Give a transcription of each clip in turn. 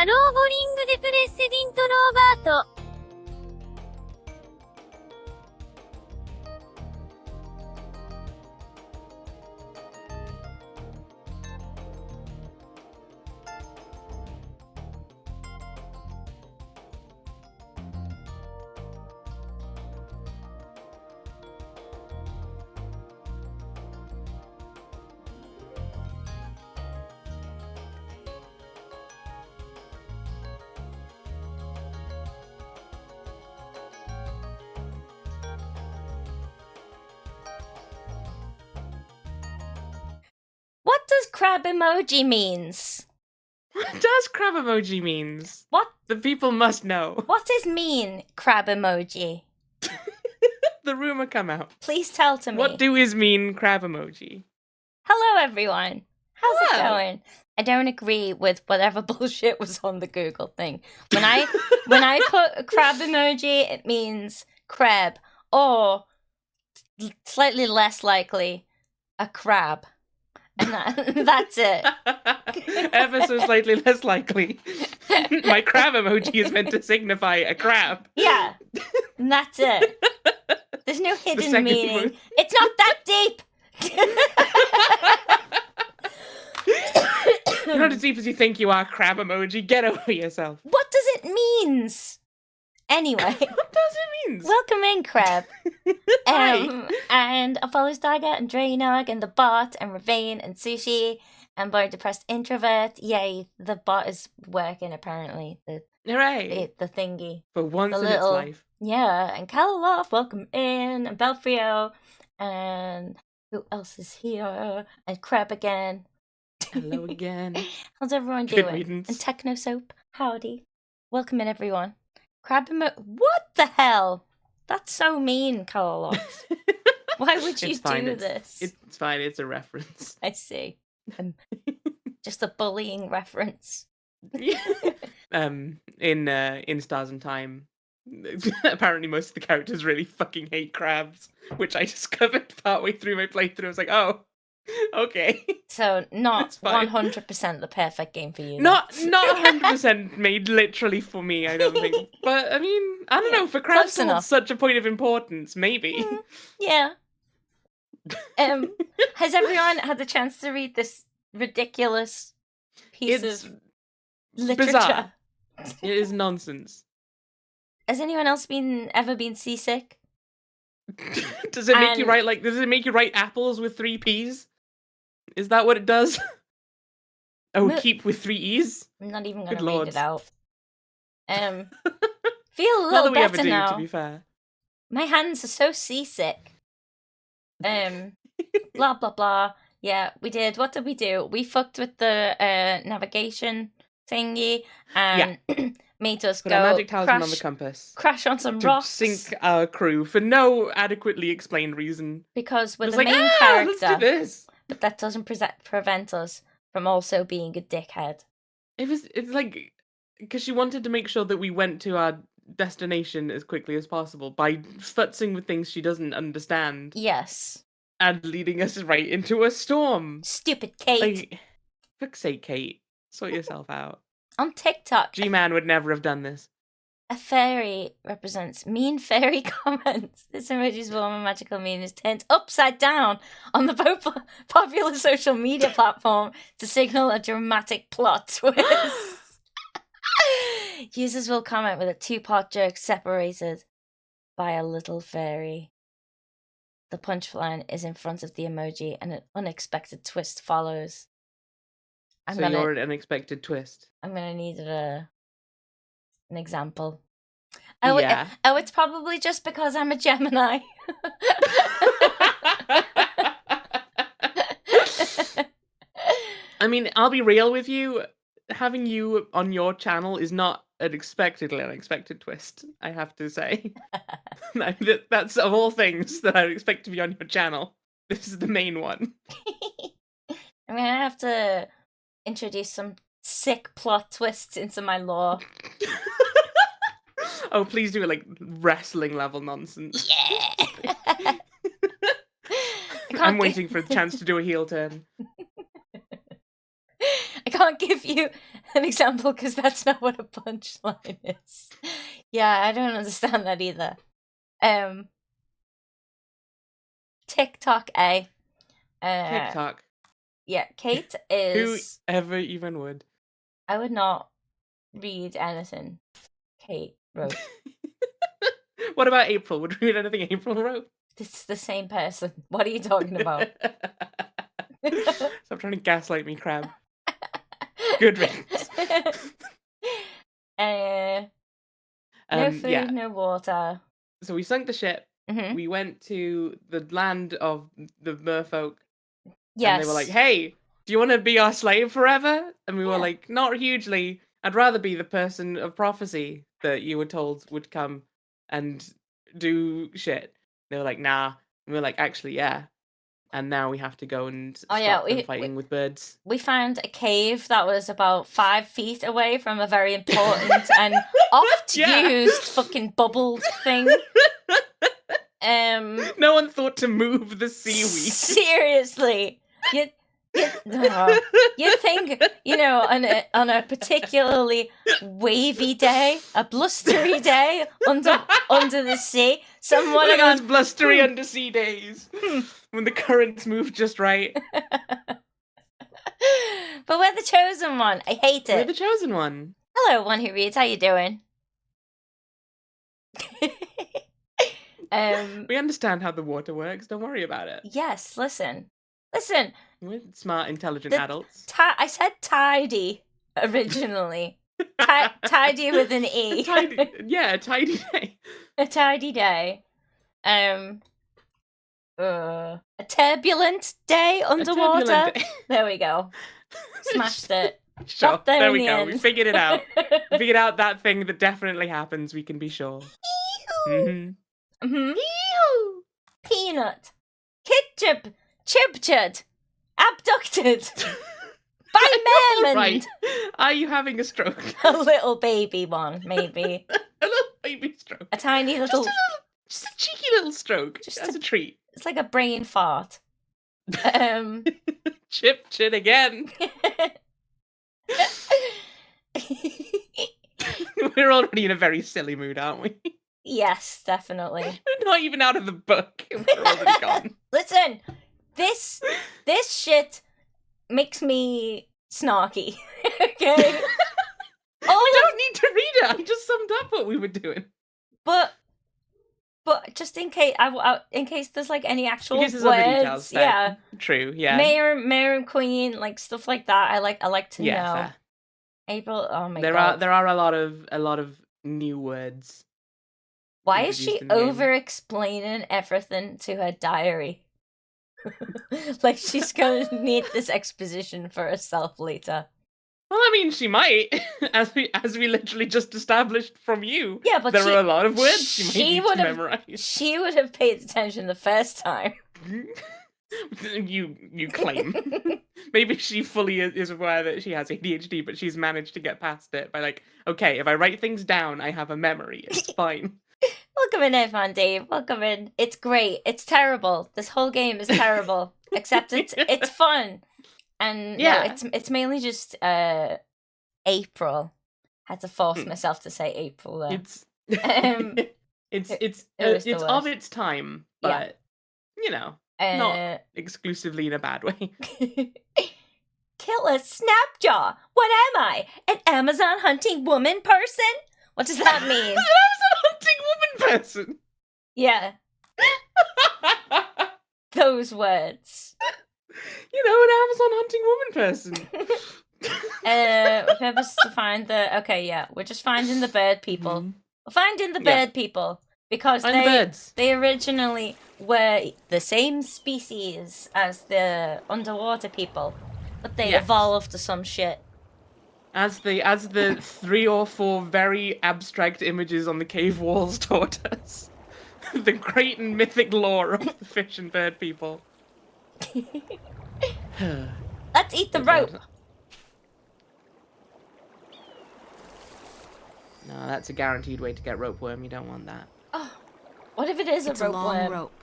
ハローボリングデプレッセディントローバート。What does crab emoji means? What does crab emoji means? What? The people must know. What does mean crab emoji? The rumor come out. Please tell to me. What do is mean crab emoji? Hello, everyone. How's Hello. it going? I don't agree with whatever bullshit was on the Google thing. When I put a crab emoji, it means crab, or slightly less likely, a crab. And that's it. Ever so slightly less likely. My crab emoji is meant to signify a crab. Yeah, and that's it. There's no hidden second meaning. one. It's not that deep. You're not as deep as you think you are, crab emoji. Get over yourself. What does it means? Anyway. What does it mean? Welcome in, crab. Hi. And Apollo's Dagger and Drainog and the bot and Ravane and Sushi and Bored Depressed Introvert. Yay, the bot is working apparently. Hooray. The thingy. For once the in little- its life. Yeah, and Kalaloff, welcome in, and Belfrio, and who else is here? And Crab again. Hello again. How's everyone Good doing? riddance. And Techno Soap, howdy. Welcome in, everyone. Crab what the hell? That's so mean, Kalaloff. Why would you It's fine, do this? It's fine, it's a reference. I see. Just a bullying reference. In Stars and Time, apparently most of the characters really fucking hate crabs, which I discovered partway through my playthrough. I was like, oh, okay. So not It's fine. 100% the perfect game for you. then. Not 100% made literally for me, I don't think. But I mean, I don't Yeah, know, for crabs close to hold enough. such a point of importance, maybe. Mm, yeah. Has everyone had the chance to read this ridiculous piece It's of literature? bizarre. It is nonsense. Has anyone else ever been seasick? Does it make you And- write does it make you write apples with 3 P's? Is that what it does? Oh, Mo- keep with 3 E's? I'm not even Good gonna read lord. it out. Feel a Not little that we ever better do, now. to be fair. My hands are so seasick. Blah blah blah. Yeah, we did. What did we do? We fucked with the navigation thingy and made us Put go our magic talisman on the crash, compass crash on some to rocks sink our crew for no adequately explained reason. because we're It's the like, main let's do character, this. but that doesn't prevent us from also being a dickhead. It's like, because she wanted to make sure that we went to our destination as quickly as possible by futzing with things she doesn't understand Yes. and leading us right into a storm. Stupid Kate. Like, fuck's sake, Kate. Sort yourself out. On TikTok, G-Man would never have done this. a fairy represents mean fairy comments. This emoji's warm magical meaning is turned upside down on the popular social media platform to signal a dramatic plot twist. Users will comment with a two-part joke separated by a little fairy. The punchline is in front of the emoji and an unexpected twist follows. You're an unexpected twist. I'm gonna need an example. Yeah. It's probably just because I'm a Gemini. I mean, I'll be real with you. Having you on your channel is not an expectedly unexpected twist, I have to say. That's of all things that I'd expect to be on your channel. This is the main one. I'm gonna have to introduce some sick plot twists into my lore. Oh, please do it like wrestling level nonsense. Yeah. I'm waiting for the chance to do a heel turn. I can't give you an example, because that's not what a punchline is. Yeah, I don't understand that either. TikTok, TikTok. Yeah, Kate is. Whoever even would. I would not read anything Kate wrote. What about April? Would we read anything April wrote? It's the same person. What are you talking about? Stop trying to gaslight me, Crab. Good riddance. No food, no water. So we sunk the ship. Mm-hmm. We went to the land of the merfolk. Yes. And they were like, hey, do you want to be our slave forever? And we were like, not hugely. I'd rather be the person of prophecy that you were told would come and do shit. They were like, nah. And we were like, actually, yeah. And now we have to go and stop them fighting with birds. We found a cave that was about 5 feet away from a very important and oft-used fucking bubble thing. No one thought to move the seaweed. Seriously. You think, on a particularly wavy day, a blustery day under the sea, someone of those blustery undersea days when the currents move just right. But we're the chosen one. I hate it. We're the chosen one. Hello, one who reads. How you doing? We understand how the water works. Don't worry about it. Yes, listen. We're smart, intelligent adults. I said tidy originally. Tidy with an E. A tidy day. A tidy day. A turbulent day underwater. Turbulent day. There we go. Smashed it. Sure. There we go. End. We figured it out. We figured out that thing that definitely happens. We can be sure. Mm-hmm. Mm-hmm. Peanut. Ketchup. Chibchud. Abducted. By Merman. Right. Are you having a stroke? A little baby one, maybe. A little baby stroke. A tiny little... Just a cheeky little stroke. Just as a treat. It's like a brain fart. Chip again. We're already in a very silly mood, aren't we? Yes, definitely. We're not even out of the book. We're already gone. Listen, this shit makes me snarky. Okay? We don't need to read it. I just summed up what we were doing. But just in case, in case there's like any actual words, other details there. Yeah, true, yeah. Mayor and Queen, like stuff like that. I like to know. Fair. April, oh my god. There are a lot of new words. Why is she over explaining everything to her diary? Like she's gonna need this exposition for herself later. Well, I mean, she might, as we literally just established from you. Yeah, but there are a lot of words she might need to memorize. She would have paid attention the first time. You claim. Maybe she fully is aware that she has ADHD, but she's managed to get past it by like, okay, if I write things down, I have a memory. It's fine. Welcome in, everyone, Dave. Welcome in. It's great. It's terrible. This whole game is terrible. Except it's fun. And yeah, no, it's mainly just April. Had to force myself to say April there. It's of its time, but not exclusively in a bad way. Killer Snapjaw. What am I? An Amazon hunting woman person? What does that mean? An Amazon hunting woman person. Yeah. Those words. An Amazon hunting woman person. We're just to find we're just finding the bird people. Mm-hmm. We're finding the bird people because they originally were the same species as the underwater people, but they evolved to some shit. As the 3 or 4 very abstract images on the cave walls taught us, the great and mythic lore of the fish and bird people. Let's eat the rope. No, that's a guaranteed way to get ropeworm. You don't want that. Oh, what if it is a ropeworm? Rope.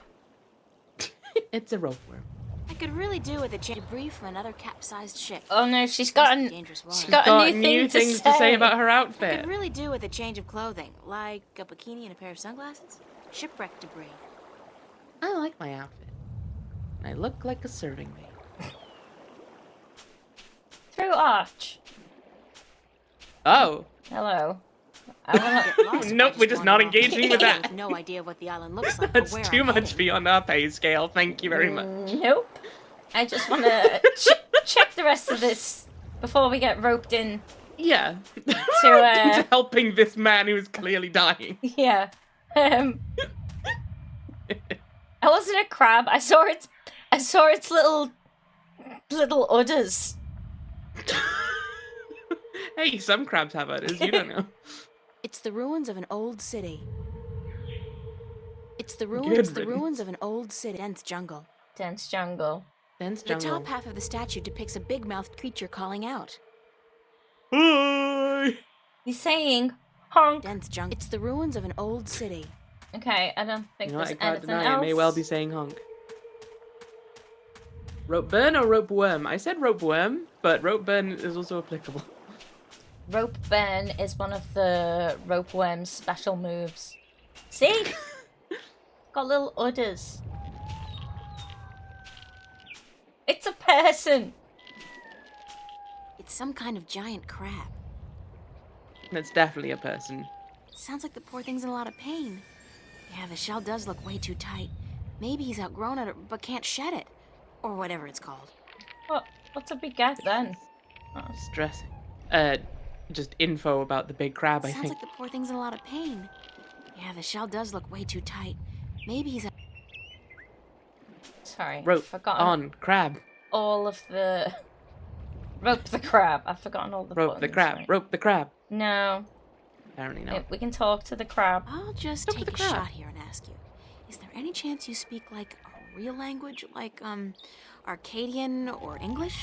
It's a ropeworm. I could really do with a debris from another capsized ship. Oh no, she's got Dangerous water. she's got a new new thing things to say about her I outfit. could really do with a change of clothing, like a bikini and a pair of sunglasses. Shipwreck debris. I like my outfit. I look like a serving maid. Through Arch. Oh. Hello. I wanna... Get lost if I Nope, we're just not wander off engaging with the that. with no idea what the island looks like or That's where too I'm much heading. beyond our pay scale. Thank you very much. Nope. I just want to check the rest of this before we get roped in. Yeah. To, Into helping this man who is clearly dying. Yeah. I wasn't a crab. I saw its little udders. Hey, some crabs have udders. You don't know. It's the ruins of an old city. It's the riddance. ruins of an old city. Dense jungle. Dense jungle. Dense The jungle. top half of the statue depicts a big-mouthed creature calling out. Hi. He's saying honk. Dense jungle. It's the ruins of an old city. Okay, I don't think You know what? there's I can't anything deny. else. I may well be saying honk. Rope burn or rope worm? I said rope worm, but rope burn is also applicable. Rope burn is one of the rope worm's special moves. See? Got little udders. It's a person. It's some kind of giant crab. That's definitely a person. Sounds like the poor thing's in a lot of pain. Yeah, the shell does look way too tight. Maybe he's outgrown it, but can't shed it. Or whatever it's called. What did we get then? Oh. Stressing. Just info about the big crab, I Sounds think. like the poor thing's in a lot of pain. Yeah, the shell does look way too tight. Maybe he's... Sorry, Rope I've forgotten on crab. all of the... Rope the crab. I've forgotten all the Rope the buttons, crab. right? Rope the crab. No. Apparently not. We can talk to the crab. I'll just Look at take the a crab. shot here and ask you. Is there any chance you speak, like, a real language? Like, Arcadian or English?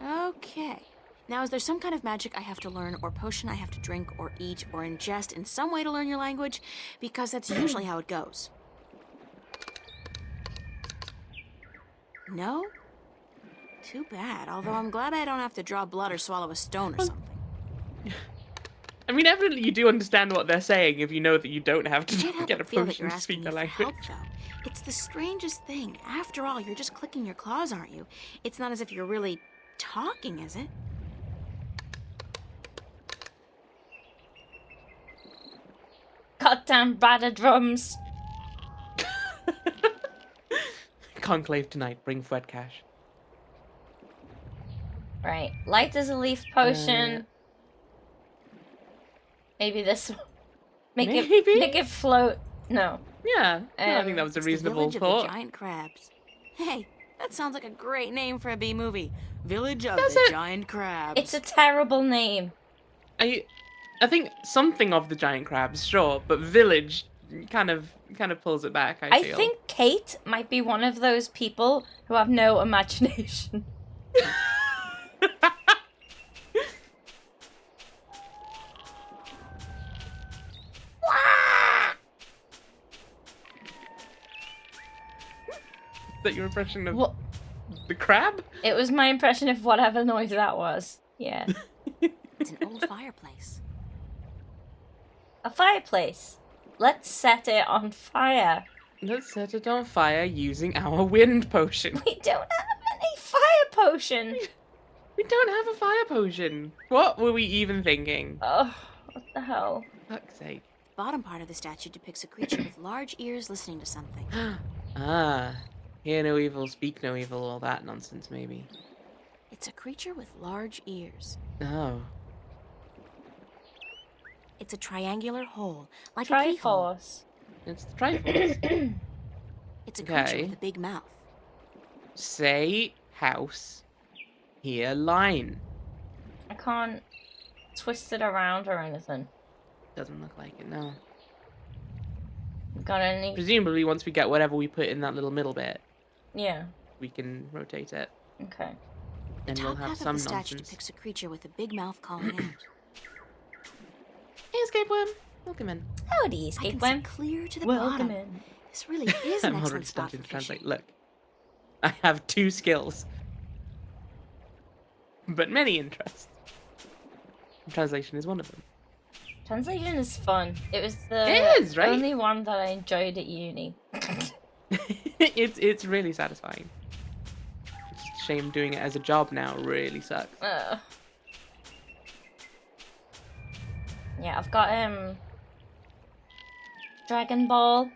Okay. Now, is there some kind of magic I have to learn, or potion I have to drink, or eat, or ingest in some way to learn your language? Because that's usually how it goes. No? Too bad, although I'm glad I don't have to draw blood or swallow a stone or something. I mean, evidently you do understand what they're saying if you know that you don't have I can't to help get a but feel that potion you're to asking speak me the for language. help, though. It's the strangest thing. After all, you're just clicking your claws, aren't you? It's not as if you're really talking, is it? Goddamn batter drums. Conclave tonight. Bring Fred cash. Right. Light as a leaf potion. Maybe this one. Make it float. No. Yeah. No, I think that was a It's the reasonable Village of the thought. Giant Crabs. Hey, that sounds like a great name for a B movie. Village of Does the it? Giant Crabs. It's a terrible name. I think something of the giant crabs, sure, but village kind of pulls it back. I feel. think Kate might be one of those people who have no imagination. Is that your impression of What? the crab? It was my impression of whatever noise that was. Yeah. It's an old fireplace. A fireplace. Let's set it on fire. Let's set it on fire using our wind potion. We don't have any fire potion. We don't have a fire potion. What were we even thinking? Oh, what the hell? Fuck's sake. Bottom part of the statue depicts a creature with large ears listening to something. Ah, hear no evil, speak no evil, all that nonsense, maybe. It's a creature with large ears. Oh. It's a triangular hole, like a keyhole. Triforce. It's the Triforce. It's a creature Okay. with a big mouth. Say house. Here line. I can't twist it around or anything. Doesn't look like it, no. Got any? Presumably, once we get whatever we put in that little middle bit, Yeah. we can rotate it. Okay. The And we'll top have half some of the statue nonsense. depicts a creature with a big mouth calling out. Hey, escape worm. Welcome in. Howdy, I escape can worm. see clear to the Welcome bottom. in. This really is an I'm already excellent spot starting for to translate. fishing. Look, I have 2 skills, but many interests. Translation is one of them. Translation is fun. It was the It is, right? only one that I enjoyed at uni. It's really satisfying. It's just a shame doing it as a job now really sucks. Yeah, I've got Dragon Ball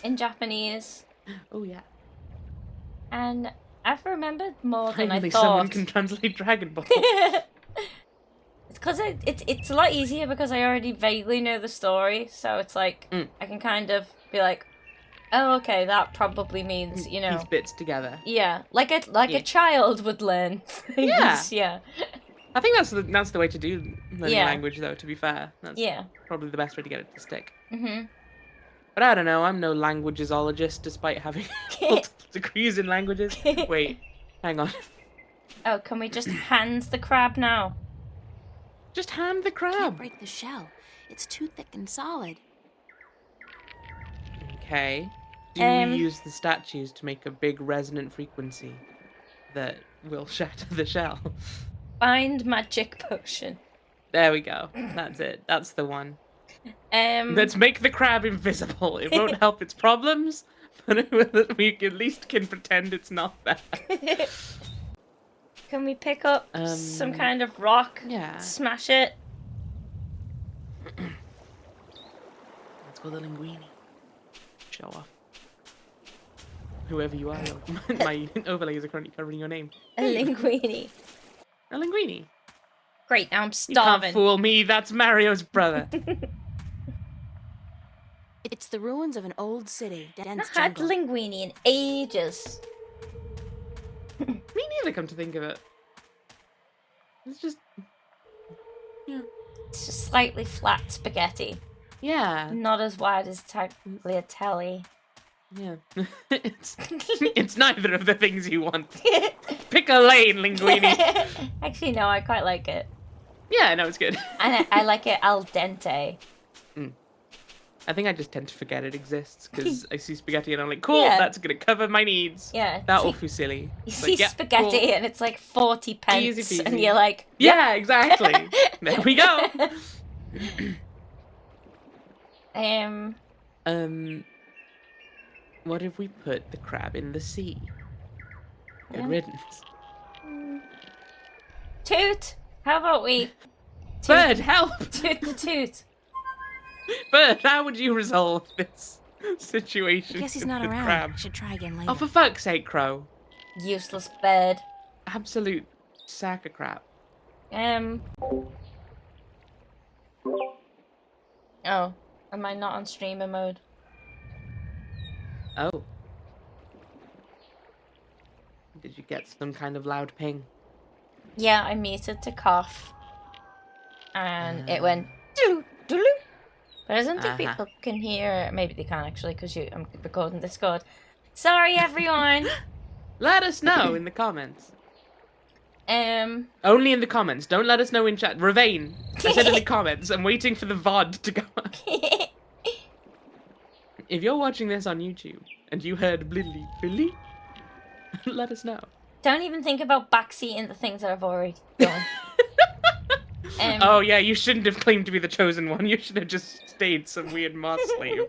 in Japanese, Oh yeah. and I've remembered more than Finally I someone thought. can translate Dragon Ball. It's because it's a lot easier because I already vaguely know the story, so it's like I can kind of be like, oh, okay, that probably means, you know, Piece bits together. yeah, like a child would learn things. Yeah. I think that's the way to do learning Yeah. a language, though. To be fair, that's Yeah. probably the best way to get it to stick. Mhm. But I don't know. I'm no languageologist, despite having multiple degrees in languages. Wait, hang on. Oh, can we just hand the crab now? Just hand the Can't crab. break the shell. It's too thick and solid. Okay. Do we use the statues to make a big resonant frequency that will shatter the shell? Find magic potion. There we go. That's it. That's the one. Let's Let's make the crab invisible. It won't help its problems, but we at least can pretend it's not there. Can we pick up some kind of rock? Yeah. Smash it. Let's go the linguini. Show off. Whoever you are, my overlays are currently covering your name. A linguini. A linguini. Great, now I'm You starving. can't fool me. That's Mario's brother. It's the ruins of an old city, I've dense not had jungle. linguini in ages. Me neither, come to think of it. It's just... Yeah. It's just slightly flat spaghetti. Yeah. Not as wide as tagliatelle. Yeah. it's neither of the things you want. Pick a lane, linguini. Actually, no, I quite like it. Yeah, no, it's good. And I like it al dente. I think I just tend to forget it exists because I see spaghetti and I'm like, cool, Yeah. that's going to cover my needs. Yeah. That see- or fusilli. You It's see like, yeah, spaghetti cool. and it's like 40 pence. Easy And peasy. you're like, Yeah, exactly. There we go. What if we put the crab in the sea? Good Yeah. riddance. Toot! How about we Bird, help! toot the toot? Bird, how would you resolve this situation? I guess he's with not the around. crab? I should try again later. Oh, for fuck's sake, Crow. Useless bird. Absolute sack of crap. Oh, am I not on streamer mode? Oh. Did you get some kind of loud ping? Yeah, I muted to cough. And it went doo doo. But I don't think people can hear. Maybe they can actually because I'm recording Discord. Sorry, everyone. Let us know in the comments. Only in the comments. Don't let us know in chat. Ravane, I said in the comments. I'm waiting for the VOD to go on. If you're watching this on YouTube and you heard blilly billy, let us know. Don't even think about backseating the things that I've already done. Oh yeah, you shouldn't have claimed to be the chosen one. You should have just stayed some weird moss slave.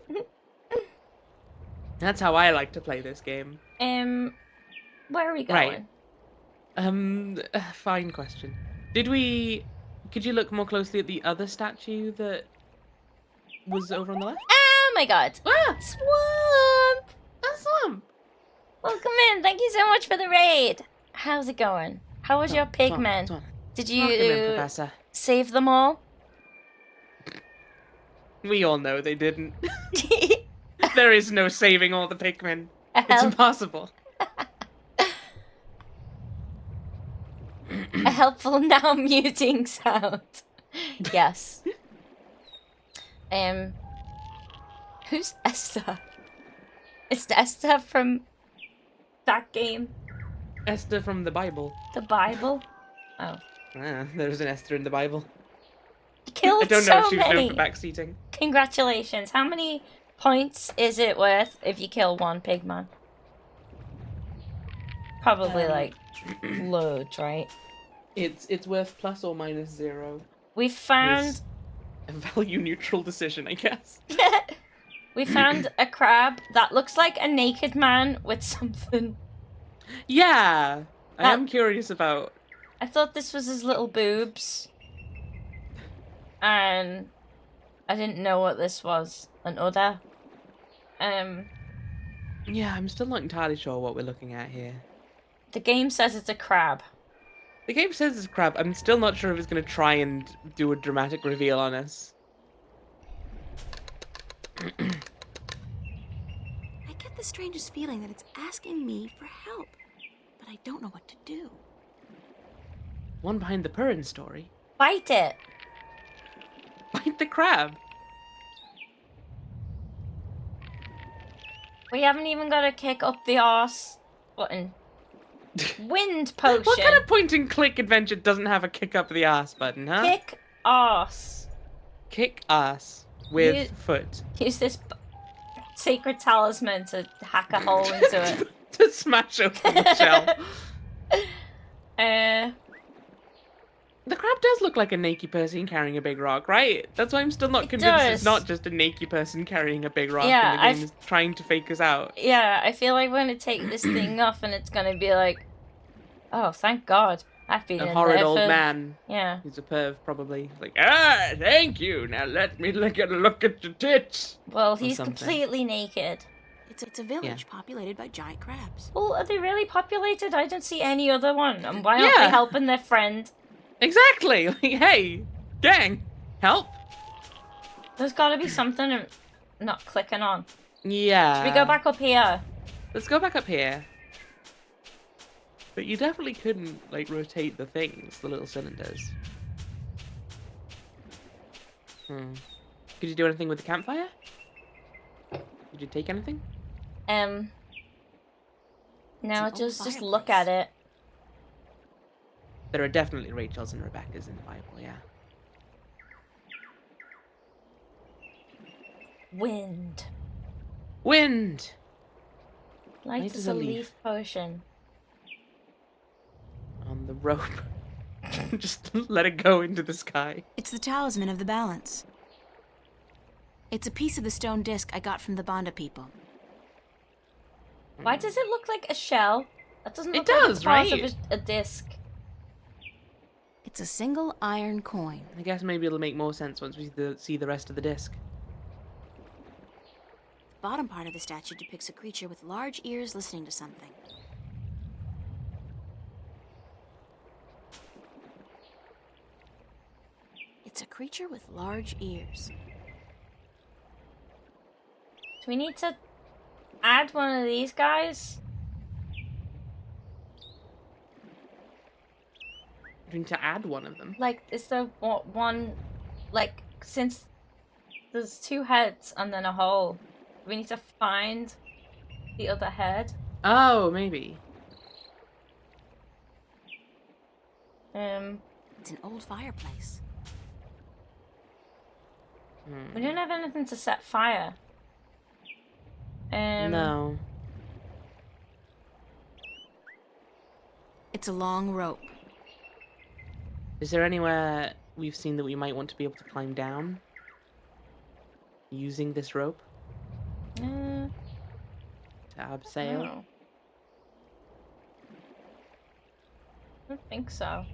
That's how I like to play this game. Where are we going? Right. Fine question. Could you look more closely at the other statue that was over on the left? Oh my god. Ah! Swamp! A swamp! Welcome in. Thank you so much for the raid. How's it going? How was your pigmen? Swamp. Did Welcome in, you Professor. save them all? We all know they didn't. There is no saving all the pigmen. It's help- impossible. A helpful now muting sound. Yes. Who's Esther? It's Esther from that game, Esther from the Bible. the Bible. Oh, There's an Esther in the Bible. you killed I don't know so if she was many. known for backseating. Congratulations. How many points is it worth if you kill one pigman? Probably like loads, right? It's worth plus or minus 0. We found It's a value neutral decision, I guess. we found a crab that looks like a naked man with something. Yeah, I That- am curious about. I thought this was his little boobs. And I didn't know what this was. An udder. Yeah, I'm still not entirely sure what we're looking at here. The game says it's a crab. The game says it's crap. I'm still not sure if it's going to try and do a dramatic reveal on us. I get the strangest feeling that it's asking me for help, but I don't know what to do. One behind the Purin story. Bite it. Bite the crab. We haven't even got to kick up the arse button. Wind potion. What kind of point and click adventure doesn't have a kick up the ass button, huh? Kick arse. Kick ass with You- foot. Use this sacred talisman to hack a hole into it. To smash open the shell. The crab does look like a naked person carrying a big rock, right? That's why I'm still not It convinced does. it's not just a naked person carrying a big rock Yeah, and the game is trying to fake us out. Yeah, I feel like we're gonna take this thing off and it's gonna be like, oh, thank God. I've been A in horrid there old for... man. Yeah. He's a perv, probably. Like, thank you. Now let me look at your tits. Well, he's something. completely naked. It's a village populated by giant crabs. Well, are they really populated? I don't see any other one. And why aren't Yeah. they helping their friend? Exactly. Like, hey, gang, help. There's gotta be something I'm not clicking on. Yeah. Should we go back up here? Let's go back up here. But you definitely couldn't, like, rotate the things, the little cylinders. Could you do anything with the campfire? Did you take anything? No, an old just look at fireplace. it. There are definitely Rachels and Rebecca's in the Bible, yeah. Wind. Wind! Light as a leaf potion. On the rope. Just let it go into the sky. It's the talisman of the balance. It's a piece of the stone disc I got from the Banda people. Why does it look like a shell? That doesn't It look like does, it's part right? of a disc. It's a single iron coin. I guess maybe it'll make more sense once we see the rest of the disc. The bottom part of the statue depicts a creature with large ears listening to something. It's a creature with large ears. Do we need to add one of these guys? We need to add one of them. Like, is there one, like, since there's two heads and then a hole, we need to find the other head? Oh, maybe. It's an old fireplace. We don't have anything to set fire. No. It's a long rope. Is there anywhere we've seen that we might want to be able to climb down? Using this rope? To abseil? No. I don't think so.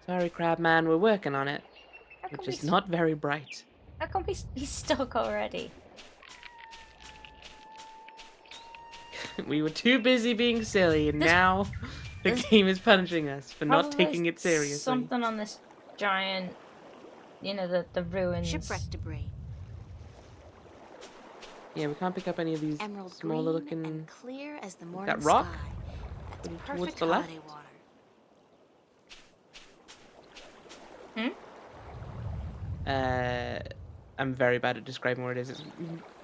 Sorry, Crabman, we're working on it. How come Which is we- not very bright. How come he's stuck already? We were too busy being silly, and There's- now the there's game is punishing us for not Probably taking it seriously. Something on this giant, you know, the ruins. Shipwreck debris. Yeah, we can't pick up any of these Emerald smaller green looking... and clear as the morning That rock? sky. That's Towards perfect the left? holiday water. I'm very bad at describing where it is. It's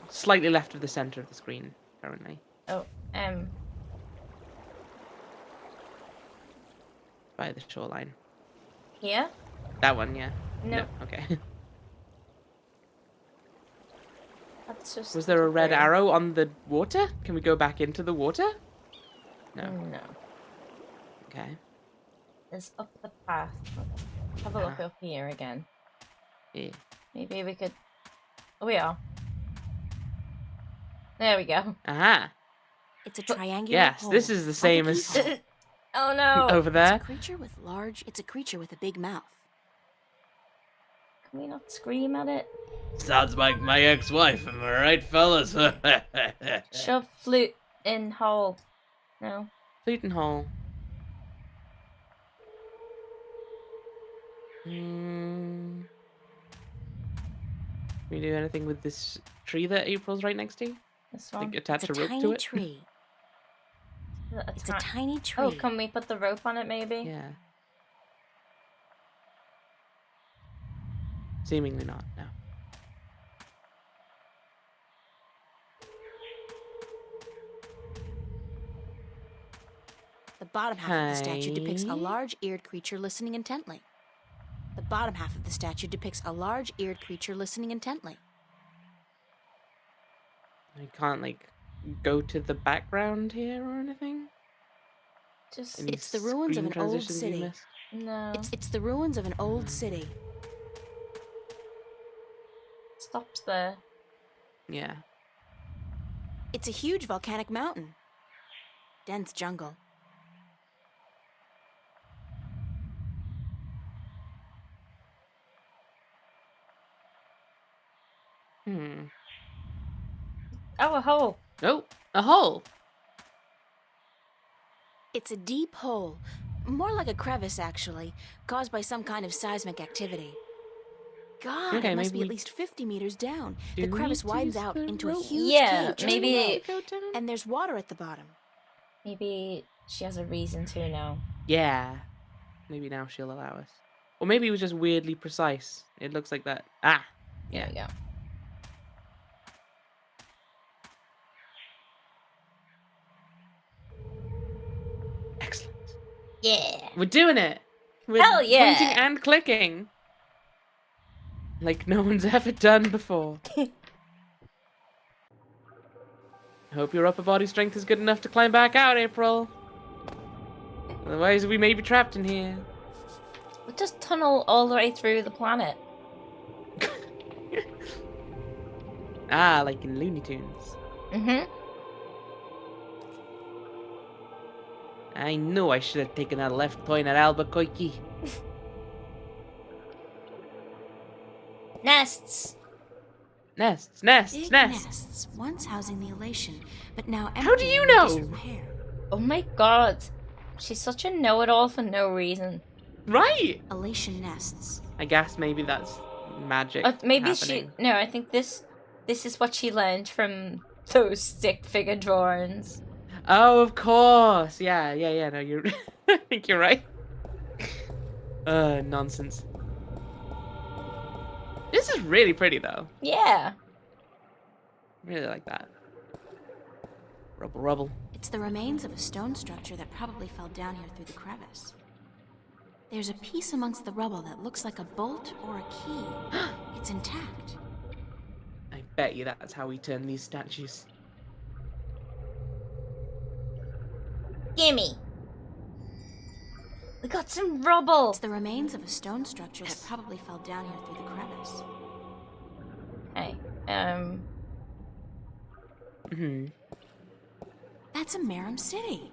slightly left of the center of the screen, currently. Oh, by the shoreline. Here? That one, yeah. No, Okay. that's just. Was there a red Purin. arrow on the water? Can we go back into the water? No. No. Okay. It's up the path. Let's have a look up here again. Yeah. Maybe we could. Oh, we are. There we go. Aha. It's a triangular Yes, hole, this is the like a same as keyhole. Oh no! over It's a there. creature with a big mouth. Can we not scream at it? Sounds like my ex-wife, am I right, fellas? Shove flute in hole. No. Fleeting hole. Can we do anything with this tree that April's right next to? This one. Like attach It's a a rope tiny to it? tree. It's a ti- tiny tree. Oh, can we put the rope on it maybe? Yeah. Seemingly not, no. The bottom half of the statue depicts a Okay. large-eared creature listening intently. The bottom half of the statue depicts a large-eared creature listening intently. I can't, like, go to the background here or anything? Just Any It's the ruins of screen an old transitions you city. missed? no. It's the ruins of an old city. Stops there. Yeah. It's a huge volcanic mountain. Dense jungle. Oh, a hole. Oh, a hole. It's a deep hole, more like a crevice actually, caused by some kind of seismic activity. God, Okay, it must maybe be at we least 50 meters down. do The we crevice need to widens use out the into a rope? huge Yeah, cave just maybe- below, Go down? and there's water at the bottom. Maybe she has a reason to now. Yeah. Maybe now she'll allow us. Or maybe it was just weirdly precise. It looks like that. Ah. There Yeah. we go. Excellent. Yeah. We're doing it. We're Hell yeah. pointing and clicking. Like no one's ever done before. I hope your upper body strength is good enough to climb back out, April. Otherwise, we may be trapped in here. We'll just tunnel all the way through the planet. Ah, like in Looney Tunes. Mm-hmm. I knew I should have taken a left turn at Albuquerque. Nests. Nests, nests, Big nests. nests, once housing the Elation, but now empty. How do you and in know? disrepair. Oh my god. She's such a know-it-all for no reason. Right. Elation nests. I guess maybe that's magic. Maybe happening. she... No, I think this is what she learned from those stick figure drawings. Oh, of course. Yeah. No, you're. I think you're right. Nonsense. This is really pretty, though. Yeah. Really like that. Rubble, rubble. It's the remains of a stone structure that probably fell down here through the crevice. There's a piece amongst the rubble that looks like a bolt or a key. It's intact. I bet you that's how we turn these statues. Gimme. We got some rubble. It's the remains of a stone structure that probably fell down here through the crevice. Hey, Hmm. That's a Marum city.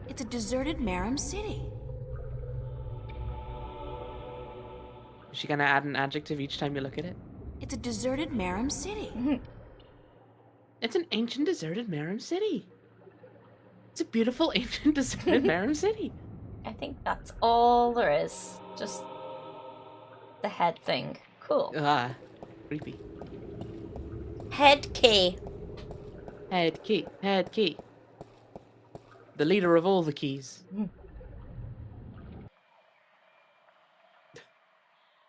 It's a deserted Marum city. Is she gonna add an adjective each time you look at it? It's a deserted Marum city. It's an ancient deserted Marum city. It's a beautiful ancient deserted Marum city. I think that's all there is. Just the head thing. Cool. Ah, creepy. Head key. Head key, head key. The leader of all the keys.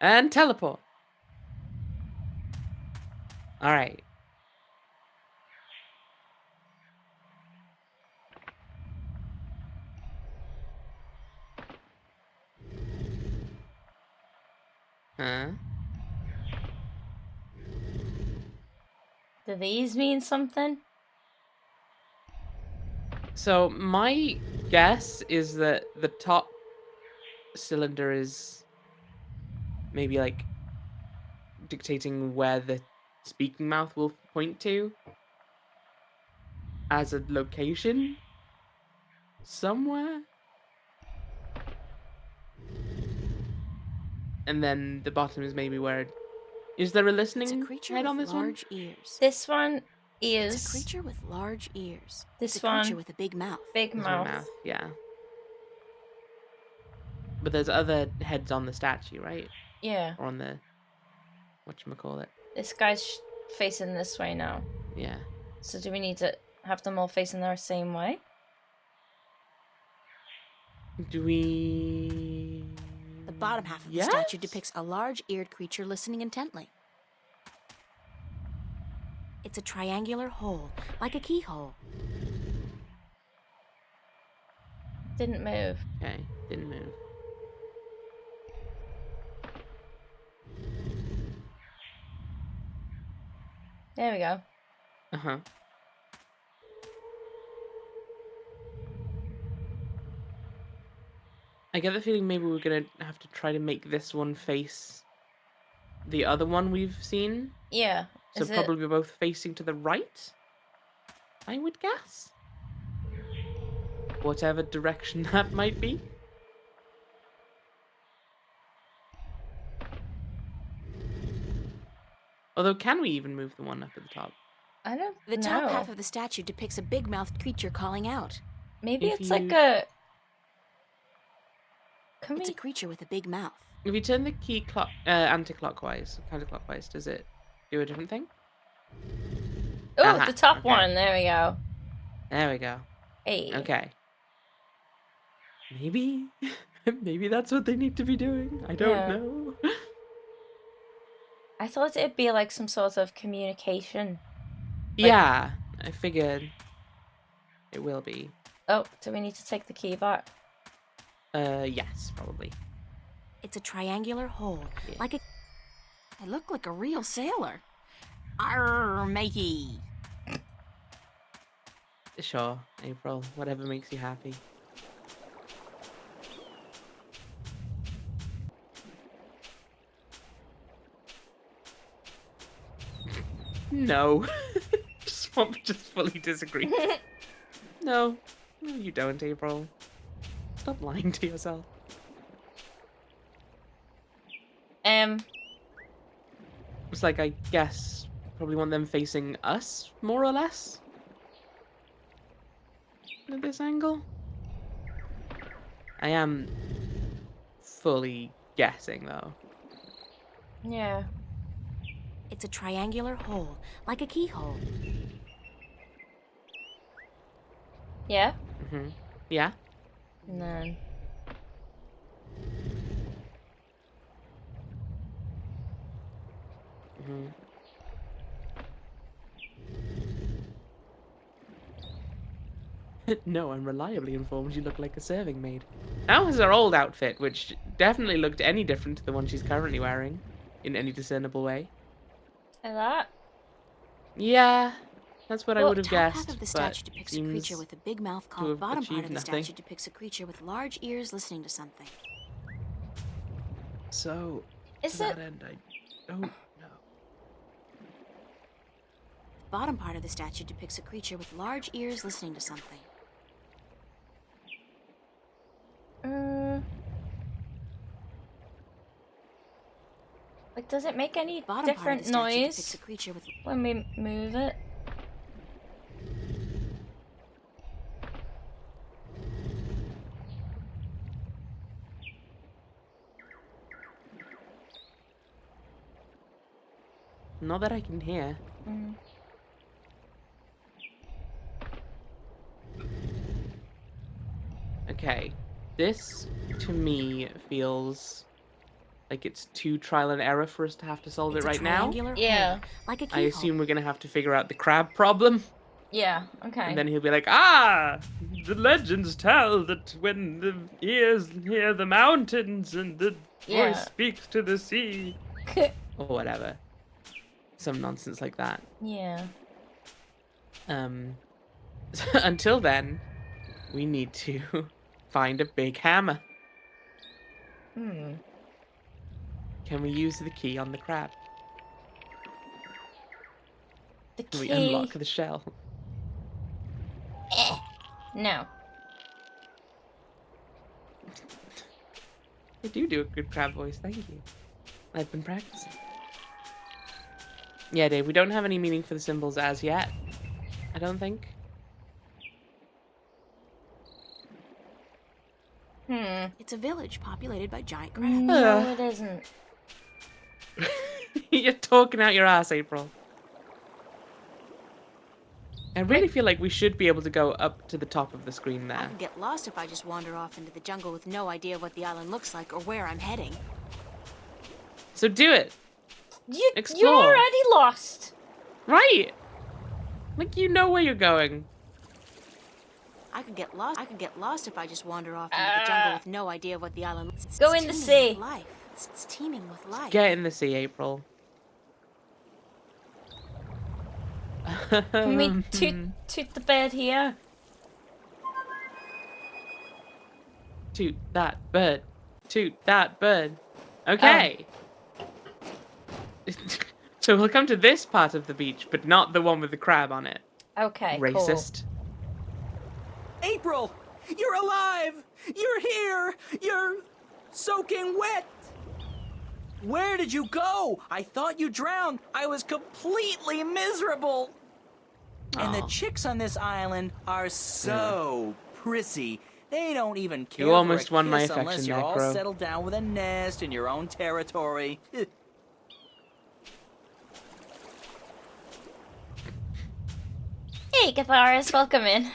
And teleport. Alright. Huh? Do these mean something? So my guess is that the top cylinder is maybe like dictating where the speaking mouth will point to as a location somewhere. And then the bottom is maybe where is there a It's a listening creature head with on this one? large ears. This one It's a is creature with large ears. This It's a creature one- with a big mouth. big This one mouth. yeah. But there's other heads on the statue, right? Yeah. Or on the whatchamacallit. This guy's facing this way now. Yeah. So do we need to have them all facing the same way? Do we The bottom half of Yes? the statue depicts a large-eared creature listening intently. It's a triangular hole, like a keyhole. Didn't move. Okay, didn't move. There we go. Uh-huh. I get the feeling maybe we're gonna have to try to make this one face the other one we've seen. Yeah. So Is it? probably both facing to the right, I would guess. Whatever direction that might be. Although, can we even move the one up at the top? I don't The know. top half of the statue depicts a big-mouthed creature calling out. Maybe If it's like you- a. Can It's we? a creature with a big mouth. If you turn the key anti-clockwise, counterclockwise, does it do a different thing? Oh, Aha, the top okay. one. There we go. There we go. Hey. Okay. Maybe, maybe that's what they need to be doing. I don't Yeah. know. I thought it'd be like some sort of communication. Yeah, I figured it will be. Oh, do we need to take the key back? Yes, probably. It's a triangular hole, Yeah. like a... I look like a real sailor. Arr, matey. Sure, April. Whatever makes you happy. No. Swamp just fully disagree. No. No, you don't, April. Stop lying to yourself. It's like, I guess, probably want them facing us, more or less? At this angle? I am fully guessing, though. Yeah. It's a triangular hole, like a keyhole. Yeah. Mm-hmm. Yeah? And then. Mm-hmm. No, I'm reliably informed you look like a serving maid. That was her old outfit, which definitely looked any different to the one she's currently wearing, in any discernible way. Like that. Yeah, that's what I Well, would have Top guessed. half of the but statue depicts a seems creature with a big mouth have called. Bottom part of achieved the nothing. statue depicts a creature with large ears listening to something. So, Is to that it? end, I don't know. The bottom part of the statue depicts a creature with large ears listening to something. Like, does it make any Bottom part of different the statue depicts noise a creature with. when we move it? Not that I can hear. Mm. Okay, this to me feels like it's too trial and error for us to have to solve It's it a right now. triangular Yeah. hole, like a I keyhole. assume we're gonna have to figure out the crab problem, Yeah. Okay. and then he'll be like, "Ah, the legends tell that when the ears hear the mountains and the Yeah. voice speaks to the sea, or whatever, some nonsense like that. Yeah. Until then, we need to find a big hammer. Hmm. Can we use the key on the crab? The Can key. we unlock the shell? No. You do a good crab voice, thank you. I've been practicing. Yeah, Dave, we don't have any meaning for the symbols as yet. I don't think. It's a village populated by giant crabs. No, it isn't. You're talking out your ass, April. I really feel like we should be able to go up to the top of the screen I there. can get lost if I just wander off into the jungle with no idea what the island looks like or where I'm heading. So do it. You're Explore. already lost. Right. Like, you know where you're going. I could get lost. I could get lost if I just wander off into the jungle with no idea what the island looks like. Go in the sea. With life. It's teeming with life. Get in the sea, April. Can we toot the bed here? Toot that bird. Toot that bird. Okay. So we'll come to this part of the beach, but not the one with the crab on it. Okay, Racist. April! You're alive! You're here! You're soaking wet! Where did you go? I thought you drowned. I was completely miserable. And the Aw. chicks on this island are so prissy. They don't even care You for almost a won my kiss affection unless you're there, all Crow. settled down with a nest in your own territory. Hey, Catharis, welcome in.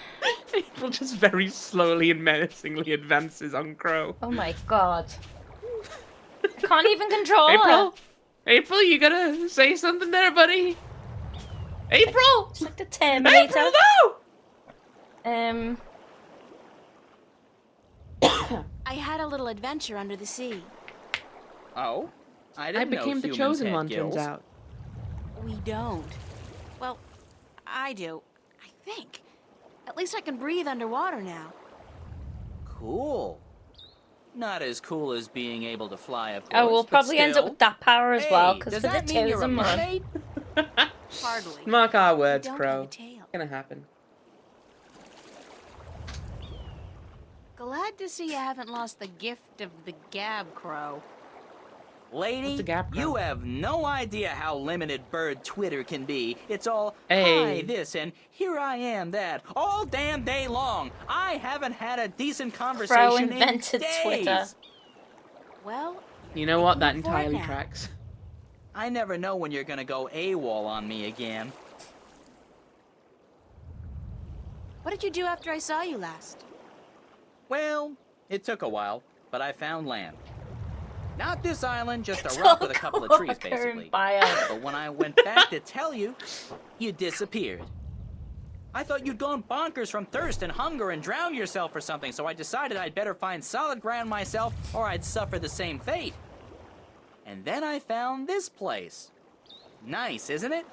April just very slowly and menacingly advances on Crow. Oh my god. I can't even control her. April? April, you gotta say something there, buddy. April! It's like the Terminator. April, no! I had a little adventure under the sea. Oh? I I didn't know became the humans chosen had one, gills. turns out. We don't. Well, I do. I think. At least I can breathe underwater now. Cool. Not as cool as being able to fly, of course. Oh, we'll but probably end up still. with that power as well, Hey, because does for the that mean you're a chosen one. mermaid? Hardly. Mark our I words, don't Crow. have a tail. It's gonna happen. Glad to see you haven't lost the gift of the gab, Crow. Lady, What's a gap, Crow? you have no idea how limited bird Twitter can be. It's all, Hey. hi this and here I am that, all damn day long. I haven't had a decent conversation invented in days. Twitter. Well, You know what? That Move forward entirely now. tracks. I never know when you're gonna go AWOL on me again. what did you do after I saw you last? Well, it took a while, but I found land. Not this island, just a rock with a couple of trees, basically. But when I went back to tell you, you disappeared. I thought you'd gone bonkers from thirst and hunger and drowned yourself or something, so I decided I'd better find solid ground myself or I'd suffer the same fate. And then I found this place. Nice, isn't it?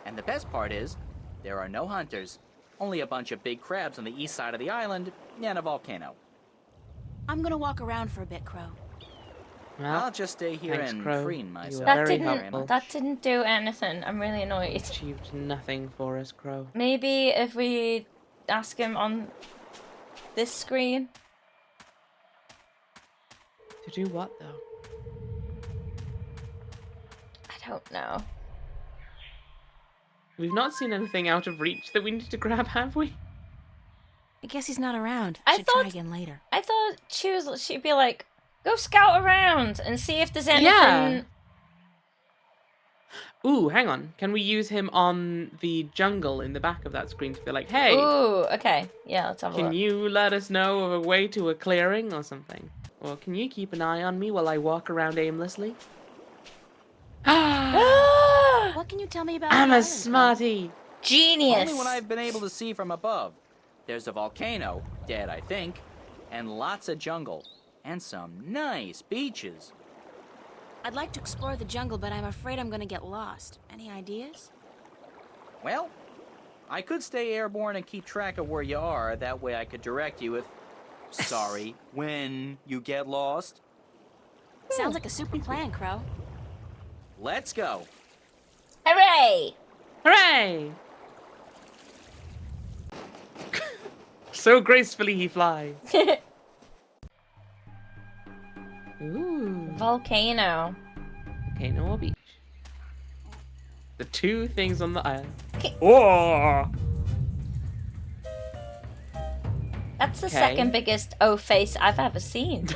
And the best part is, there are no hunters. Only a bunch of big crabs on the east side of the island and a volcano. I'm gonna walk around for a bit, Crow. Well, I'll just stay here thanks, and Crow. preen You myself. were That very didn't. helpful. That didn't do anything. I'm really annoyed. Achieved nothing for us, Crow. Maybe if we ask him on this screen. To do what, though? I don't know. We've not seen anything out of reach that we need to grab, have we? I guess he's not around. I Should try thought- again later. I thought she'd be like, go scout around and see if there's anything. Yeah. Ooh, hang on. Can we use him on the jungle in the back of that screen to be like, hey, Ooh, okay. Yeah, let's have a can look. you let us know of a way to a clearing or something? Or can you keep an eye on me while I walk around aimlessly? What can you tell me about I'm the a island, Crow? smarty. Genius. Only what I've been able to see from above. There's a volcano, dead I think, and lots of jungle, and some nice beaches. I'd like to explore the jungle, but I'm afraid I'm gonna get lost. Any ideas? Well, I could stay airborne and keep track of where you are. That way I could direct you if... Sorry, when you get lost. Sounds like a super plan, Crow. Let's go. Hooray! Hooray! So gracefully he flies. Ooh. Volcano. Volcano or beach? The two things on the island. Okay. Oh! That's the Okay. second biggest O face I've ever seen.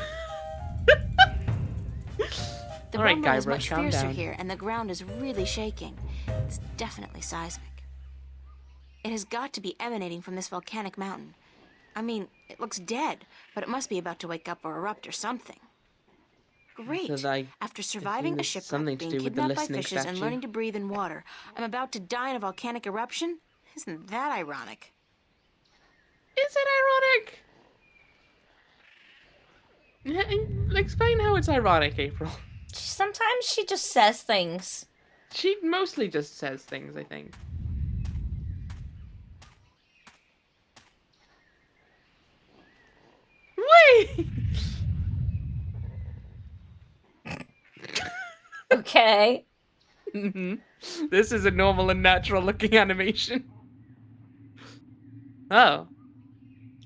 The All right, rumble is Guybrush, much calm fiercer down. here, and the ground is really shaking. It's definitely seismic. It has got to be emanating from this volcanic mountain. I mean, it looks dead, but it must be about to wake up or erupt or something. Great. After surviving a there's shipwreck, something to being do with the kidnapped by listening fishes, and statue. learning to breathe in water, I'm about to die in a volcanic eruption? Isn't that ironic? Is it ironic? Explain how it's ironic, April. Sometimes she just says things. She mostly just says things, I think. Wait! Okay. This is a normal and natural looking animation. Oh,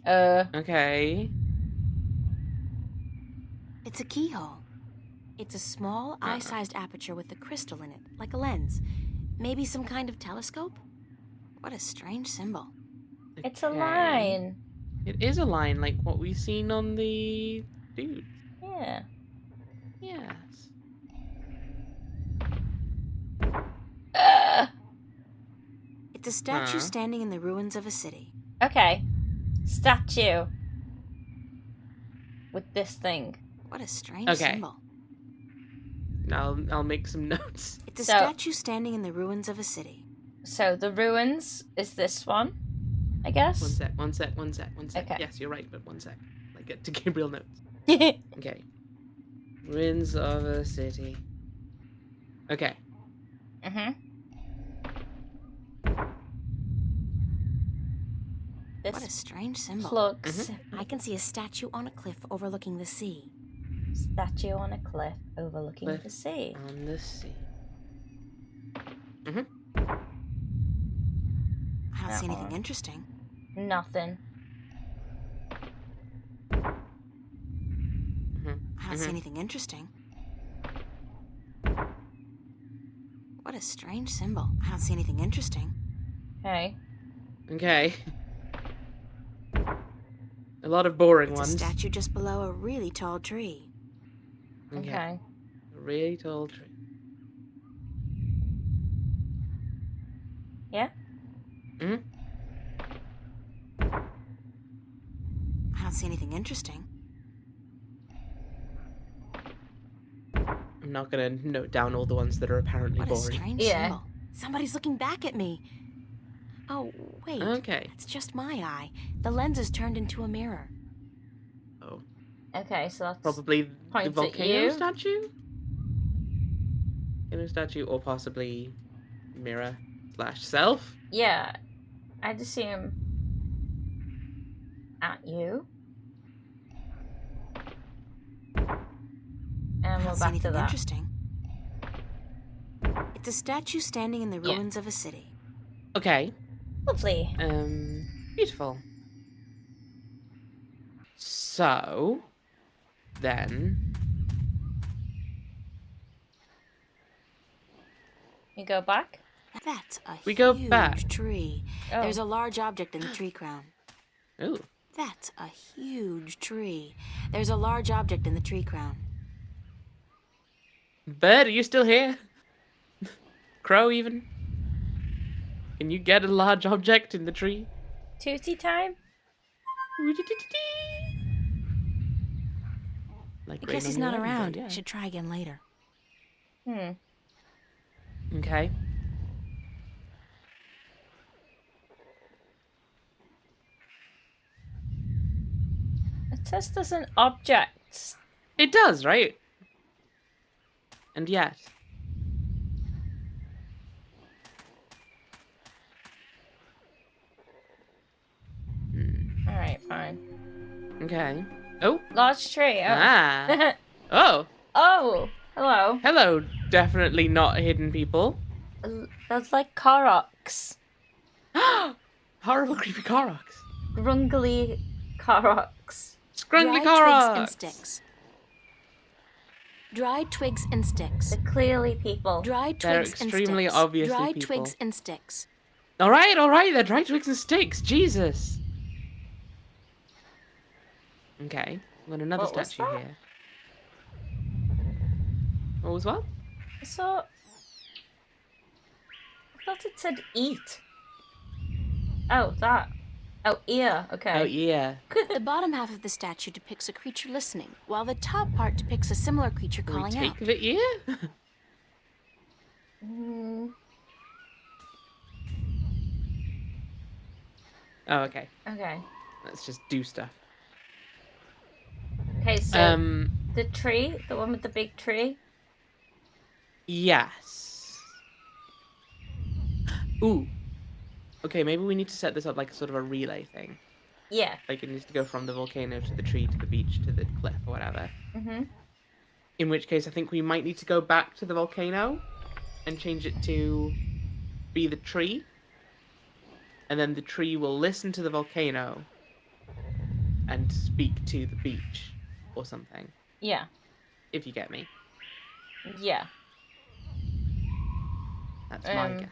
okay. It's a keyhole. It's a small, eye-sized aperture with a crystal in it, like a lens. Maybe some kind of telescope? What a strange symbol. It's a Okay. line. It is a line like what we've seen on the dude. Yeah. Yes. It's a statue standing in the ruins of a city. Okay. Statue. With this thing. What a strange Okay. symbol. I'll make some notes. It's a So- statue standing in the ruins of a city. So the ruins is this one, I guess? One sec. Okay. Yes, you're right, but one sec. I get to Gabriel notes. Okay. Ruins of a city. Okay. Mm-hmm. What a This strange symbol. plugs I can see a statue on a cliff overlooking the sea. statue on a cliff overlooking Cliff. the sea. On the sea. I don't see Uh-uh. anything interesting. Nothing. I don't see anything interesting. What a strange symbol. I don't see anything interesting. Okay. Okay. A lot of boring It's ones. a statue just below a really tall tree. Okay. A really tall tree. Yeah? Hmm? I don't see anything interesting. I'm not gonna note down all the ones that are apparently What a boring. strange Yeah. symbol. Somebody's looking back at me. Oh, wait. Okay. It's just my eye. The lens is turned into a mirror. Oh. Okay, so that's Probably the Point at volcano you. statue? Volcano statue, or possibly mirror / self? yeah. I'd assume at you. And I we're don't see back to anything that. interesting. It's a statue standing in the Yeah. ruins of a city. Okay. Lovely. Beautiful. So, then, You go back? That's a We go huge back. tree. Oh. There's a large object in the tree crown. ooh, That's a huge tree. There's a large object in the tree crown. Bird, are you still here? Crow, even? Can you get a large object in the tree? Tootie time? Like I rain guess he's on your not lemon, around. but yeah. I should try again later. Okay. It says there's an object. It does, right? And yet. Alright, fine. Okay. Oh. Large tree. Oh. Ah. Oh. Oh, hello. Hello, definitely not hidden people. That's like Koroks. Horrible, creepy Koroks. Grungly Koroks. Scrungly Dry twigs and Koroks. sticks. Dry twigs and sticks. They're clearly people. Dry They're twigs and extremely sticks. obviously Dry people. twigs and sticks. All right. They're dry twigs and sticks. Jesus. Okay. I'm got another What was statue that? here. What was what? So, I thought it said eat. Oh, that. Oh, ear. Okay. Oh yeah. The bottom half of the statue depicts a creature listening, while the top part depicts a similar creature Can we calling take out. the ear? Oh, okay. Okay. Let's just do stuff. Okay, so the tree, the one with the big tree. Yes. Ooh. Okay, maybe we need to set this up like sort of a relay thing. Yeah. Like it needs to go from the volcano to the tree to the beach to the cliff or whatever. Mhm. In which case, I think we might need to go back to the volcano and change it to be the tree. And then the tree will listen to the volcano and speak to the beach or something. Yeah. If you get me. Yeah. That's my guess.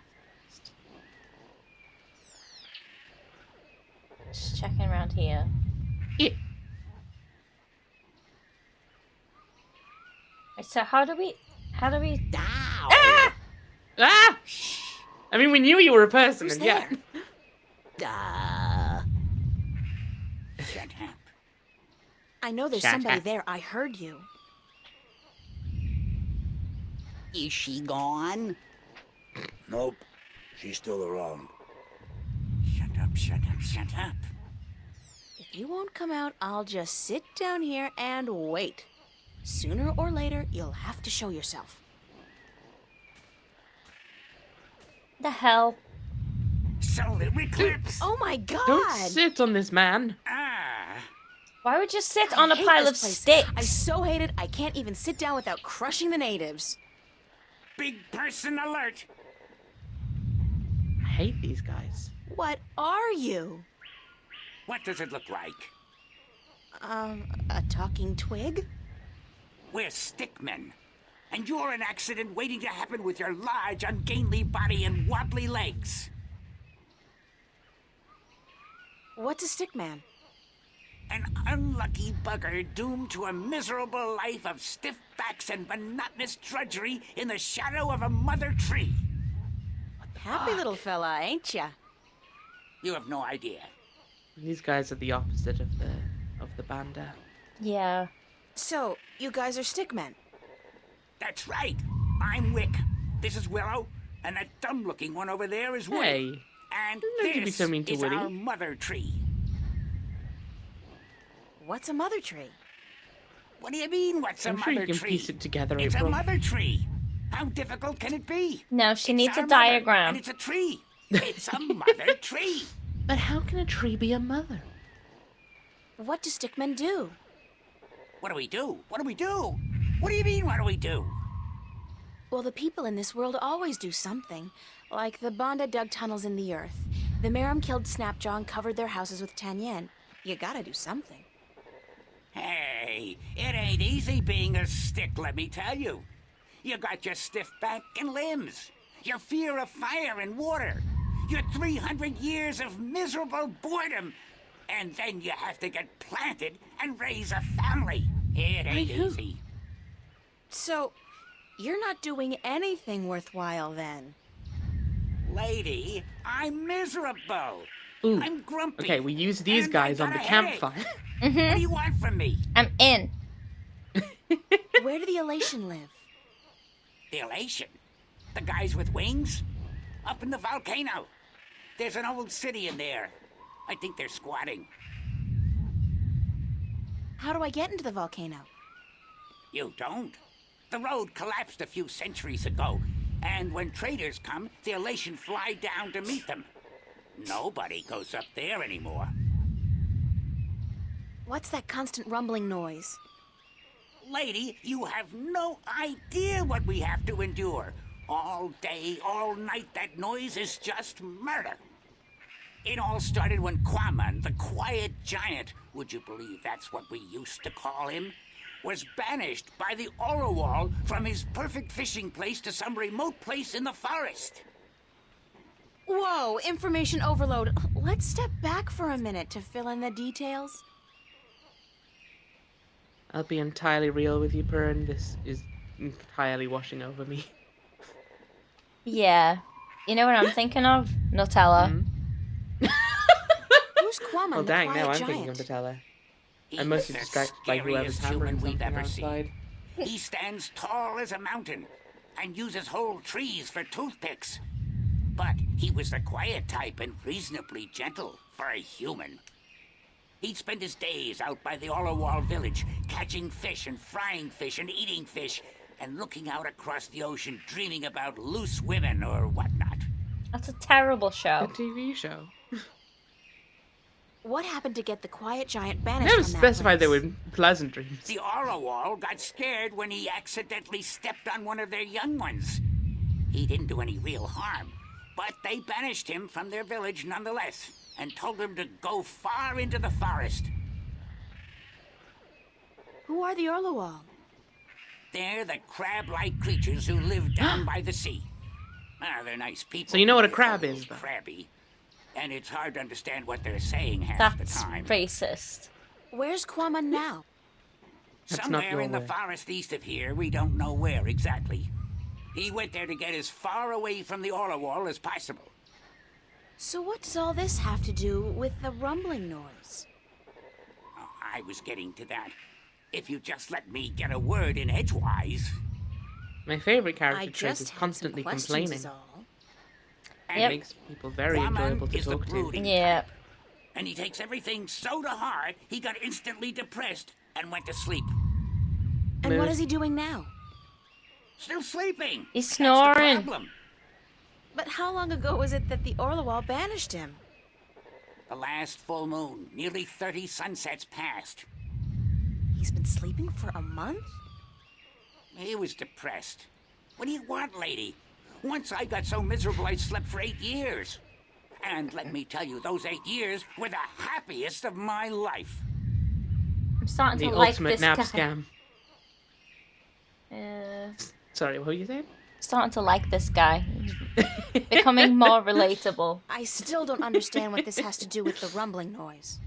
Just checking around here. Yeah. So how do we? Ah! Ah! I mean, we knew you were a person, Who's and yeah. Shut up. I know there's Shut somebody up. there. I heard you. Is she gone? Nope. She's still around. Shut up, shut up, shut up. If you won't come out, I'll just sit down here and wait. Sooner or later, you'll have to show yourself. The hell? Solar eclipse! Oh my god! Don't sit on this man. Ah! Why would you sit I on a hate pile this of place. sticks? I so hate it, I can't even sit down without crushing the natives. Big person alert! I hate these guys. What are you? What does it look like? A talking twig? We're stickmen. And you're an accident waiting to happen with your large, ungainly body and wobbly legs. What's a stick man? An unlucky bugger doomed to a miserable life of stiff backs and monotonous drudgery in the shadow of a mother tree. Happy little fella, ain't ya? You have no idea. These guys are the opposite of the banda. Yeah. So, you guys are stick men? That's right. I'm Wick. This is Willow. And that dumb-looking one over there is Woody. Hey. And Don't you be this so mean to is Woody. our mother tree. What's a mother tree? What do you mean, what's a I'm sure mother you can tree? piece it together, It's April. a mother tree. How difficult can it be? No, she It's needs our a mother, diagram. And it's a tree. It's a mother tree. But how can a tree be a mother? What do stick men do? What do we do? What do we do? What do you mean, what do we do? Well, the people in this world always do something. Like the Banda dug tunnels in the earth. The Merum killed Snapjaw and covered their houses with Tanyen. You gotta do something. Hey, it ain't easy being a stick, let me tell you. You got your stiff back and limbs, your fear of fire and water, your 300 years of miserable boredom, and then you have to get planted and raise a family. It ain't easy. So, you're not doing anything worthwhile then. Lady, I'm miserable. Ooh. I'm grumpy. Okay, we use these and guys I on the got a headache. campfire. What do you want from me? I'm in. Where do the Elation live? The Elation? The guys with wings? Up in the volcano. There's an old city in there. I think they're squatting. How do I get into the volcano? You don't? The road collapsed a few centuries ago, and when traders come, the elation fly down to meet them. Nobody goes up there anymore. What's that constant rumbling noise? Lady, you have no idea what we have to endure. All day, all night, that noise is just murder. It all started when Kwaman, the quiet giant, would you believe that's what we used to call him, was banished by the Orowal from his perfect fishing place to some remote place in the forest. Whoa, information overload. Let's step back for a minute to fill in the details. I'll be entirely real with you, Purin. This is entirely washing over me. Yeah. You know what I'm thinking of? Nutella. Who's Kwaman, Well, the dang, quiet now I'm giant? thinking of Nutella. He I'm was mostly the distracted by whoever's scariest hammering human we've something ever seen. outside. He stands tall as a mountain and uses whole trees for toothpicks. But he was the quiet type and reasonably gentle for a human. He'd spend his days out by the Orowal village, catching fish and frying fish and eating fish, and looking out across the ocean, dreaming about loose women or whatnot. That's a terrible A show. TV show. What happened to get the quiet giant banished Never from that specified they place? were pleasant dreams. The Orowal got scared when he accidentally stepped on one of their young ones. He didn't do any real harm, but they banished him from their village nonetheless, and told him to go far into the forest. Who are the Orlowal? They're the crab-like creatures who live down by the sea. Ah, they're nice people. So you know what a They're crab little is, though? Crabby. And it's hard to understand what they're saying half That's the time. racist. Where's Kwaman now? That's not Somewhere your in the way. forest east of here, we don't know where exactly. He went there to get as far away from the Orowal as possible. So what does all this have to do with the rumbling noise? Oh, I was getting to that. If you just let me get a word in edgewise. My favorite I character trait just is had constantly some questions complaining. is all. And It Yep. makes people very Kwaman enjoyable to is the talk to. brooding Yeah. type. And he takes everything so to heart, he got instantly depressed and went to sleep. And what Mood. is he doing now? Still sleeping. He's That's snoring. the problem. But how long ago was it that the Orlowal banished him? The last full moon, nearly 30 sunsets passed. He's been sleeping for a month? He was depressed. What do you want, lady? Once I got so miserable I slept for 8 years. And let me tell you, those 8 years were the happiest of my life. I'm starting The to like ultimate this nap guy. scam. Uh, Sorry, what were you saying? starting to like this guy. He's becoming more relatable. I still don't understand what this has to do with the rumbling noise.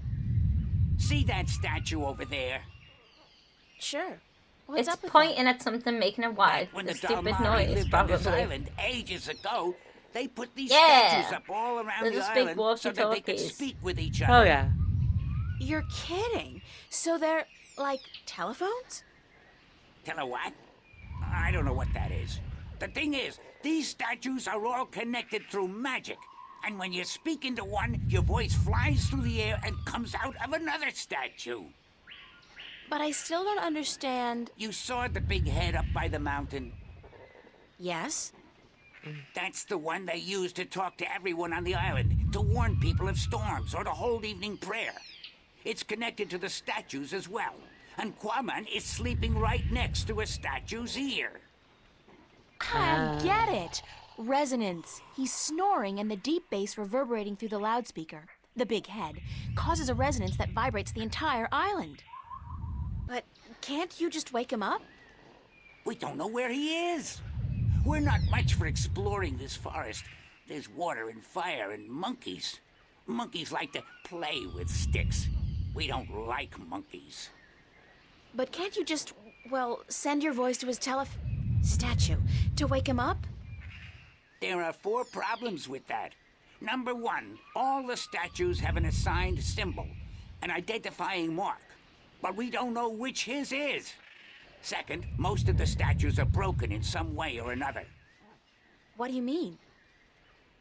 See that statue over there? Sure. What's It's up with pointing at something, making a wide. When The the stupid Dalmari noise, lived on this probably. island ages ago, they put these Yeah. statues up all around They're the just big island so that they could walkie-talkies. speak with each other. Oh yeah. that? You're kidding. So they're like telephones? Tell her what? I don't know what that is. The thing is, these statues are all connected through magic. And when you speak into one, your voice flies through the air and comes out of another statue. But I still don't understand. You saw the big head up by the mountain? Yes? That's the one they use to talk to everyone on the island, to warn people of storms or to hold evening prayer. It's connected to the statues as well. And Kwaman is sleeping right next to a statue's ear. I get it. Resonance. He's snoring and the deep bass reverberating through the loudspeaker, the big head, causes a resonance that vibrates the entire island. But can't you just wake him up? We don't know where he is. We're not much for exploring this forest. There's water and fire and monkeys. Monkeys like to play with sticks. We don't like monkeys. But can't you just, well, send your voice to his statue to wake him up? There are 4 problems with that. Number 1, all the statues have an assigned symbol, an identifying mark, but we don't know which his is. Second, most of the statues are broken in some way or another. What do you mean?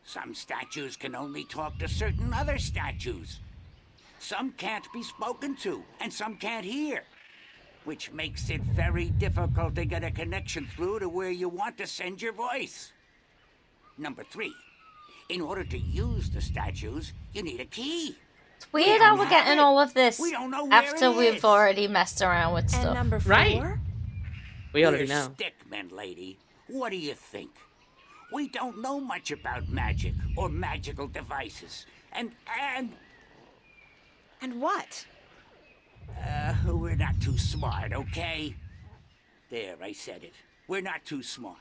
Some statues can only talk to certain other statues. Some can't be spoken to, and some can't hear. Which makes it very difficult to get a connection through to where you want to send your voice. Number 3, in order to use the statues, you need a key. It's weird how we're getting all of this We don't know where after it we've is. already messed around with And stuff. number 4? Right. We already We're know. stickmen, lady. What do you think? We don't know much about magic or magical devices. And And what? we're not too smart, okay? There, I said it. We're not too smart.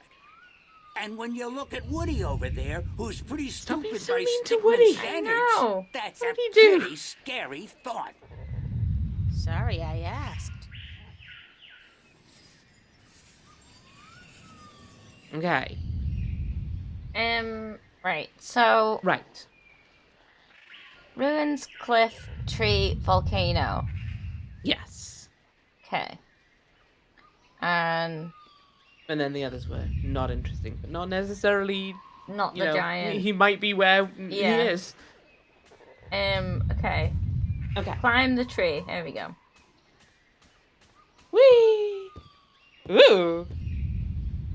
And when you look at Woody over there, who's pretty Stop being stupid so by mean to stickman Woody. standards, I know. that's What a did he do? pretty scary thought. Sorry I asked. Okay. Right. So Right. ruins, cliff, tree, volcano. Yes. Okay. And And then the others were not interesting, but not necessarily. not You the know, giant. he might be where he Yeah. is. Okay. Okay. Climb the tree. There we go. Whee! Ooh.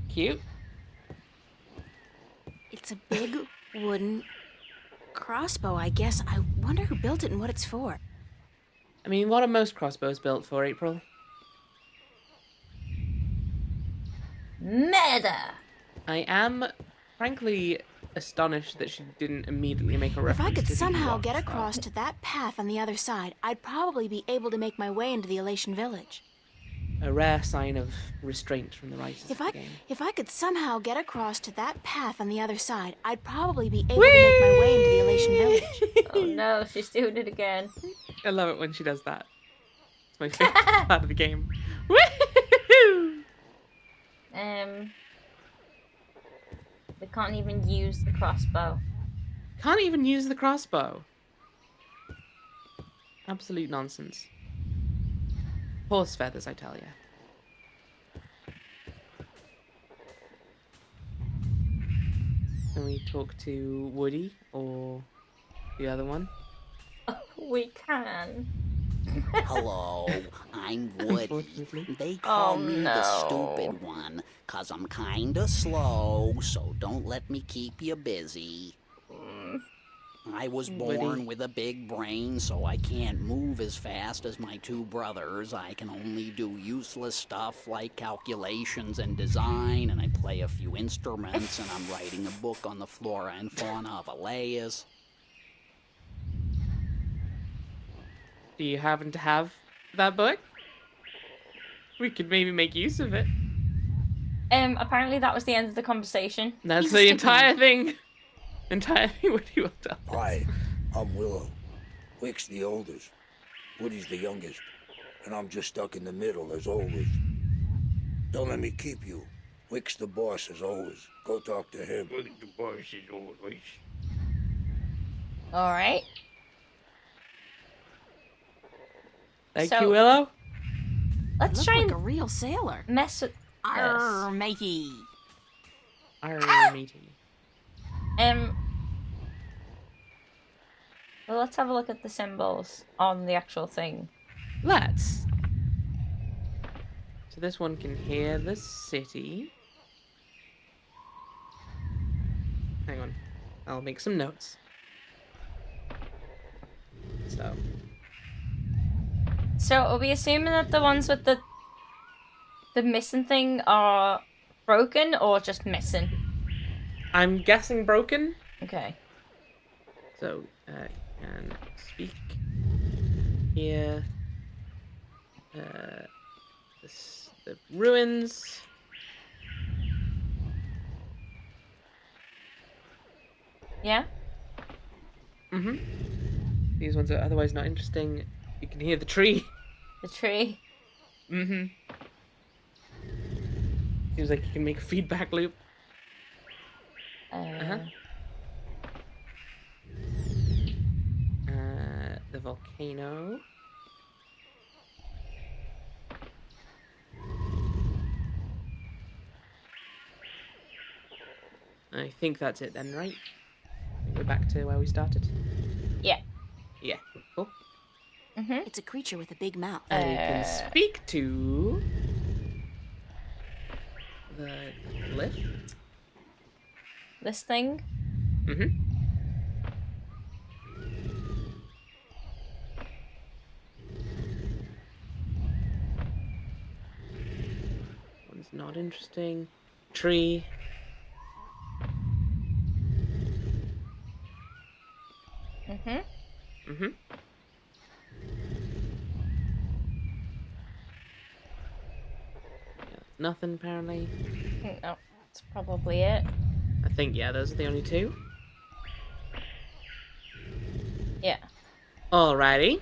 Cute. It's a big wooden crossbow, I guess. I wonder who built it and what it's for. I mean, what are most crossbows built for, April? Meta. I am, frankly, astonished that she didn't immediately make a If reference I could to the somehow Ewoks, get though. across to that path on the other side, I'd probably be able to make my way into the Elation village. A rare sign of restraint from the writers If of the game. I could somehow get across to that path on the other side, I'd probably be able to make my way into the Elation village. Oh no, she's doing it again. I love it when she does that. It's my favorite part of the game. Woo! We can't even use the crossbow. Can't even use the crossbow. Absolute nonsense. Horse feathers, I tell ya. Can we talk to Woody or the other one? We can. Hello, I'm Woody. Unfortunately. They call Oh, me no. the stupid one, 'cause I'm kinda slow, so don't let me keep you busy. I was born Woody. with a big brain, so I can't move as fast as my 2 brothers. I can only do useless stuff like calculations and design, and I play a few instruments, and I'm writing a book on the flora and fauna of Elias. Do you happen to have that book? We could maybe make use of it. Apparently that was the end of the conversation. That's He's a the stickman. entire thing. Entire thing Woody will tell us. Hi, I'm Willow. Wick's the oldest. Woody's the youngest. And I'm just stuck in the middle, as always. Don't let me keep you. Wick's the boss, as always. Go talk to him. Wick's the boss, as always. Alright. Thank So- you, Willow. Let's Look try like and a real sailor. mess with Arr, matey. Arr, matey. Well, let's have a look at the symbols on the actual thing. Let's. So this one can hear the city. Hang on. I'll make some notes. So are we assuming that the ones with the missing thing are broken or just missing? I'm guessing broken. Okay. So, can speak, hear, the ruins. Yeah? Mm-hmm. These ones are otherwise not interesting. You can hear the tree. The tree. Mm-hmm. Seems like you can make a feedback loop. The volcano. I think that's it then, right? We're back to where we started. Yeah. Yeah, cool. Mm-hmm. It's a creature with a big mouth. I can speak to the cliff. This thing? Mm-hmm. One's not interesting. Tree. Mm-hmm. Mm-hmm. Yeah, nothing apparently. No, that's probably it. I think, yeah, those are the only two. Yeah. Alrighty.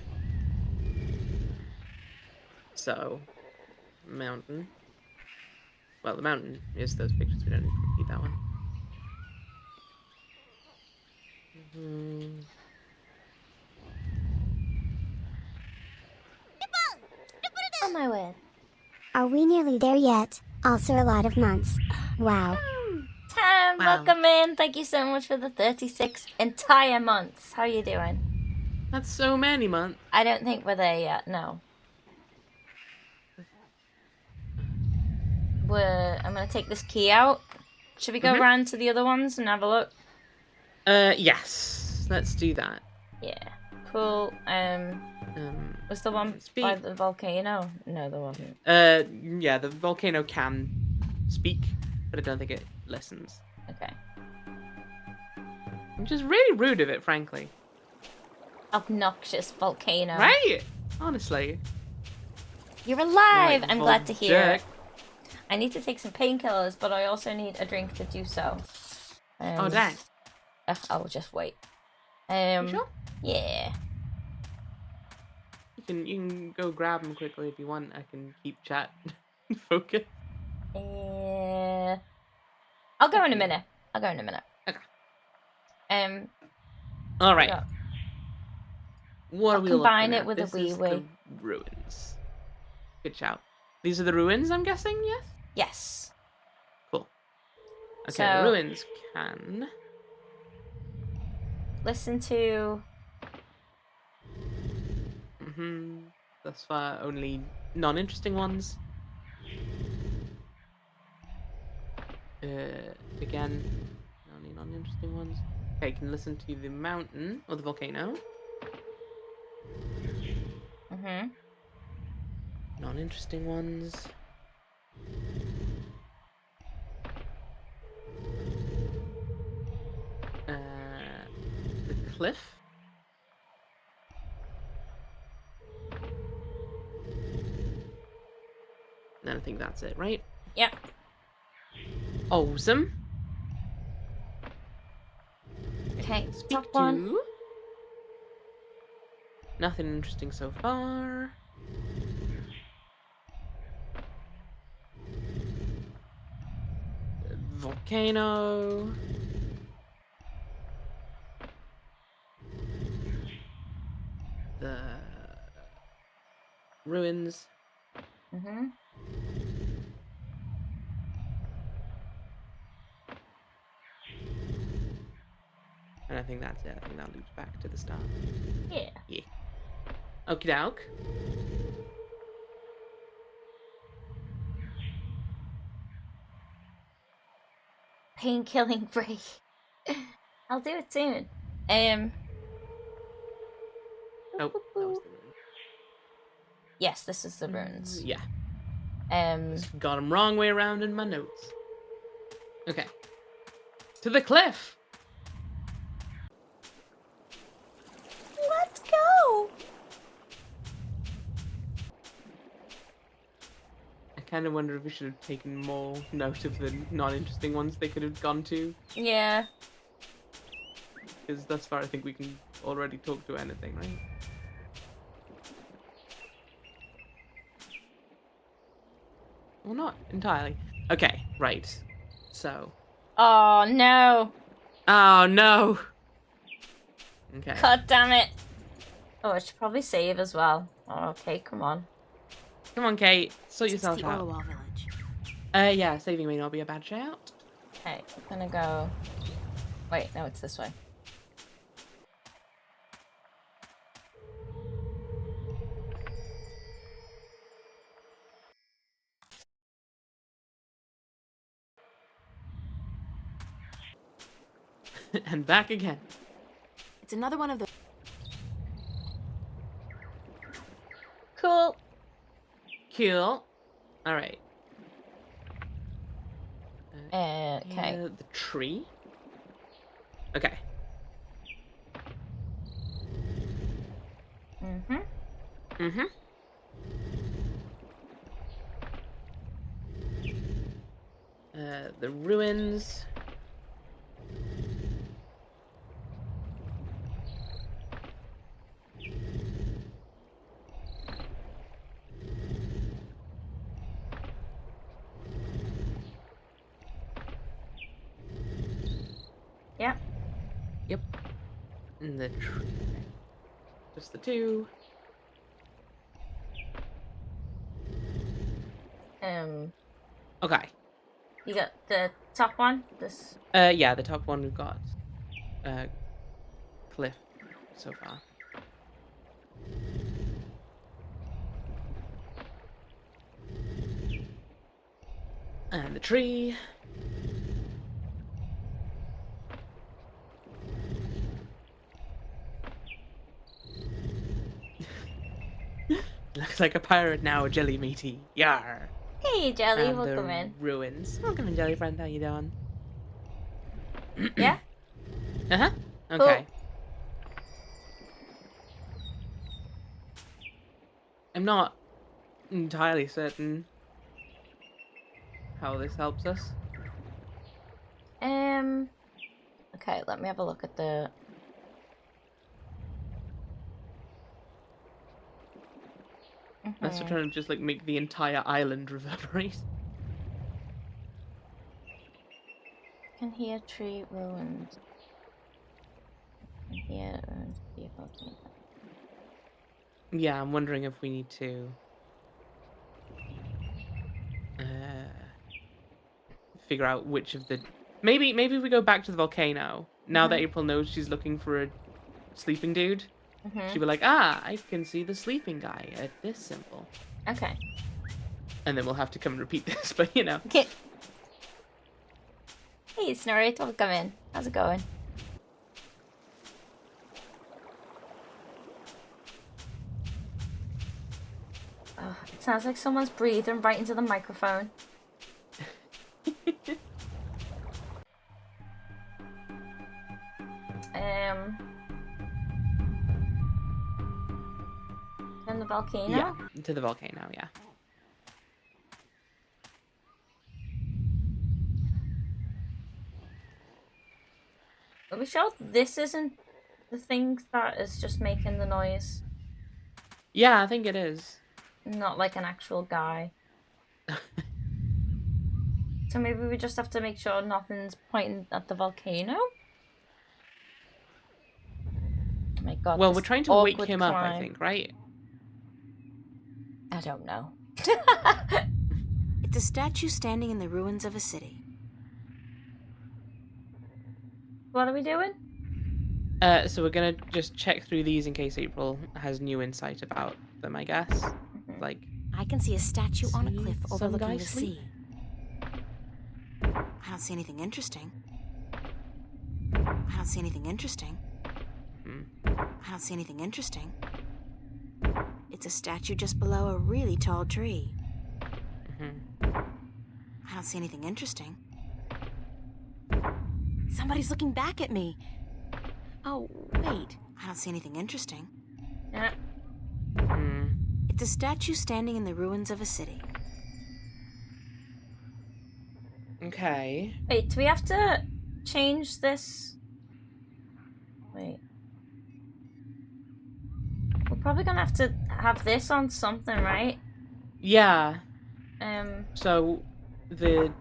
So, mountain. Well, the mountain is those pictures. We don't need to repeat that one. On my way. Are we nearly there yet? Also a lot of months. Wow. Tam, Wow. welcome in. Thank you so much for the 36 entire months. How are you doing? That's so many months. I don't think we're there yet, no. I'm gonna take this key out. Should we go around to the other ones and have a look? Yes. Let's do that. Yeah. Cool. Was the one by the volcano? No, there wasn't. Yeah, the volcano can speak, but I don't think it listens. Okay. Which is really rude of it, frankly. Obnoxious volcano. Right? Honestly. You're alive! Right, I'm glad to hear jerk. it. I need to take some painkillers, but I also need a drink to do so. Oh, dang. I'll just wait. You sure? Yeah. You can go grab them quickly if you want. I can keep chat and focus. I'll go in a minute. Okay. All right. yeah. What I'll are we combine looking it at? with This a wee is wee. the ruins. Good shout. These are the ruins, I'm guessing, yes? Yes. Cool. Okay, So, the ruins can... listen to... Thus far, only non-interesting ones. Again, only non-interesting ones. Okay, can listen to the mountain, or the volcano. Non-interesting ones. The cliff. And I think that's it, right? Yep. Awesome. Okay, Speak top to... one. Nothing interesting so far. Volcano. The ruins. And I think that's it. I think that loops back to the start. Yeah. Yeah. Okie doke. Pain-killing break. I'll do it soon. Oh, that was the ruin. Yes, this is the ruins. Yeah. Um. Got them wrong way around in my notes. Okay. To the cliff. Let's go. I kind of wonder if we should have taken more note of the non-interesting ones they could have gone to. Yeah. Because thus far I think we can already talk to anything, right? Well, not entirely. Okay, right. So. Oh no. Oh no. Okay. God damn it. Oh, I should probably save as well. Oh, okay, come on. Come on, Kate. Sort yourself the out. Orwell village. Yeah, saving may not be a bad shout. Okay, I'm gonna go. Wait, no, it's this way. And back again. It's another one of the. Cool. Cool. All right. Okay. The tree. Okay. Mm-hmm. Mm-hmm. The ruins. Yep. Yep. And the tree. Just the two. Okay. You got the top one? This. Yeah, the top one we've got. Cliff so far. And the tree. Looks like a pirate now, jelly meaty. Yar. Hey, Jelly, And welcome the in. ruins. Welcome in, jelly friend. How you doing? Yeah? Uh-huh. Okay. I'm not entirely certain how this helps us. Okay, let me have a look at the... Unless we're trying to just, like, make the entire island reverberate. Can hear tree ruins. Can hear ruins. Yeah, I'm wondering if we need to... figure out which of the... Maybe we go back to the volcano. Now that April knows she's looking for a sleeping dude. She'll be like, I can see the sleeping guy at this symbol. Okay. And then we'll have to come and repeat this, but you know. Okay. Hey, Snorri, welcome in. How's it going? Oh, it sounds like someone's breathing right into the microphone. In the volcano? Yeah, to the volcano, yeah. Are we sure this isn't the thing that is just making the noise? Yeah, I think it is. Not like an actual guy. So maybe we just have to make sure nothing's pointing at the volcano? Oh my god. Well, we're trying to wake him up, I think, right? I don't know. It's a statue standing in the ruins of a city. What are we doing? So we're gonna just check through these in case April has new insight about them, I guess. Like, I can see a statue on a cliff some overlooking guy the sleep? sea. I don't see anything interesting. I don't see anything interesting. I don't see anything interesting. It's a statue just below a really tall tree. I don't see anything interesting. Somebody's looking back at me. Oh, wait. I don't see anything interesting. Yeah. It's a statue standing in the ruins of a city. Okay. Wait, do we have to change this? Wait. We're probably gonna have to have this on something, right? Yeah. So the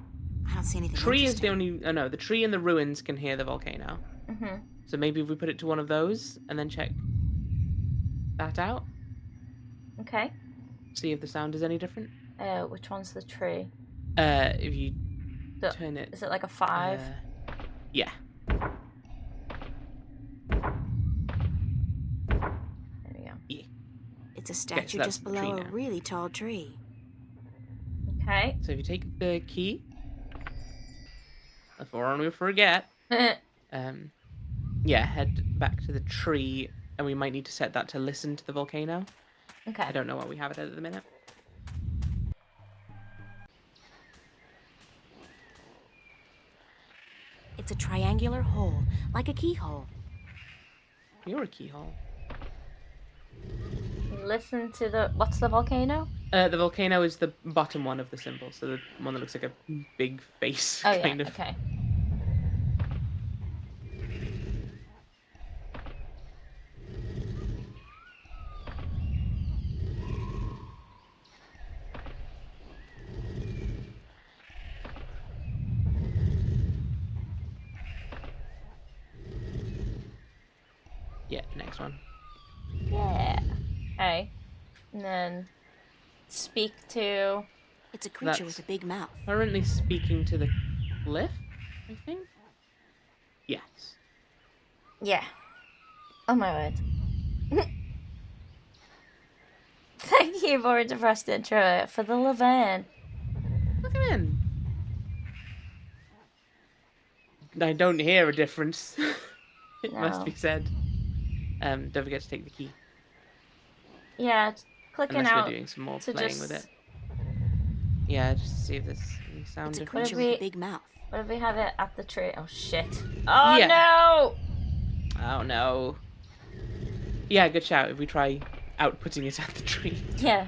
I don't see anything tree is the only... Oh, no, the tree and the ruins can hear the volcano. So maybe if we put it to one of those and then check that out. Okay. See if the sound is any different. Which one's the tree? If you turn it... Is it like a 5? Yeah. There we go. Yeah. It's a statue just below a really tall tree. Okay. So if you take the key, before we forget, yeah, head back to the tree, and we might need to set that to listen to the volcano. Okay. I don't know what we have it at the minute. It's a triangular hole, like a keyhole. You're a keyhole. Listen to the... What's the volcano? The volcano is the bottom one of the symbol, so the one that looks like a big face, Oh, kind yeah, of. okay. Yeah, next one. Yeah. Okay. And then speak to... It's a creature That's with a big mouth. currently speaking to the cliff, I think? Yes. Yeah. Oh my word. Thank you for the first intro for the Levan. Look at him. I don't hear a difference. It must No. be said. Don't forget to take the key. Yeah, clicking Unless out we're doing some more to playing just... with it. Yeah, just to see if there's any sound It's a difference. creature with a big mouth. What if we have it at the tree? Oh shit. Oh Yeah. no! Oh no. Yeah, good shout if we try outputting it at the tree. Yeah.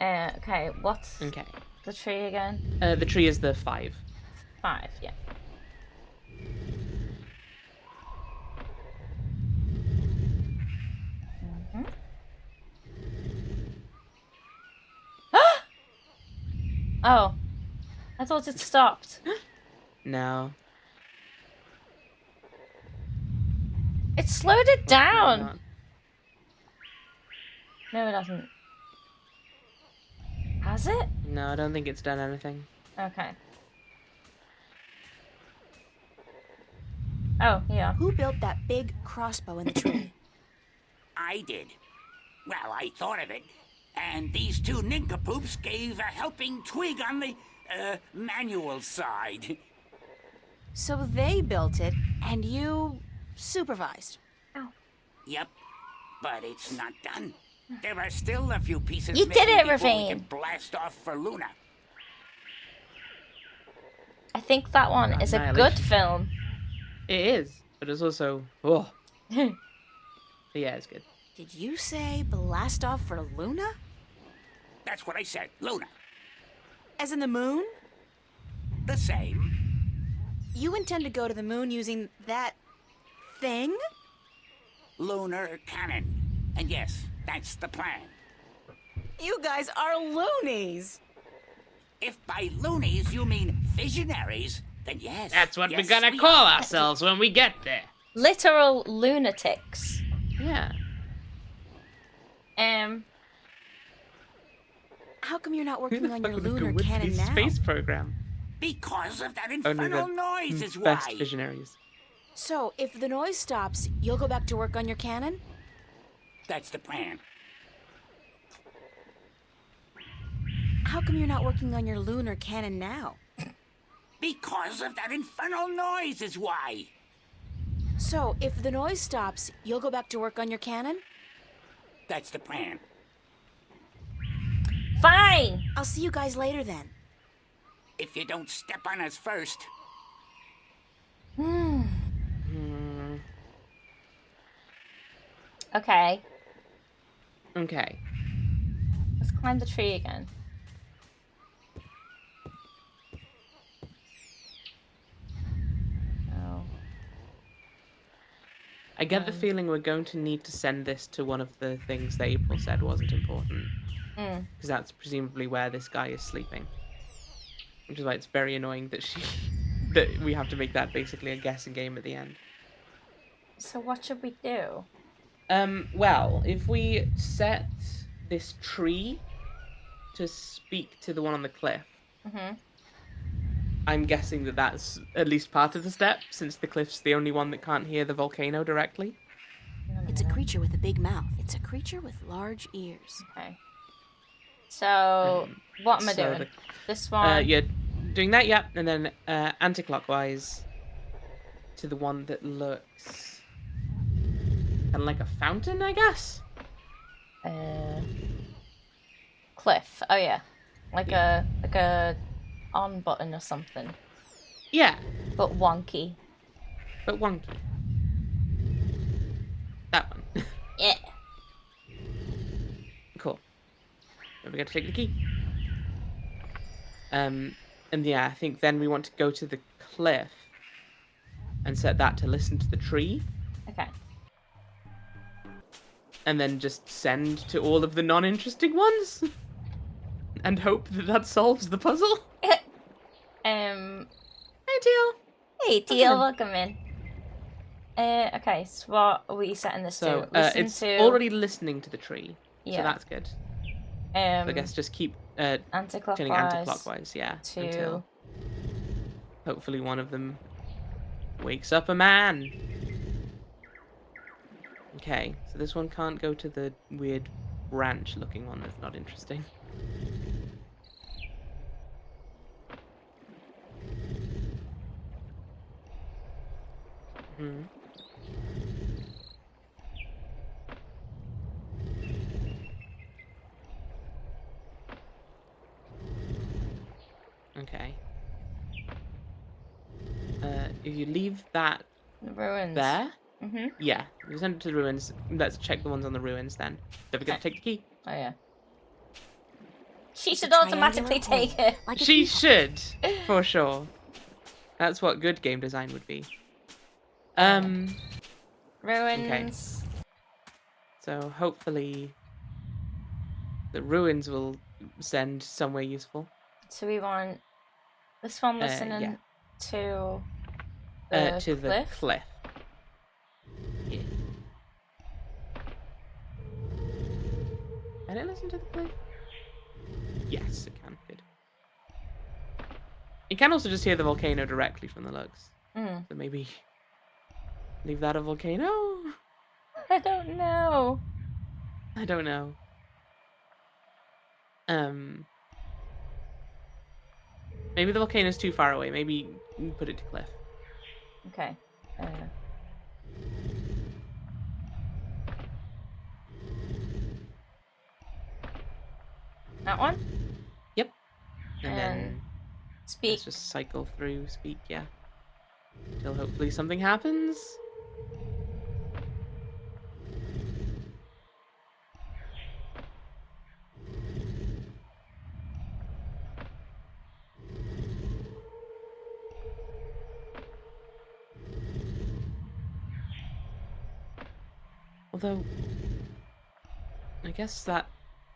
Okay, what's Okay. the tree again? The tree is the 5. 5, yeah. Mm-hmm. Oh, I thought it stopped. No. It slowed it Maybe down. not. No, it hasn't. Has it? No, I don't think it's done anything. Okay. Oh, yeah. Who built that big crossbow in the tree? I did. Well, I thought of it. And these two nincompoops gave a helping twig on the, manual side. So they built it, and you supervised. Yep. But it's not done. There are still a few pieces You did missing it, before we Ravine. can blast off for Luna. I think that one is a good Annihilation. film. It is, but it's also... Oh. But yeah, it's good. Did you say blast off for Luna? That's what I said, Luna. As in the moon? The same. You intend to go to the moon using that thing? Lunar cannon. And yes, that's the plan. You guys are loonies. If by loonies you mean visionaries, then yes. That's what yes, we're gonna we call are. ourselves when we get there. Literal lunatics. Yeah. How come you're not Who the working on fuck your would go lunar with cannon this now? space program? Because of that Only infernal the noise is best why. visionaries. So, if the noise stops, you'll go back to work on your cannon? That's the plan. How come you're not working on your lunar cannon now? Because of that infernal noise is why. So, if the noise stops, you'll go back to work on your cannon? That's the plan. Fine. I'll see you guys later then. If you don't step on us first. Hmm. Okay. Okay. Let's climb the tree again. Oh. I get the feeling we're going to need to send this to one of the things that April said wasn't important. Because that's presumably where this guy is sleeping. Which is why it's very annoying that that we have to make that basically a guessing game at the end. So what should we do? Well, if we set this tree to speak to the one on the cliff, Mm-hmm. I'm guessing that that's at least part of the step, since the cliff's the only one that can't hear the volcano directly. It's a creature with a big mouth. It's a creature with large ears. Okay. So, what am I So doing? This one? You're doing that, yep. And then anti-clockwise to the one that looks kind of like a fountain, I guess. Cliff. Oh yeah, like a on button or something. Yeah. But wonky. That one. Yeah. Cool. Don't forget to take the key. And yeah, I think then we want to go to the cliff and set that to listen to the tree. Okay. And then just send to all of the non-interesting ones. And hope that that solves the puzzle. Hey Teal. Hey Teal, welcome in. Okay, so what are we setting this to? Listen It's to... already listening to the tree. Yeah. So that's good. So I guess just keep turning anti-clockwise, yeah. Until hopefully one of them wakes up a man. Okay, so this one can't go to the weird branch looking one that's not interesting. Hmm. Okay. If you leave that the ruins there, Mm-hmm. Yeah, you send it to the ruins. Let's check the ones on the ruins then. Don't forget to take the key. Oh yeah. She It's should a automatically triangular take it. Like a She keyhole. should, for sure. That's what good game design would be. Ruins. Okay. So hopefully the ruins will send somewhere useful. So we want this one listening yeah. to the to cliff? the cliff. Yeah. Can it listen to the cliff? Yes, it can. Good. You can also just hear the volcano directly from the looks. Mm. So maybe leave that a volcano? I don't know. I don't know. Maybe the volcano's too far away. Maybe put it to cliff. Okay. That one? Yep. And then speak. Let's just cycle through speak, yeah. Until hopefully something happens. Although, I guess that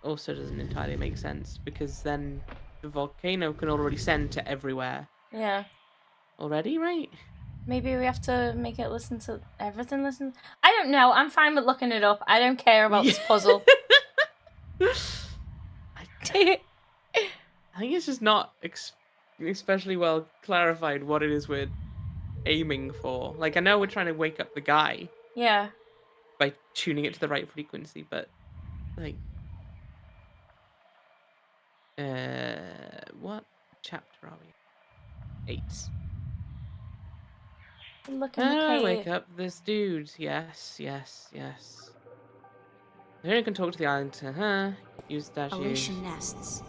also doesn't entirely make sense, because then the volcano can already send to everywhere. Yeah. Already, right? Maybe we have to make it listen to everything. Listen. I don't know. I'm fine with looking it up. I don't care about this puzzle. I think it's just not especially well clarified what it is we're aiming for. Like, I know we're trying to wake up the guy. Yeah. By tuning it to the right frequency, but like, what chapter are we? 8. Look in the cave. Wake up this dude. Yes. Here you can talk to the island. Use statues. Elation nests.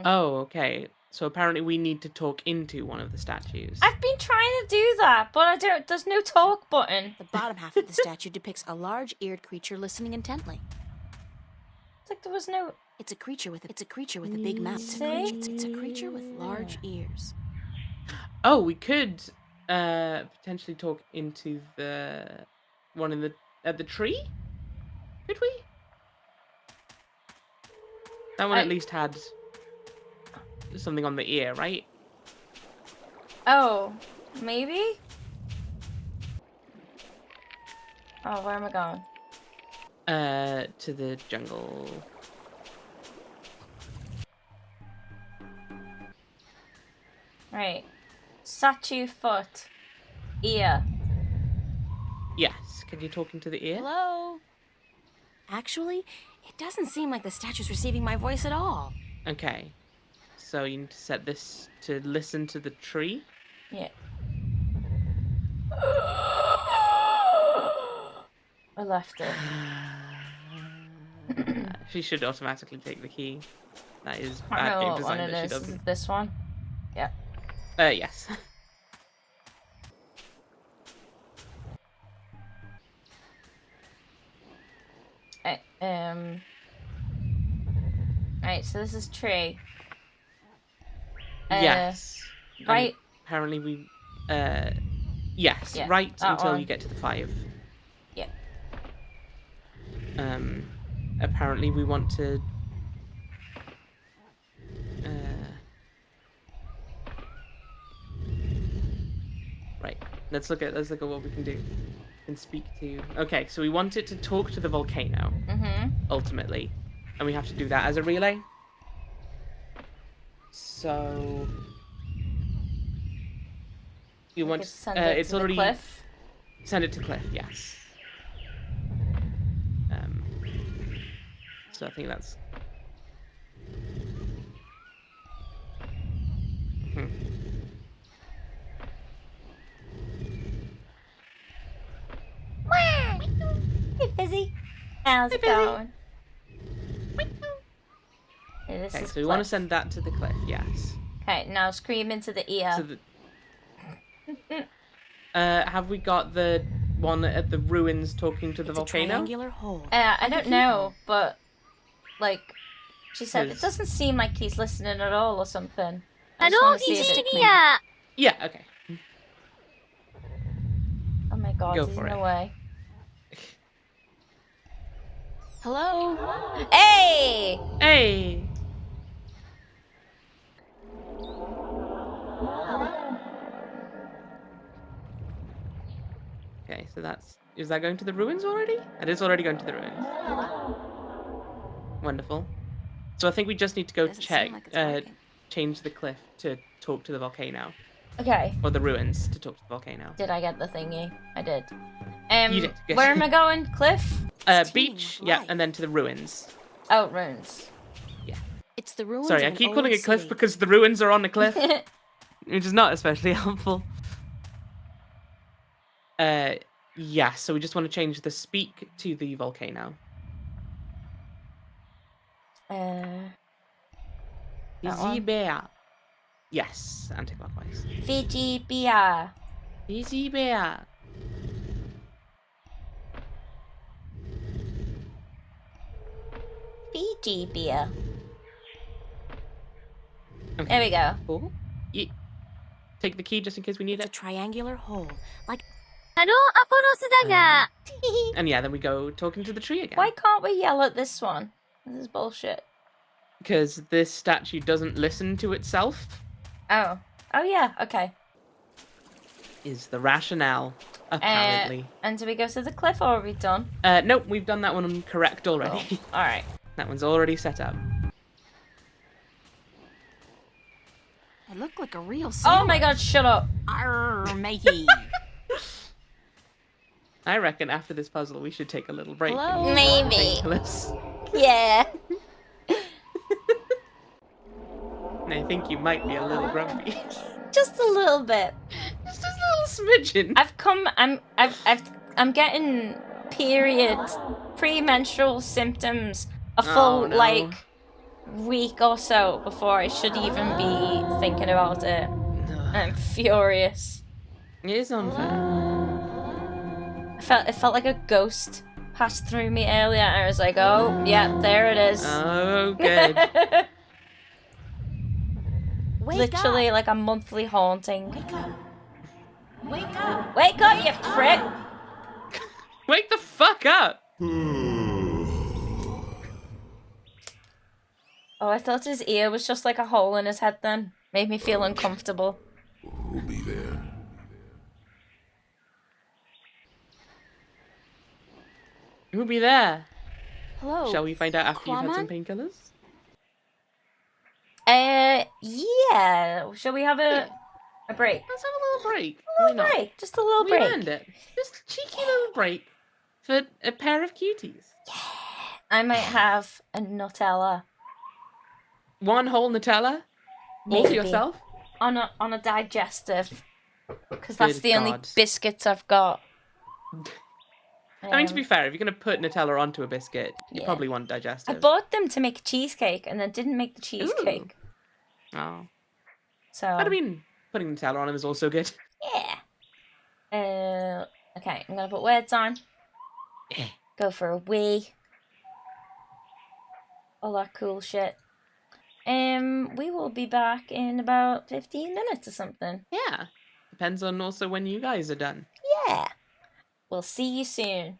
Oh, okay. So apparently we need to talk into one of the statues. I've been trying to do that, but I don't. There's no talk button. The bottom half of the statue depicts a large-eared creature listening intently. It's like there was no. It's a creature with a big mouth. It's a creature with large ears. Oh, we could potentially talk into the one in the tree. Could we? That one at least had something on the ear, right? Oh, maybe? Oh, where am I going? To the jungle. Right. Statue foot. Ear. Yes. Can you talk into the ear? Hello? Actually, it doesn't seem like the statue's receiving my voice at all. Okay. So you need to set this to listen to the tree. Yeah. I left it. She should automatically take the key. That is I bad don't know game what one design it that she is. Is doesn't. it this one? Yeah. Yes. Right, so this is tree. Yes. Right. Apparently we. Yes. Yeah, Right that until one. you get to the 5. Yeah. Apparently we want to. Right. Let's look at what we can do. And speak to. Okay, so we want it to talk to the volcano. Mm-hmm. Ultimately, and we have to do that as a relay. So you want to send it it's to already the cliff. Send it to Cliff. Yes. So I think that's. Hey, Fizzy. How's it going? Yeah, this Okay, is so we want to cliff. send that to the cliff. Yes. Okay, now scream into the ear. So have we got the one at the ruins talking to the It's volcano? a triangular hole. I don't know, but like she said, it 'Cause- doesn't seem like he's listening at all or something. I あ just の want to エ see ン if ジ it. ニア Yeah. Okay. Oh my god, Go he's for in it. the way. Hello? Hey! Hey. Okay, so is that going to the ruins already? It is already going to the ruins. Wonderful. So I think we just need to go Doesn't check, seem like it's working. change the cliff to talk to the volcano, Okay. or the ruins to talk to the volcano. Did I get the thingy? I did. You did, good. Where am I going? Cliff? Beach, yeah, and then to the ruins. Oh, ruins. It's the ruins Sorry, of I an keep calling old it cliff city. because the ruins are on the cliff, which is not especially helpful. Yeah, so we just want to change the speak to the volcano. that Fizzy one? bear. Yes, anti-clockwise. Fiji beer. Fizzy bear. Fiji beer. Okay. There we go. Cool. Yeah. Take the key just in case we need It's a it. triangular hole. Like あのアポロスだが And yeah, then we go talking to the tree again. Why can't we yell at this one? This is bullshit. Because this statue doesn't listen to itself, Oh. Oh yeah, okay. is the rationale, apparently. And do we go to the cliff or are we done? Nope, we've done that one correct already. Oh, alright. That one's already set up. it looked like a real sailor. Oh my god, shut up. Arr, matey. I reckon after this puzzle, we should take a little break. Hello? and Maybe. painkillers. Yeah. And I think you might be a little grumpy. Just a little bit. Just a little smidgen. I'm getting period premenstrual symptoms a full Oh, no. like week or so before I should even be thinking about it. I'm furious. It is unfair. It felt like a ghost passed through me earlier and I was like, oh yeah, there it is. Oh, good. Wake Literally up. like a monthly haunting. Wake up. Wake up. Wake up, you prick! Wake the fuck up! Oh, I thought his ear was just like a hole in his head then. Made me feel uncomfortable. Who'll be there? Who'll be there? Hello. Shall we find out after you've had some Quamon? painkillers? Yeah. Shall we have a break? Let's have a little break. A Why little not? break. Just a little We break. earned it. Just a cheeky little break for a pair of cuties. I might have a Nutella. One whole Nutella? All Maybe. to yourself? On a digestive. Because that's Good the only God. biscuits I've got. I mean, to be fair, if you're going to put Nutella onto a biscuit, you Yeah. probably want I digestive. bought them to make a cheesecake and then didn't make the cheesecake. Oh. So. But I mean, putting Nutella on them is also good. Yeah. Okay, I'm gonna put words on. Go for a wee. All that cool shit. We will be back in about 15 minutes or something. Yeah. Depends on also when you guys are done. Yeah. We'll see you soon.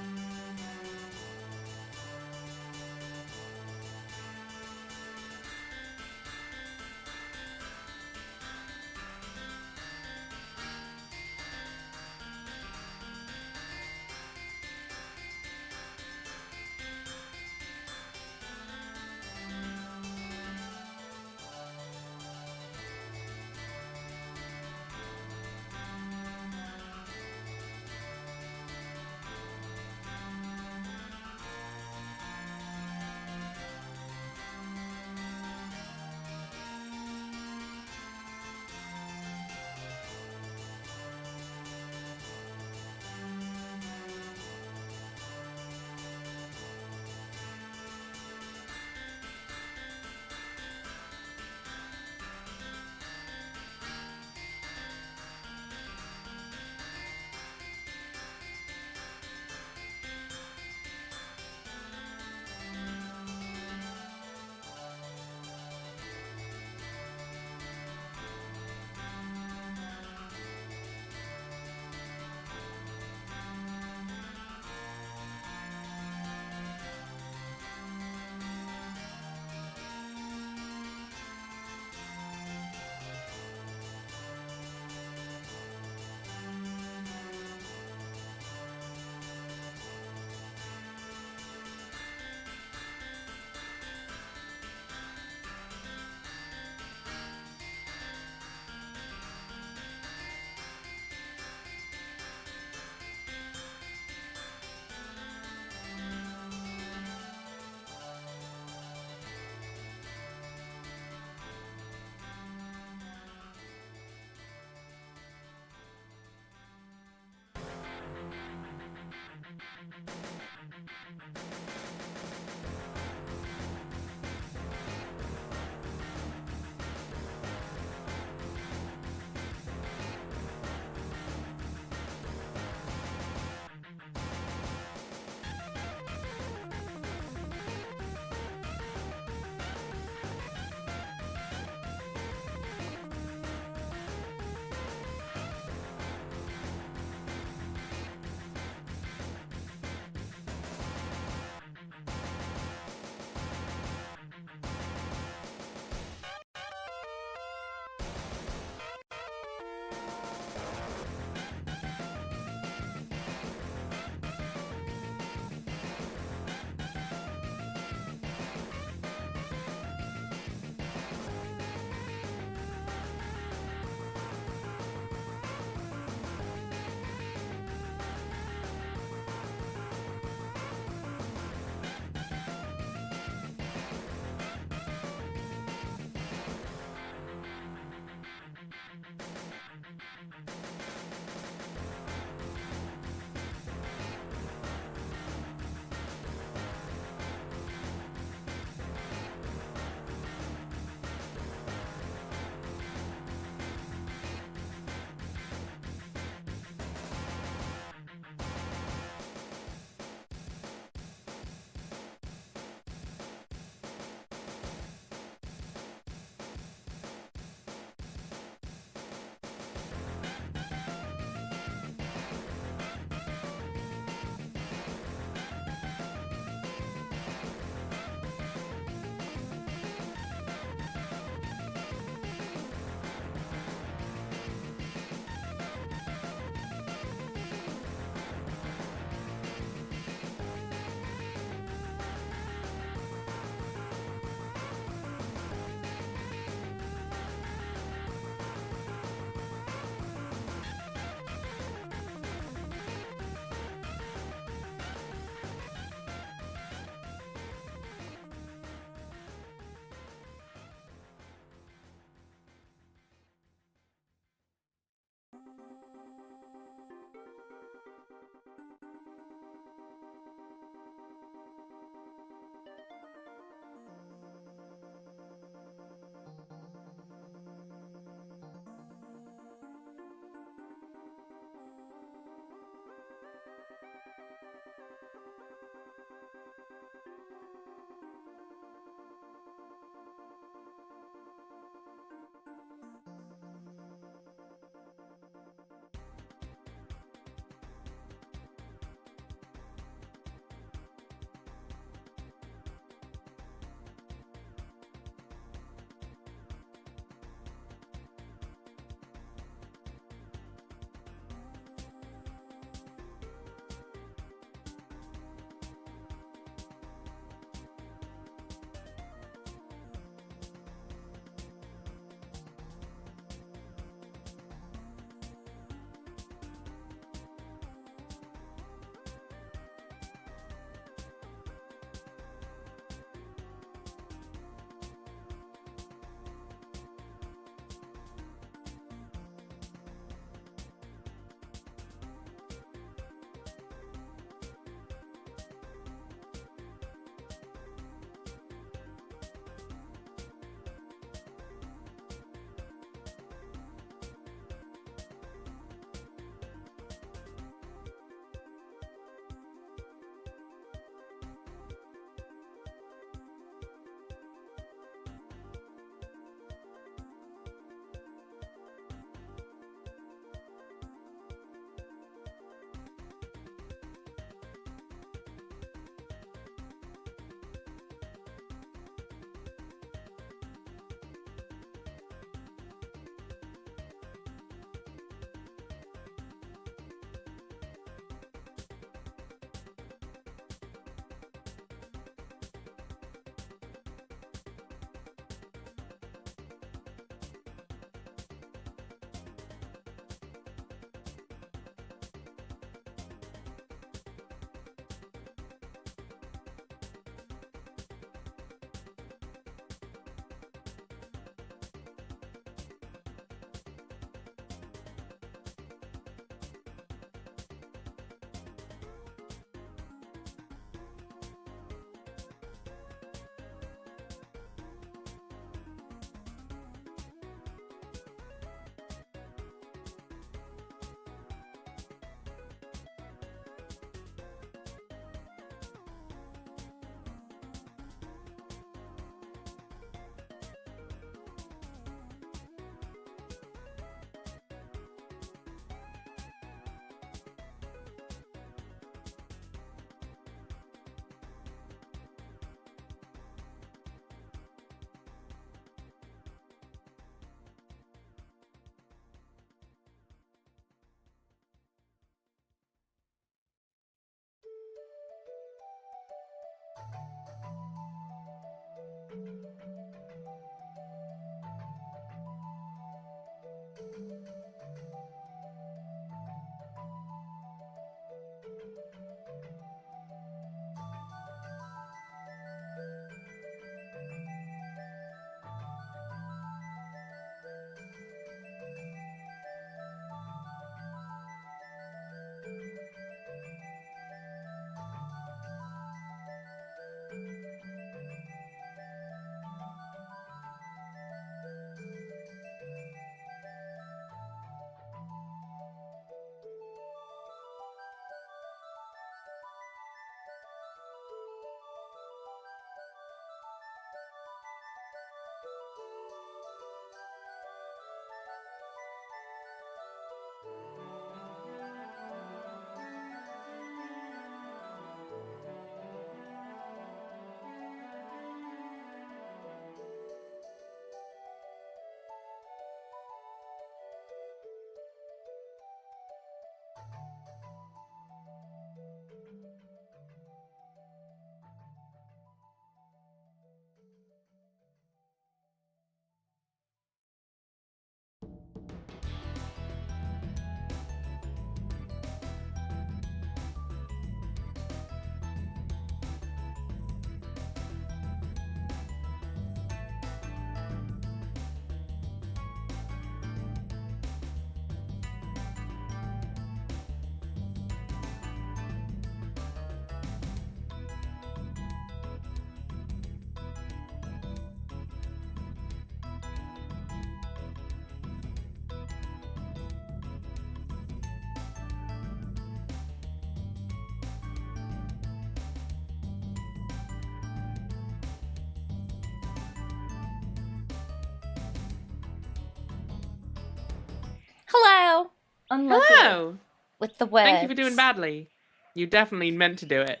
unlucky Hello. with the words. Thank you for doing badly. You definitely meant to do it,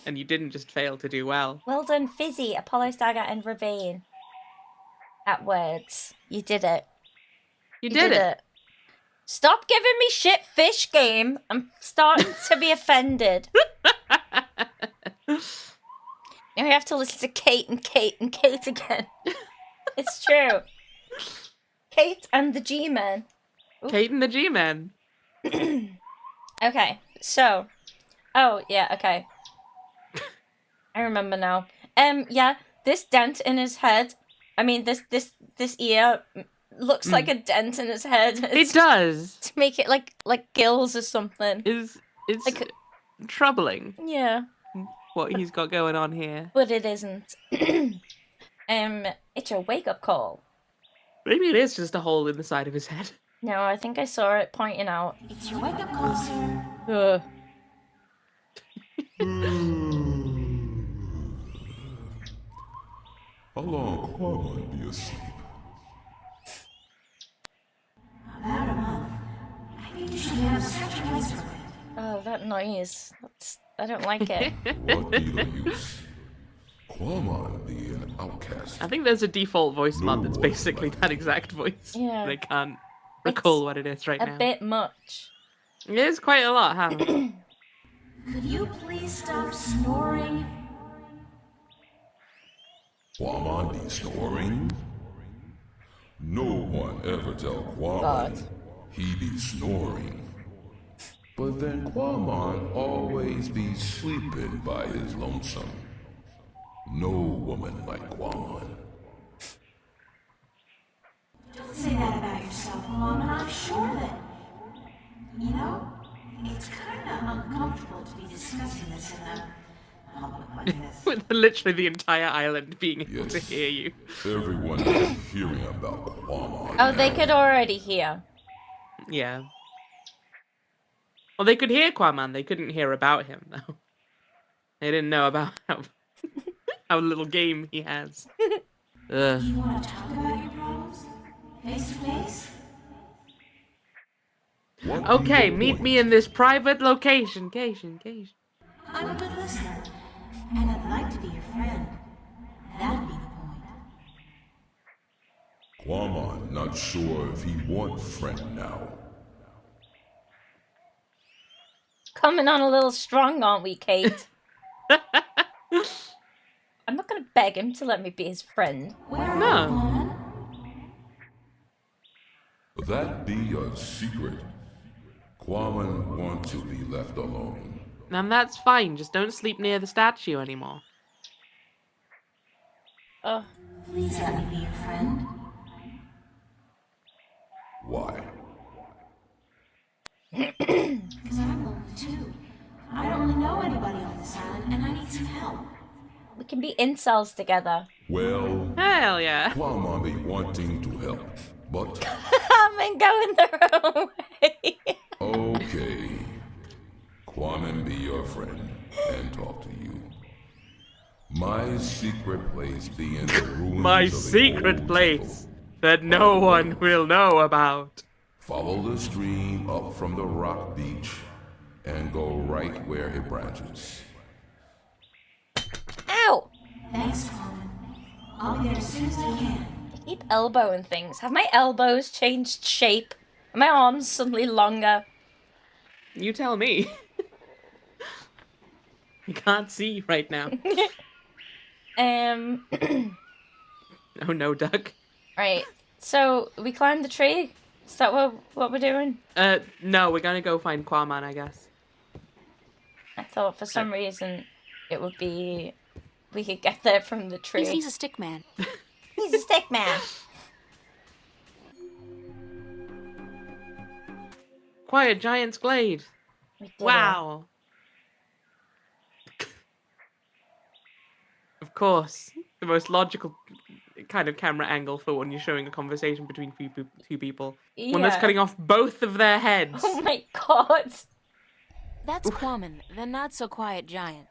and you didn't just fail to do well. Well done, Fizzy, Apollo Stagger, and Ravine. At words. You did it. You did it. Stop giving me shit, fish game. I'm starting to be offended. Now we have to listen to Kate and Kate and Kate again. It's true. Kate and the G-Men. Kate and the G-Men. Okay, so... Oh, yeah, okay. I remember now. Yeah, this dent in his head... I mean, this ear looks like a dent in his head. It does. To make it like gills or something. It's like, troubling. Yeah. What he's got going on here. But it isn't. It's a wake-up call. Maybe it is just a hole in the side of his head. No, I think I saw it pointing out. It's your wake-up call, sir. Ugh. How long Quamon be asleep? About a month. I think you should have such a nice one. Oh, that noise. I don't like it. What be the use? Quamon be an outcast. I think there's a default voice mod that's basically that exact voice. Yeah. I can't recall what it is right now. A bit much. It is quite a lot, huh? Could you please stop snoring? Quamon be snoring? No one ever tell Quamon he be snoring. But then Quamon always be sleeping by his lonesome. No woman like Quamon. Don't say that about yourself, Mom, and I'm sure that... You know, it's kind of uncomfortable to be discussing this in a public like this. With literally the entire island being able to hear you. Everyone is hearing about Quamon. Oh, they could already hear. Yeah. Well, they could hear Quamon, they couldn't hear about him, though. They didn't know about how little game he has. Do you want to talk about your problems? Face to face? Okay, meet me in this private location. I'm a good listener, and I'd like to be your friend. That'd be the point. Quamon not sure if he want friend now. Coming on a little strong, aren't we, Kate? I'm not gonna beg him to let me be his friend. No. That be a secret. Quamon want to be left alone. And that's fine, just don't sleep near the statue anymore. Oh. Please let me be your friend. Why? Because I'm lonely too. I don't really know anybody on this island, and I need some help. We can be incels together. Well, hell yeah. Quamon be wanting to help, but... I'm going their own way. Okay. Quamon be your friend and talk to you. My secret place be in the ruins My of the secret old place temple. that no one will know about. Follow the stream up from the rock beach and go right where it branches. Ow! Thanks, Carmen. I'll be there as soon as I can. I keep elbowing things. Have my elbows changed shape? Are my arms suddenly longer? You tell me. You can't see right now. Oh no, Doug. Right. So we climbed the tree. Is that what we're doing? No, we're gonna go find Quamon, I guess. I thought for some reason it would be we could get there from the tree. He's a stick man. He's a stick man. Quiet Giant's Glade. Wow. Of course, the most logical kind of camera angle for when you're showing a conversation between two people. One that's cutting off both of their heads. Oh my god. That's Quamon, the not-so-quiet giant.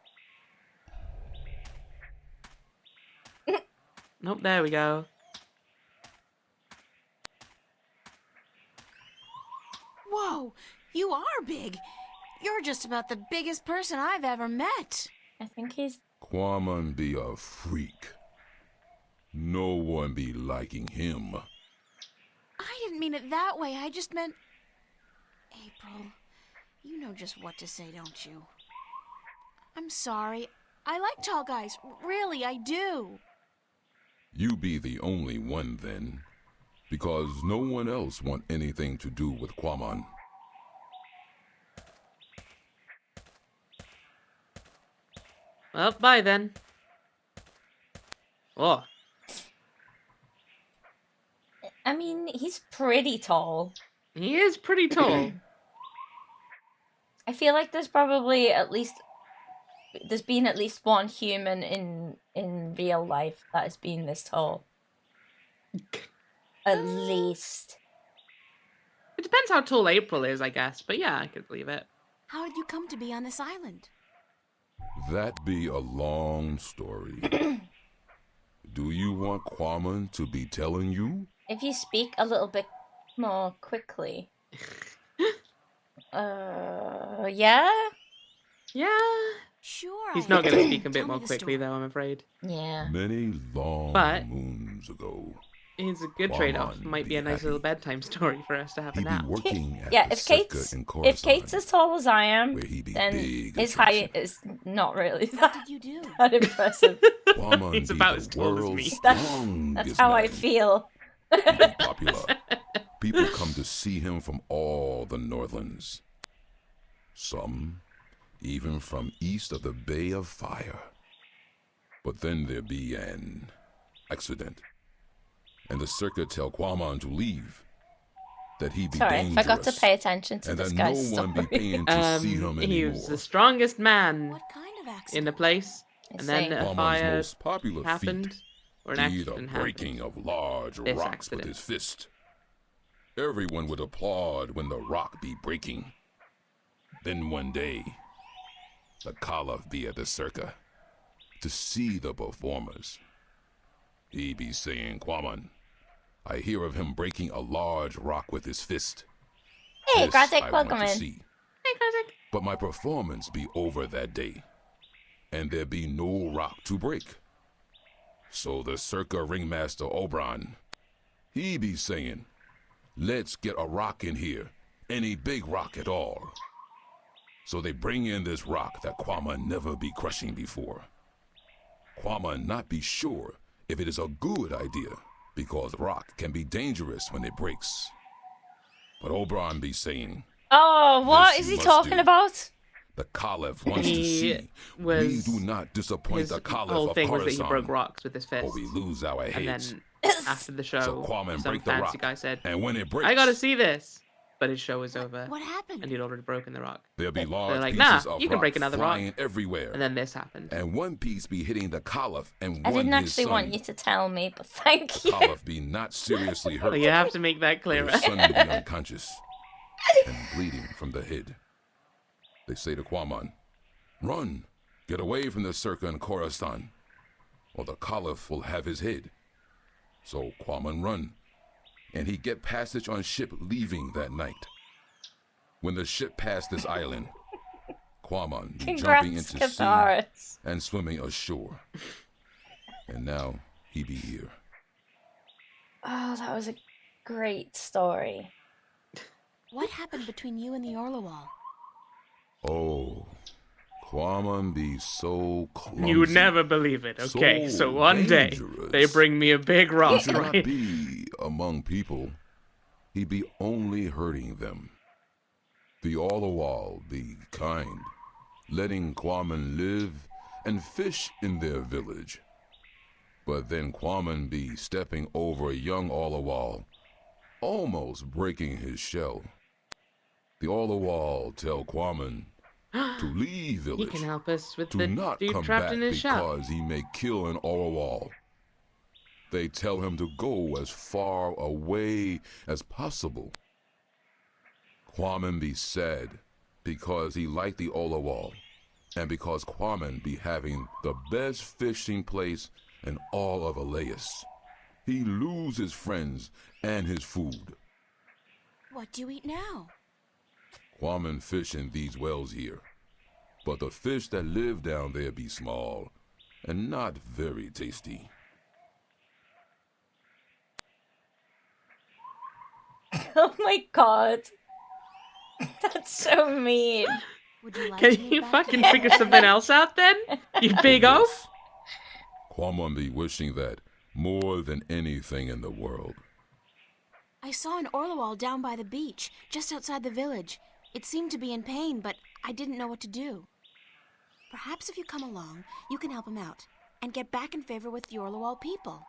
Nope, there we go. Whoa, you are big. You're just about the biggest person I've ever met. I think he's... Quamon be a freak. No one be liking him. I didn't mean it that way. I just meant... April, you know just what to say, don't you? I'm sorry. I like tall guys. Really, I do. You be the only one then, because no one else want anything to do with Quamon. Well, bye then. Oh. I mean, he's pretty tall. He is pretty tall. I feel like there's probably there's been at least one human in real life that has been this tall. At least. It depends how tall April is, I guess. But yeah, I could believe it. How did you come to be on this island? That be a long story. Do you want Quamon to be telling you? If you speak a little bit more quickly. Yeah? Yeah. Sure. He's not going to speak a bit Tell me more the quickly, story. though, I'm afraid. Yeah. Many long But- moons ago, It's a good Quamon trade-off. Might be a be nice happy. little bedtime story for us to have a he be nap. working at Yeah, the if circuit Kate's in if Coruscant, Kate's as tall as I am, where he be then big his attraction. height is not really What did you do? that impressive. Quamon He's be about the as tall as world's me. That's strongest how I man. feel. He be popular. People come to see him from all the Northlands. Some even from east of the Bay of Fire. But then there be an accident, and the circuit tell Quamon to leave. That he be Sorry, I dangerous. forgot to pay attention to and this that guy's no one be story. paying to see him He anymore. was the strongest man What kind of in accident? the place, I and then see. a Quamon's fire most popular happened, feat or an be the accident breaking happened. of large This rocks accident. with his fist. Everyone would applaud when the rock be breaking. Then one day, the Caliph be at the circa to see the performers. He be saying, Quamon, I hear of him breaking a large rock with his fist. Hey, This Kratik, I welcome want to in. see. Hey, Kartik. But my performance be over that day, and there be no rock to break. So the circa ringmaster Oberon, he be saying, let's get a rock in here, any big rock at all. So they bring in this rock that Quamon never be crushing before. Quamon not be sure if it is a good idea, because rock can be dangerous when it breaks. But Oberon be saying, Oh, what This is you he must talking do. about? the Caliph wants to He see we was- do not disappoint His the Caliph whole of thing was that he Coruscant, broke rocks with his fist. or we lose our And heads. then after the show, So Quamon some break the fancy rock, guy said, and when it breaks, I gotta see this. But his show was over, What happened? and he'd already broken the rock. there'll be large like, pieces "Nah, of you can rock break another rock." flying everywhere, And then this happened. and one piece be hitting the Caliph and I one didn't his actually son. want you to tell me, but thank The you. Caliph be not seriously hurt, Well, you have to make that but clearer. his son be unconscious and bleeding from the head. They say to Quamon, run, get away from the circa and Coruscant, or the Caliph will have his head. So Quamon run, and he get passage on ship leaving that night. When the ship passed this island, Quamon be jumping Congrats, into sea Catharis. and swimming ashore. And now he be here. Oh, that was a great story. What happened between you and the Orlawal? Oh, Quamon be so clumsy. You would never believe it. Okay, so one day dangerous. they bring me a big He rock, should not right? be among people. He be only hurting them. The Orlawal be kind, letting Quamon live and fish in their village. But then Quamon be stepping over young Orlawal, almost breaking his shell. The Orlawal tell Quamon to leave He village, can help us with to the not dude come trapped back in his shop. because he may kill an Orlawal. They tell him to go as far away as possible. Quamon be sad because he liked the Orlawal, and because Quamon be having the best fishing place in all of Elias. He lose his friends and his food. What do you eat now? Quaman fish in these wells here. But the fish that live down there be small and not very tasty. Oh my god. That's so mean. Would you like Can to meet you back fucking together? figure something else out then? You big oaf? Quaman be wishing that more than anything in the world. I saw an orlowal down by the beach, just outside the village. It seemed to be in pain, but I didn't know what to do. Perhaps if you come along, you can help him out and get back in favor with the Orlowal people.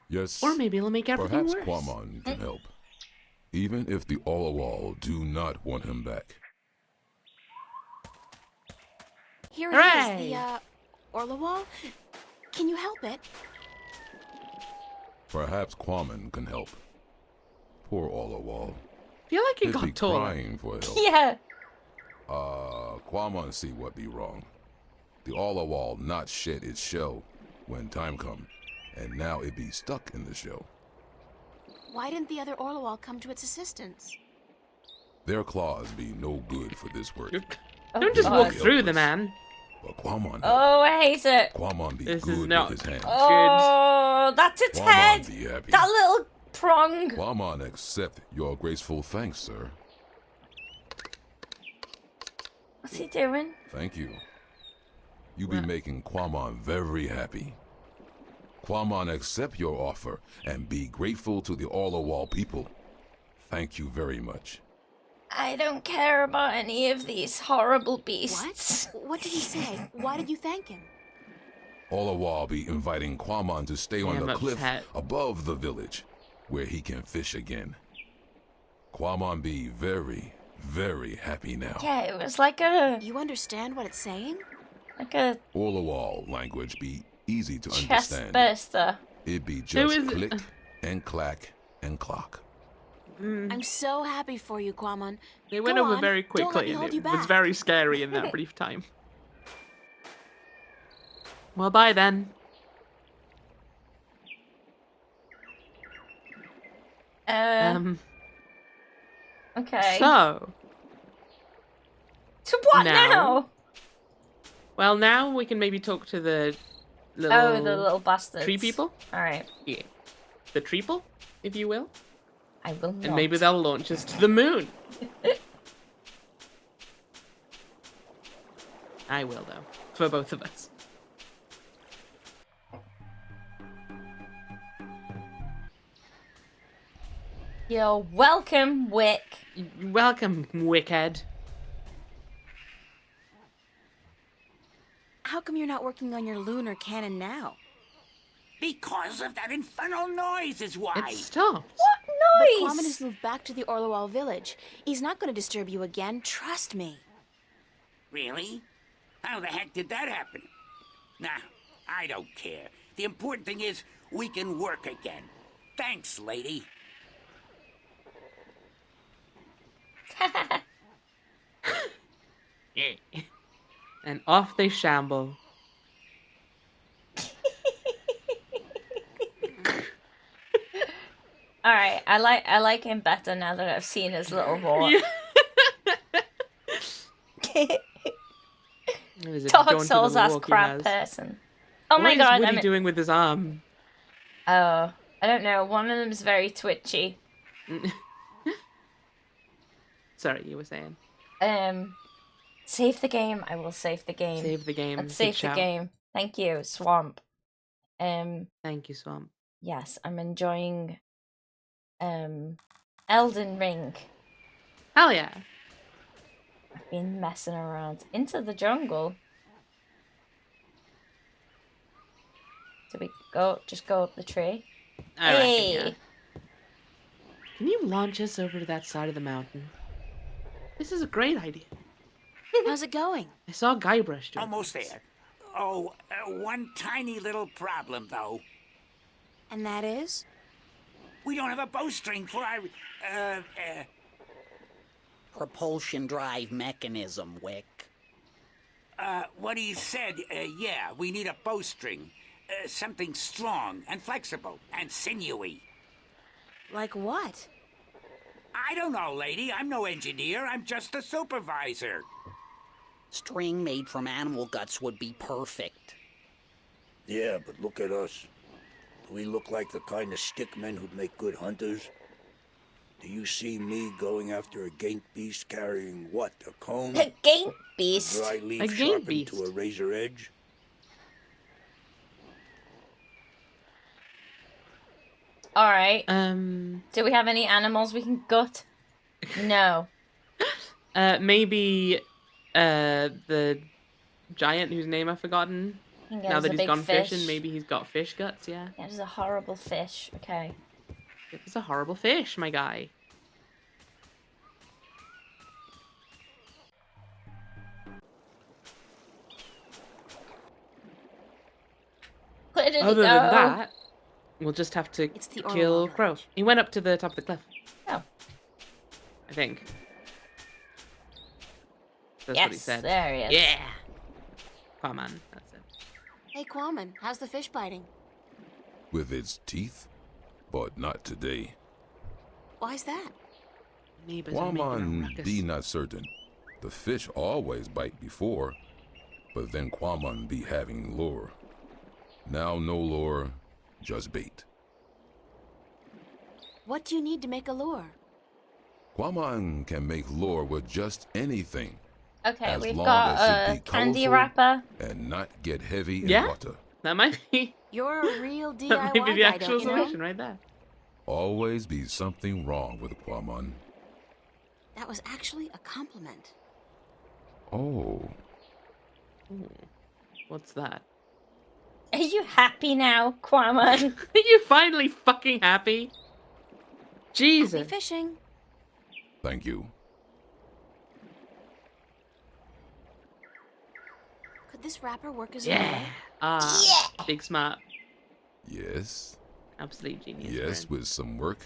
Yes, Or maybe it'll make everything perhaps worse. Quaman can help. Even if the Orlowal do not want him back. Here Hooray! it is, the, Orlowal. Can you help it? Perhaps Quaman can help. Poor Orlowal. I feel like he He'd be got taller. crying for help. Yeah. Quaman see what be wrong. The Orlowal not shed its shell when time come, and now it be stuck in the shell. Why didn't the other Orlowal come to its assistance? Their claws be no good for this work. Don't just God. walk through the man. But Quaman, Oh, I hate it. Quaman be This is good not- with his hands. Oh, that's its head. Quaman be happy. That little prong. Quaman accept your graceful thanks, sir. What's he doing? Thank you. You be making Quaman very happy. Quaman accept your offer and be grateful to the Orlowal people. Thank you very much. I don't care about any of these horrible beasts. What? What did he say? Why did you thank him? Orlowal be inviting Quaman to stay on I'm the cliff upset. above the village, where he can fish again. Quaman be very, very happy now. Yeah, it was like a You understand what it's saying? Orlowal language be easy to chest understand. burster. It be just is- click and clack and clock. I'm so happy for you, Quamon. They went Go over on. very Don't let quickly, me and hold it you was back. very scary in that brief time. Well, bye then. Okay. So, what now- now? well, now we can maybe talk to the little Oh, the little bastards. tree people. All right. Yeah, the treeple, if you will. I will not. And maybe they'll launch us to the moon. I will, though, for both of us. You're welcome, Wick. Welcome, Wickhead. How come you're not working on your lunar cannon now? Because of that infernal noise is why. It stopped. But Noise. Quamon has moved back to the Orlowal village. He's not going to disturb you again. Trust me. Really? How the heck did that happen? Nah, I don't care. The important thing is we can work again. Thanks, lady. Yeah. And off they shamble. All right. I like him better now that I've seen his little walk. It was a Dark jaunty Souls little ass walk he crap has. person. Oh my What is god! Woody doing with his arm? Oh, I don't know. One of them's very twitchy. Sorry, you were saying. Save the game. I will save the game. Save the game. Let's Good save the shout. game. Thank you, Swamp. Thank you, Swamp. Yes, I'm enjoying Elden Ring. Hell yeah. I've been messing around. Into the jungle. Do we just go up the tree? I reckon, Hey! yeah. Can you launch us over to that side of the mountain? This is a great idea. How's it going? I saw Guybrush do it. Almost there. Oh, one tiny little problem, though. And that is? We don't have a bowstring for our, Propulsion drive mechanism, Wick. what he said, yeah, we need a bowstring. Something strong and flexible and sinewy. Like what? I don't know, lady. I'm no engineer. I'm just a supervisor. String made from animal guts would be perfect. Yeah, but look at us. Do we look like the kind of stickmen who'd make good hunters? Do you see me going after a gaint beast carrying what? A comb? A gaint A beast. dry A leaf gaint sharpened beast. to a razor edge? All right. Do we have any animals we can gut? No. Maybe the giant whose name I've forgotten. Now that he's gone fishing, maybe he's got fish guts, yeah. Yeah, there's a horrible fish. Okay. It was a horrible fish, my guy. Where did he Other go? than that, we'll just have to It's the kill Orwell Crow. village. He went up to the top of the cliff. Oh. I think. That's Yes, what he said. there he is. Yeah. Come on, that's it. Hey, Quammen, how's the fish biting? With its teeth, but not today. Why's that? Neighbors are making a Quamon ruckus. be not certain. The fish always bite before, but then Quamon be having lure. Now no lure, just bait. What do you need to make a lure? Quamon can make lure with just anything, Okay, as we've long got as it a be candy colorful wrapper. and not get heavy in Yeah? water. That might be You're a real DIY that might be the guy, actual don't you know? solution right there. Always be something wrong with Quamon. That was actually a compliment. Oh, Ooh. What's that? Are you happy now, Quamon? Are you finally fucking happy? Happy Jesus. fishing. thank you. Could this wrapper work as a Yeah. lure? Ah, big smart. Yes, Absolute genius. yes, Purin. with some work.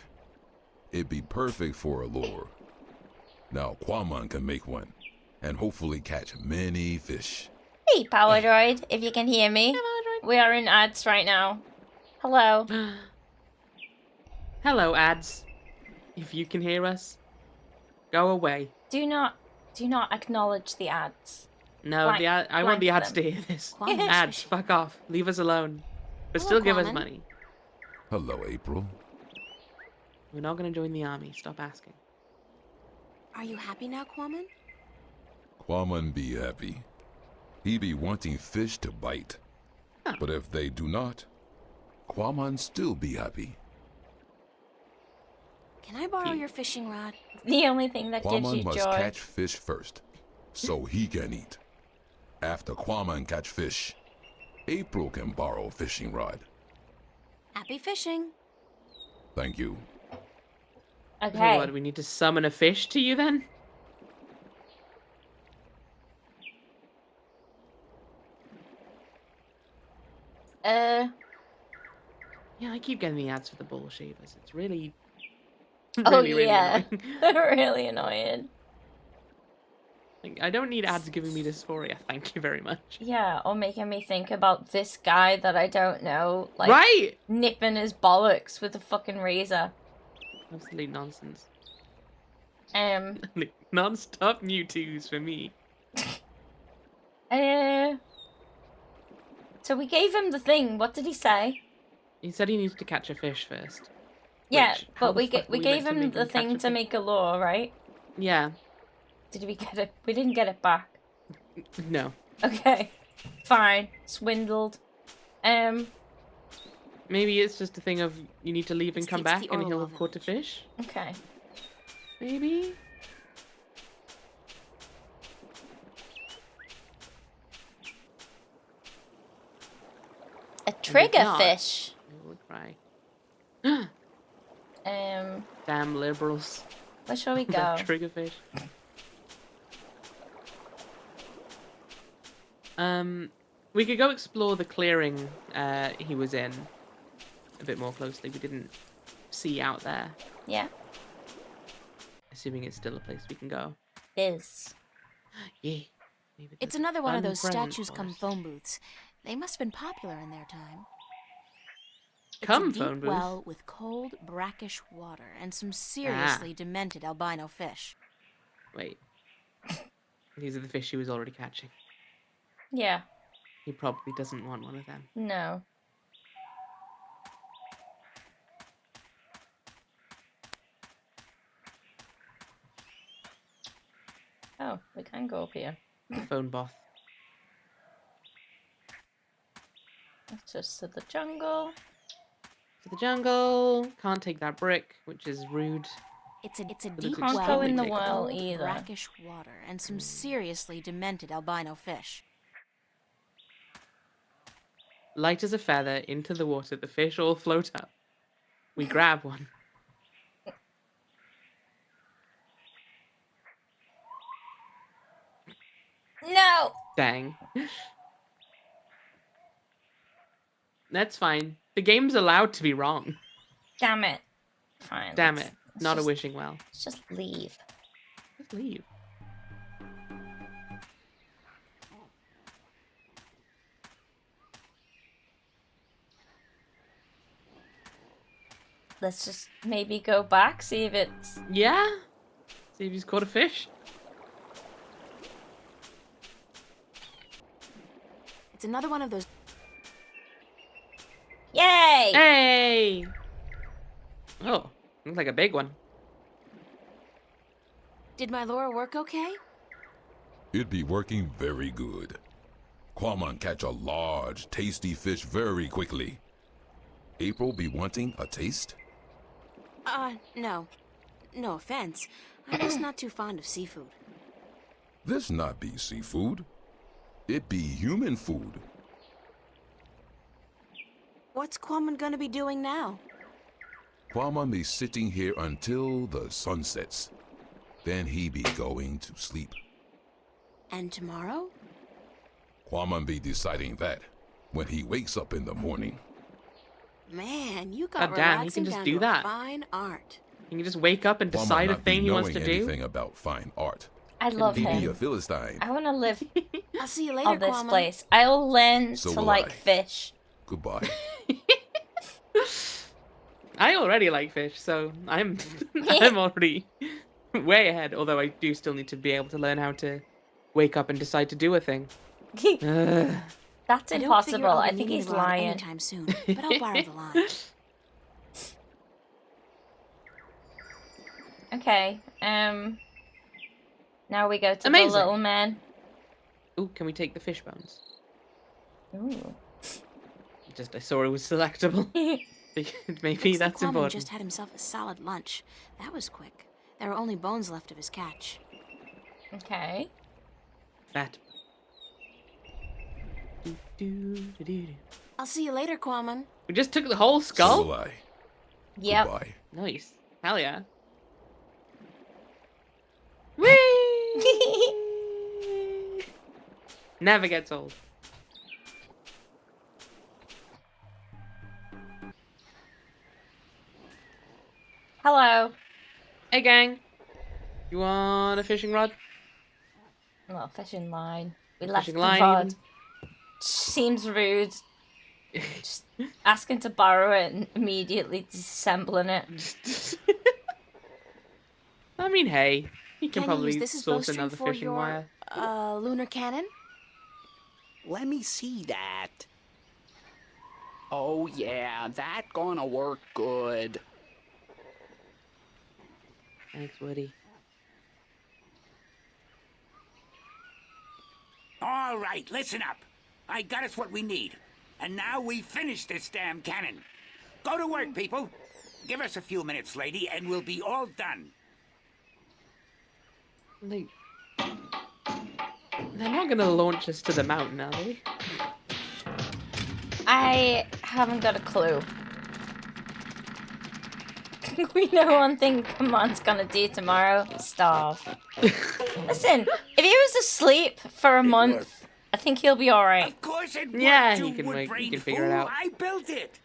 It'd be perfect for a lure. Now Quamon can make one, and hopefully catch many fish. Hey, Power Droid, if you can hear me. We are in ads right now. Hello. Hello, ads. If you can hear us, go away. Do not acknowledge the ads. No, Blank- the I want the blank ads them. to hear this. Quammen's Ads, fishing. fuck off. Leave us alone. But Hello, still give us Quammen. money. Hello, April. We're not going to join the army. Stop asking. Are you happy now, Quammen? Quamon be happy. He be wanting fish to bite. Huh. But if they do not, Quamon still be happy. Can I borrow your fishing rod? The only thing that gives Quamon you must joy. catch fish first, so he can eat. After Quamon catch fish, April can borrow fishing rod. Happy fishing. Thank you. Okay. What, we need to summon a fish to you then? Yeah, I keep getting the ads for the bull shavers. It's really, Oh really yeah. annoying. Really annoying. Like, I don't need ads giving me dysphoria. Thank you very much. Yeah, or making me think about this guy that I don't know, like Right? nipping his bollocks with a fucking razor. Absolute nonsense. Like, Non-stop Mewtwo's for me. So we gave him the thing. What did he say? He said he needs to catch a fish first. Yeah, Which, how but the we fuck are we we gave meant to him make the catch thing a to fish? make a lure, right? Yeah. Did we get it? We didn't get it back. No. Okay, fine. Swindled. Maybe it's just a thing of you need to leave and It's come the back and he'll Orwell have caught a fish. Okay. Maybe? A trigger not. fish. I will cry. Damn liberals. Where shall we go? That triggerfish. We could go explore the clearing he was in a bit more closely. We didn't see out there. Yeah. Assuming it's still a place we can go. Is. Yeah. Maybe It's there's a another one of fun those present statues for come us. phone booths. They must have been popular in their time. Cum it's a phone deep booth. well with cold, brackish water and some seriously demented albino fish. Wait. These are the fish he was already catching. Yeah. He probably doesn't want one of them. No. Oh, we can go up here. The phone boss. Let's just to the jungle. To the jungle. Can't take that brick, which is rude. It's a looks deep Can't well go extremely in the with big. well cold, either. brackish water and some seriously demented albino fish. Light as a feather, into the water, the fish all float up. We grab one. No! Dang. That's fine. The game's allowed to be wrong. Damn it. Fine. Damn let's- it. let's Not a just- wishing well. Let's just leave. Just leave. Let's just maybe go back, see if it's... Yeah? See if he's caught a fish. It's another one of those. Yay! Hey! Oh, looks like a big one. Did my lure work okay? It be working very good. Quamon catch a large, tasty fish very quickly. April be wanting a taste? No. No offense. I'm just not too fond of seafood. This not be seafood. It be human food. What's Quamon gonna be doing now? Quamon be sitting here until the sun sets. Then he be going to sleep. And tomorrow? Quamon be deciding that when he wakes up in the morning. Man, you got God damn, he relaxing can just down do to that. a fine art. You can just wake up and Quamon decide a not be thing he wants to knowing do. anything about fine art. I love He be a him. Philistine. I want to live I'll see you later, on this Quamon. place. I'll learn So to will like I. fish. Goodbye. I already like fish, so I'm I'm already way ahead. Although I do still need to be able to learn how to wake up and decide to do a thing. Ugh. That's I don't figure impossible. I'll be I think needing he's the rod lying. anytime soon, but I'll borrow the line. Okay. Now we go to Amazing. the little man. Ooh, can we take the fish bones? Ooh. Just I saw it was selectable. Maybe Looks like that's Quamon important. just had himself a solid lunch. That was quick. There were only bones left of his catch. Okay. Fat. I'll see you later, Quamon. We just took the whole So skull? will I. Yep. Goodbye. Nice. Hell yeah. Whee! Never gets old. Hello. Hey gang. You want a fishing rod? Well, fishing line. We left the Fishing line rod. even? Seems rude. Just asking to borrow it and immediately disassembling it. I mean, hey. You can Can you probably use this as source bowstring another for fishing your, wire. lunar cannon? Let me see that. Oh yeah, that gonna work good. Thanks, Woody. All right, listen up. I got us what we need. And now we finish this damn cannon. Go to work, people. Give us a few minutes, lady, and we'll be all done. They're not gonna launch us to the mountain, are they? I haven't got a clue. We know one thing Kamon's gonna do tomorrow. Starve. Listen, if he was asleep for a month, I think he'll be alright. Of course it worked, Yeah, you he can wood-brained figure it fool. out. I built it.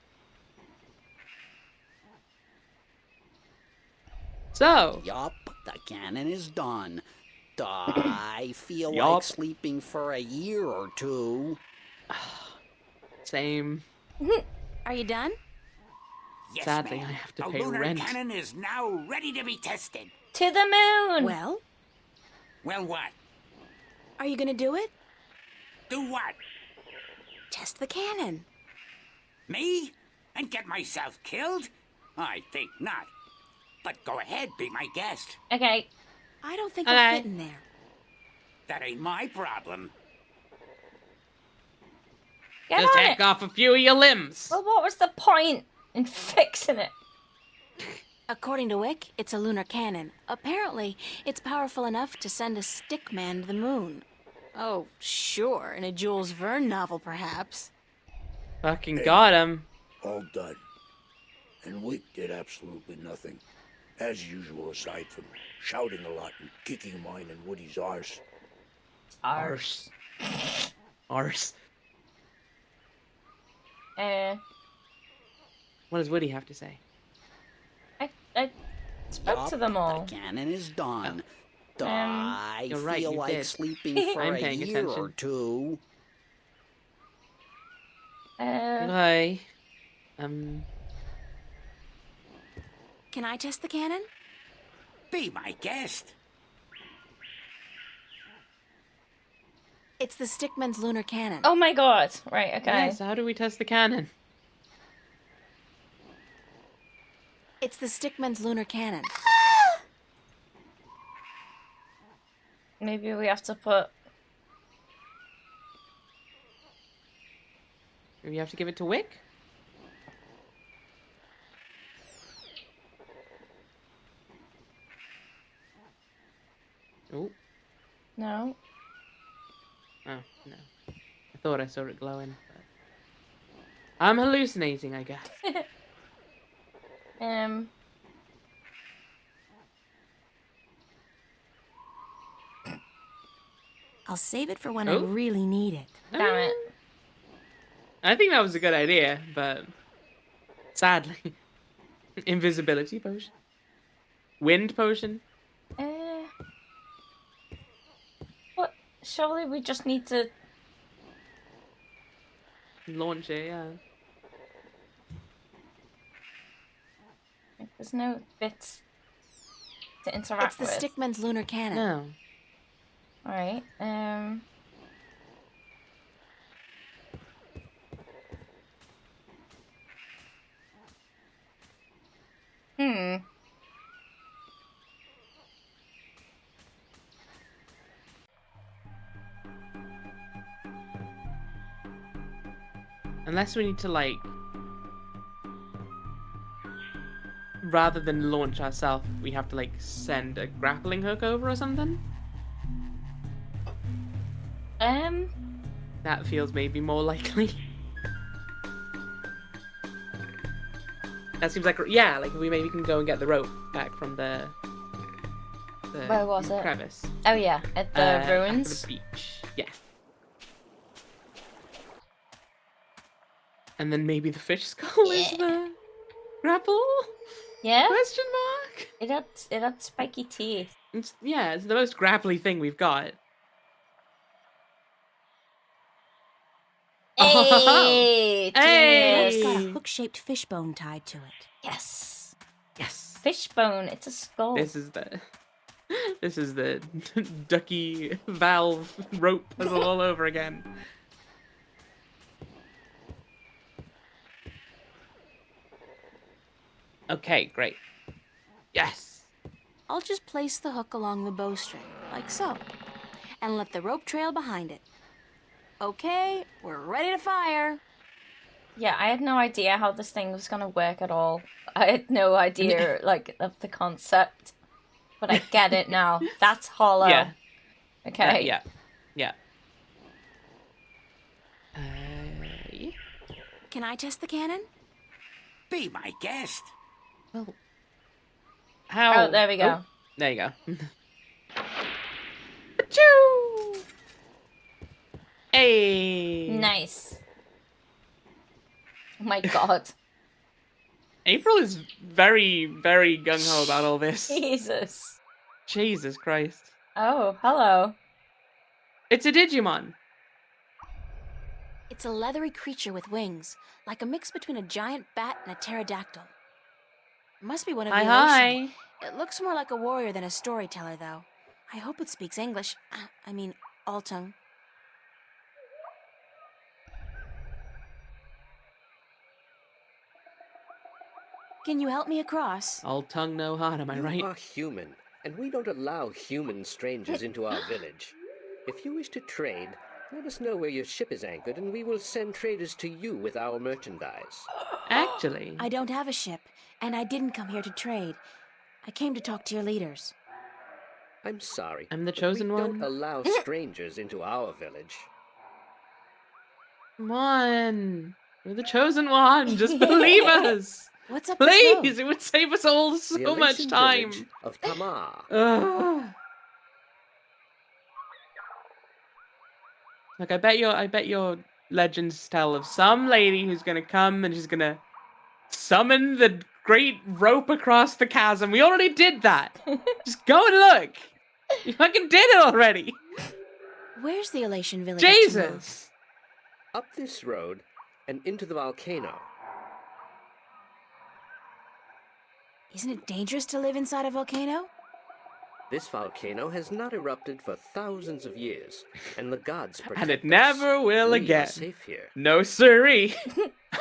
So, Yup, the cannon is done. I feel like Yup. sleeping for a year or two. same. Are you done? Yes, Sadly, ma'am. I have to the pay lunar rent. cannon is now ready to be tested. To the moon. Well, Well, what? are you gonna do it? Do what? Test the cannon. Me? And get myself killed? I think not. But go ahead, be my guest. Okay. I don't think Okay. I'll fit in there. That ain't my problem. Get Just on hack it. off a few of your limbs. Well, what was the point in fixing it? According to Wick, it's a lunar cannon. Apparently, it's powerful enough to send a stick man to the moon. Oh, sure, in a Jules Verne novel, perhaps. Fucking Hey. got him. All done. And Wick did absolutely nothing. As usual, aside from shouting a lot and kicking mine and Woody's arse. Arse. Arse. What does Woody have to say? I spoke to them all. The cannon is done. Oh. I You're right, feel you like did. sleeping for I'm a paying year or attention. two. Okay. Can I test the cannon? Be my guest. It's the stickman's lunar cannon. Oh my god. Right, okay. Yes, how do we test the cannon? It's the stickman's lunar cannon. Maybe we have to put... Do we have to give it to Wick? Oh. No. Oh, no. I thought I saw it glowing, but... I'm hallucinating, I guess. I'll save it for when I Oh. really need it. Damn it. I think that was a good idea, but... Sadly. Invisibility potion? Wind potion? What? Surely we just need to... Launch it, yeah. There's no bits to interact It's the with. stickman's lunar cannon. No. Alright, Unless we need to, like... Rather than launch ourselves, we have to, like, send a grappling hook over or something? That feels maybe more likely. That seems like... Yeah, like, we maybe can go and get the rope back from the where was it? crevice. Oh yeah, at the After ruins. the beach. Yeah. And then maybe the fish skull is the grapple? Yeah? Question mark? It had spiky teeth. It's the most grapply thing we've got. Hey! Hey! It's got a Genius. hook-shaped fishbone tied to it. Yes. Yes. Fishbone. It's a skull. This is the ducky valve rope puzzle all over again. Okay, great. Yes. I'll just place the hook along the bowstring, like so, and let the rope trail behind it. Okay, we're ready to fire. Yeah, I had no idea how this thing was gonna work at all. I had no idea, like, of the concept. But I get it now. That's hollow. Yeah. Okay. Yeah. Yeah. Can I test the cannon? Be my guest. Well, how? Oh, there we go. Oh, there you go. Achoo! Hey. Nice. Oh my god. April is very, very gung-ho about all this. Jesus. Jesus Christ. Oh, hello. It's a Digimon. It's a leathery creature with wings, like a mix between a giant bat and a pterodactyl. Must be one of the Hi. ocean. It looks more like a warrior than a storyteller, though. I hope it speaks English. I mean, Altung. Can you help me across? All tongue, no heart, am I right? You are human, and we don't allow human strangers into our village. If you wish to trade, let us know where your ship is anchored, and we will send traders to you with our merchandise. Actually. I don't have a ship, and I didn't come here to trade. I came to talk to your leaders. I'm sorry. I'm the but chosen we one. don't allow strangers into our village. Come on. You're the chosen one. Just believe us. What's up Please, this road? it would save us all The so much Elation time. village of Tamar. Ugh. Like I bet your legends tell of some lady who's gonna come and she's gonna summon the great rope across the chasm. We already did that. Just go and look. You fucking did it already. Where's the Elation village? of Tamar? Jesus. Up this road and into the volcano. Isn't it dangerous to live inside a volcano? This volcano has not erupted for thousands of years, and the gods protect And it us. never will We again. are safe here. No siree.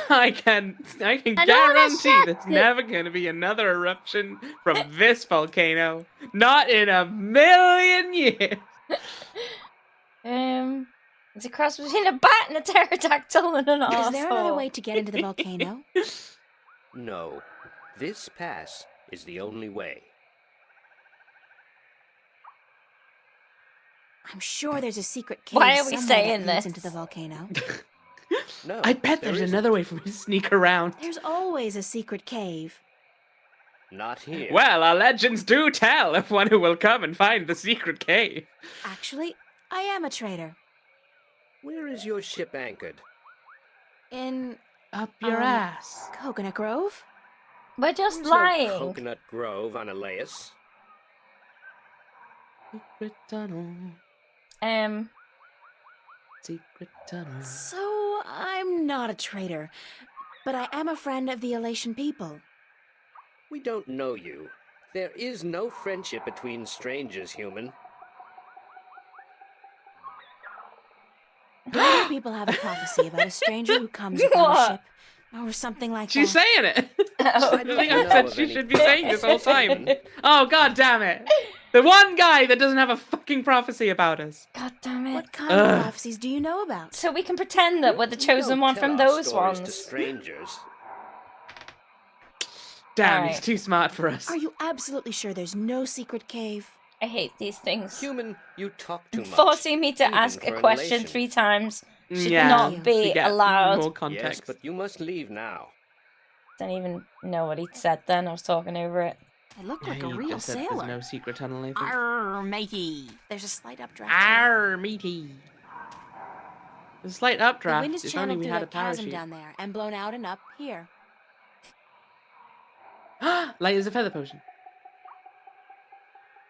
I can guarantee there's never gonna be another eruption from this volcano. Not in a million years. It's a cross between a bat and a pterodactyl and an Is there another arsehole. way to get into the volcano? No, this pass is the only way. I'm sure there's a secret cave Why are we somewhere saying that leads this? into the volcano. No, I bet there there's isn't. another way for me to sneak around. There's always a secret cave. Not here. Well, our legends do tell of one who will come and find the secret cave. Actually, I am a trader. Where is your ship anchored? In Up your ass. Coconut Grove? We're just There's lying. No Coconut Grove on Elias. Secret tunnel. Secret tunnel. So, I'm not a trader, but I am a friend of the Elation people. We don't know you. There is no friendship between strangers, human. Don't you people have a prophecy about a stranger who comes upon a What? ship? Or something like She's that? saying it. Oh. I think know I said of she any should be saying this whole prophecies. time. Oh, god damn it. The one guy that doesn't have a fucking prophecy about us. God damn it. What kind of prophecies do you know about? So we can pretend that we're the We chosen don't one tell from our those stories to ones. strangers. Damn, Alright. he's too smart for us. Are you absolutely sure there's no secret cave? I hate these things. Human, you talk too much. Forcing me to even ask for a an question elation. 3 times should Yeah, not to be get allowed. more Yes, context. but you must leave now. Don't even know what he said then. I was talking over it. I look Yeah, like a he real just said sailor. there's no secret tunnel, I think. Arr, matey. There's a slight updraft. Arr, meaty. The slight The updraft, wind is if only channeled we through had a that chasm parachute. down there and blown out and up here. Light as a feather potion.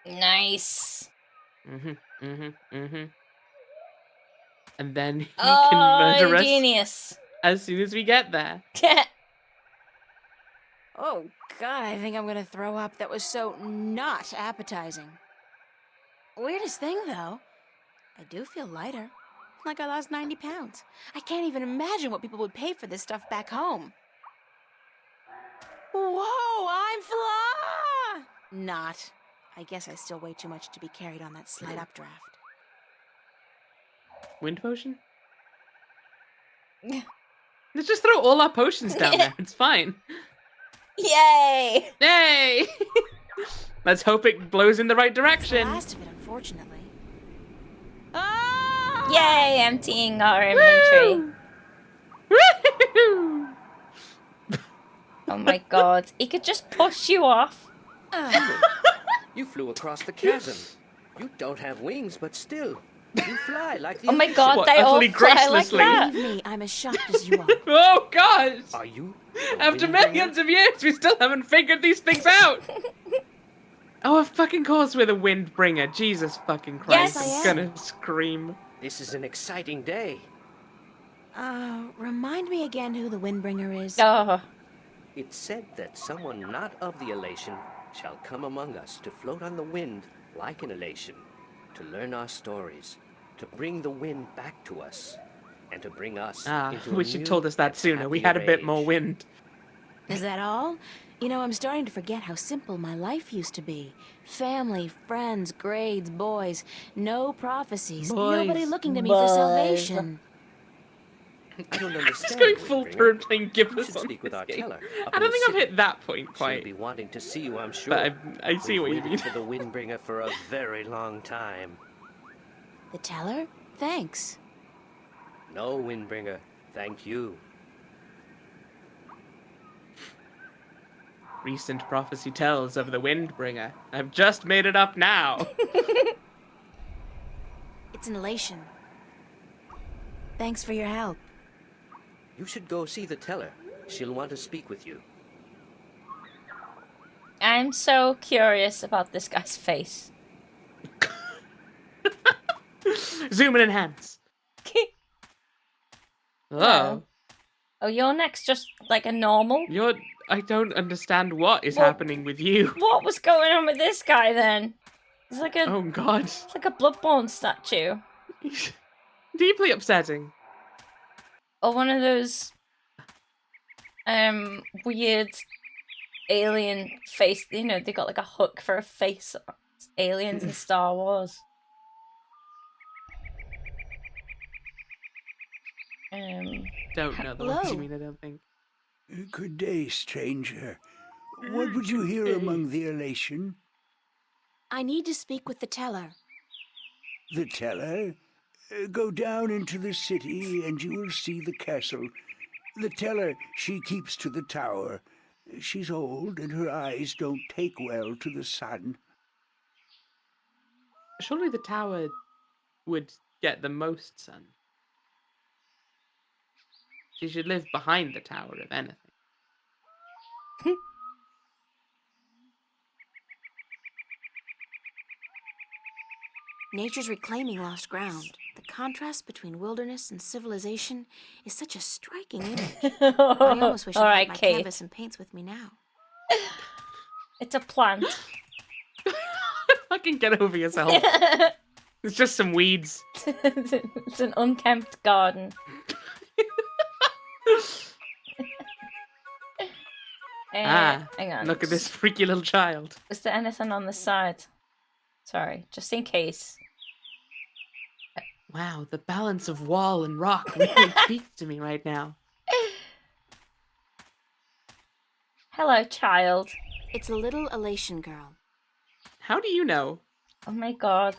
Nice. And then he Oh, can murder us genius. as soon as we get there. Oh, God, I think I'm gonna throw up. That was so not appetizing. Weirdest thing, though, I do feel lighter. Like I lost 90 pounds. I can't even imagine what people would pay for this stuff back home. Whoa, I'm fly! Not. I guess I still weigh too much to be carried on that slight updraft. Wind potion? Let's just throw all our potions down there. It's fine. Yay! Yay! Let's hope it blows in the right That's the direction. last of it, unfortunately. Ah! Yay! Emptying our inventory. Woo! Oh my god. He could just push you off. You flew across the chasm. You don't have wings, but still, you fly like the Oh my Elation. god, What, they all utterly fly like gracelessly? that. Believe me, I'm as shocked as you are. Oh god! Are you? a After windbringer? millions of years, we still haven't figured these things out! Oh, of fucking course we're the Windbringer. Jesus fucking Christ. Yes, I'm I am. gonna scream. This is an exciting day. Remind me again who the Windbringer is. Oh. It's said that someone not of the elation shall come among us to float on the wind like an elation, to learn our stories, to bring the wind back to us, and to bring us into a Wish you'd new told us that and sooner. We had a happier bit more age. wind. Is that all? You know, I'm starting to forget how simple my life used to be. Family, friends, grades, boys. No prophecies. Nobody Boys. looking to me for salvation. I don't Just understand, going full Windbringer. Purin playing You Gibbous should on speak with this our game. teller up I in don't the think I've city. hit that point She'll quite. be wanting to see you, I'm sure. But I see We've what you waited mean. for the Windbringer for a very long time. The teller? Thanks. No, Windbringer, thank you. Recent prophecy tells of the Windbringer. I've just made it up now. It's an elation. Thanks for your help. You should go see the teller. She'll want to speak with you. I'm so curious about this guy's face. Zoom and enhance. Hello. Oh. Oh, your neck's just like a normal? I don't understand what is Well, happening with you. What was going on with this guy then? It's like a Oh god. It's like a Bloodborne statue. Deeply upsetting. Or one of those weird alien face, you know, they got like a hook for a face. Aliens in Star Wars. Don't know the ones you mean, I don't think. Good day, stranger. What would you hear among the elation? I need to speak with the teller. The teller? Go down into the city and you will see the castle. The teller, she keeps to the tower. She's old and her eyes don't take well to the sun. Surely the tower would get the most sun. She should live behind the tower, if anything. Nature's reclaiming lost ground. The contrast between wilderness and civilization is such a striking image. I almost wish I had my canvas and paints with me now. It's a plant. Fucking get over yourself. It's just some weeds. It's an unkempt garden. Hang on. Look at this freaky little child. Is there anything on the side? Sorry, just in case. Wow, the balance of wall and rock really speaks to me right now. Hello, child. It's a little elation girl. How do you know? Oh my god.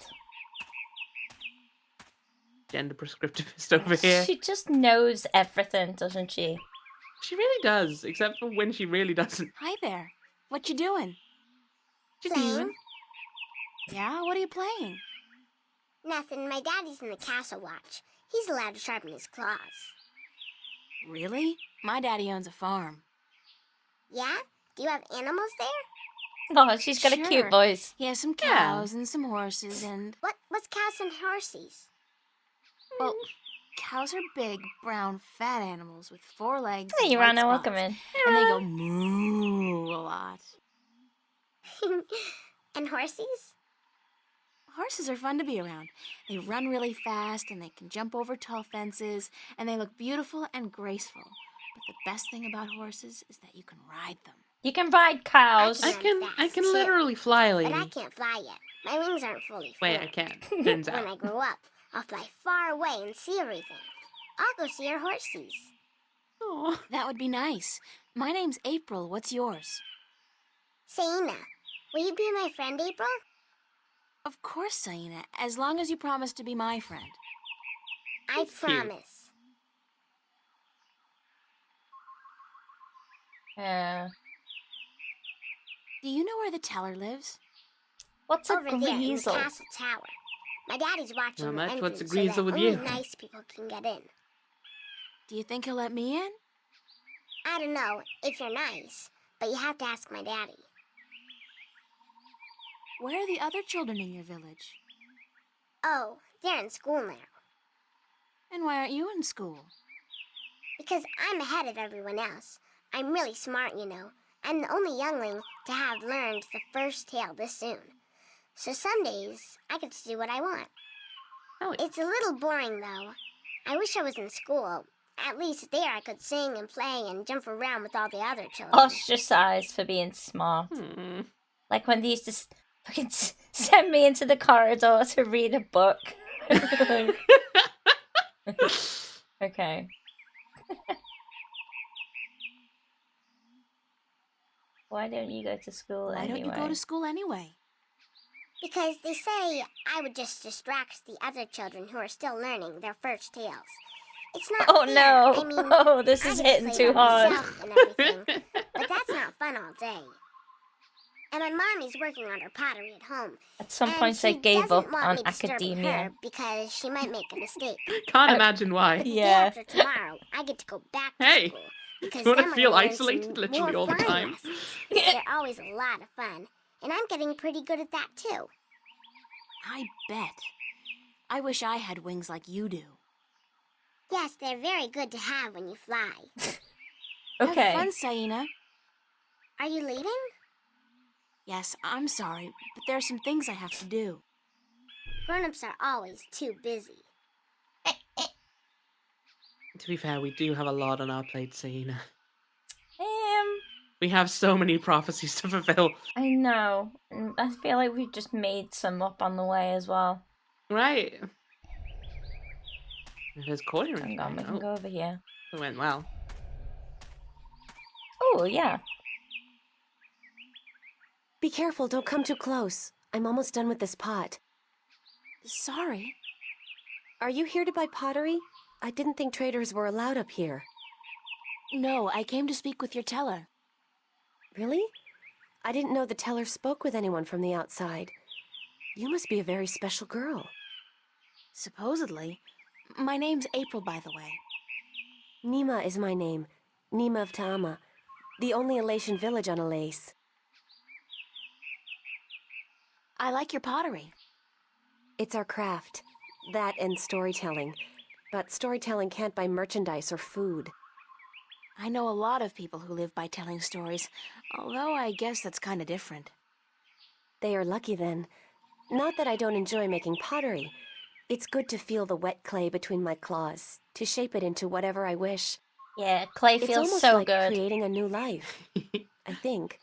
Gender prescriptivist over here. She just knows everything, doesn't she? She really does, except for when she really doesn't. Hi there. What you doing? Playing? Yeah, what are you playing? Nothing. My daddy's in the castle watch. He's allowed to sharpen his claws. Really? My daddy owns a farm. Yeah? Do you have animals there? Oh, she's got a cute voice. He has some cows and some horses and... What's cows and horses? Well, cows are big, brown, fat animals with 4 legs Hey, and white Rana, spots, welcome in. and they go moo a lot. And horses? Horses are fun to be around. They run really fast and they can jump over tall fences and they look beautiful and graceful. But the best thing about horses is that you can ride them. You can ride cows. I can literally fly, lady. But I can't fly yet. My wings aren't fully Wait, formed. I can. Turns When I out. grow up, I'll fly far away and see everything. I'll go see our horses. Aww. That would be nice. My name's April. What's yours? Saina, will you be my friend, April? Of course, Saina, as long as you promise to be my friend. I promise. Do you know where the teller lives? What's a Over there in the greasel? castle tower. My daddy's watching Not the much. entrance What's a so that greasel with only you? nice people can get in. Do you think he'll let me in? I don't know if you're nice, but you have to ask my daddy. Where are the other children in your village? Oh, they're in school now. And why aren't you in school? Because I'm ahead of everyone else. I'm really smart, you know. I'm the only youngling to have learned the first tale this soon. So some days, I get to do what I want. Oh, It's a little boring, though. I wish I was in school. At least there I could sing and play and jump around with all the other children. Ostracized for being smart. Like when they used to fucking send me into the corridor to read a book. Okay. Why don't you go to school Why anyway? don't you go to school anyway? Because they say I would just distract the other children who are still learning their first tales. It's not Oh fair. no! I mean, Oh, this I is get to hitting play too by hard. myself and everything, but that's not fun all day. And my mommy's working on her pottery at home. At some and point, she I gave doesn't up want on me disturbing her academia. because she might make a mistake. Can't imagine why. But the day Yeah. after tomorrow, I get to go back to Hey, school. Because you want then to we're feel gonna learn isolated some literally more all the flying time? lessons. They're always a lot of fun. And I'm getting pretty good at that, too. I bet. I wish I had wings like you do. Yes, they're very good to have when you fly. Okay. Have fun, Saina. Are you leaving? Yes, I'm sorry, but there are some things I have to do. Grown-ups are always too busy. To be fair, we do have a lot on our plate, Selena. Um, We have so many prophecies to fulfill. I know. And I feel like we've just made some up on the way as well. Right. There's Corey Hang on, we can go over here. It went well. Oh, yeah. Be careful, don't come too close. I'm almost done with this pot. Sorry. Are you here to buy pottery? I didn't think traders were allowed up here. No, I came to speak with your teller. Really? I didn't know the teller spoke with anyone from the outside. You must be a very special girl. Supposedly. My name's April, by the way. Nima is my name. Nima of Ta'ama. The only Elation village on Alace. I like your pottery. It's our craft. That and storytelling. But storytelling can't buy merchandise or food. I know a lot of people who live by telling stories, although I guess that's kind of different. They are lucky then. Not that I don't enjoy making pottery. It's good to feel the wet clay between my claws, to shape it into whatever I wish. Yeah, clay It's feels almost so like good. creating a new life. I think.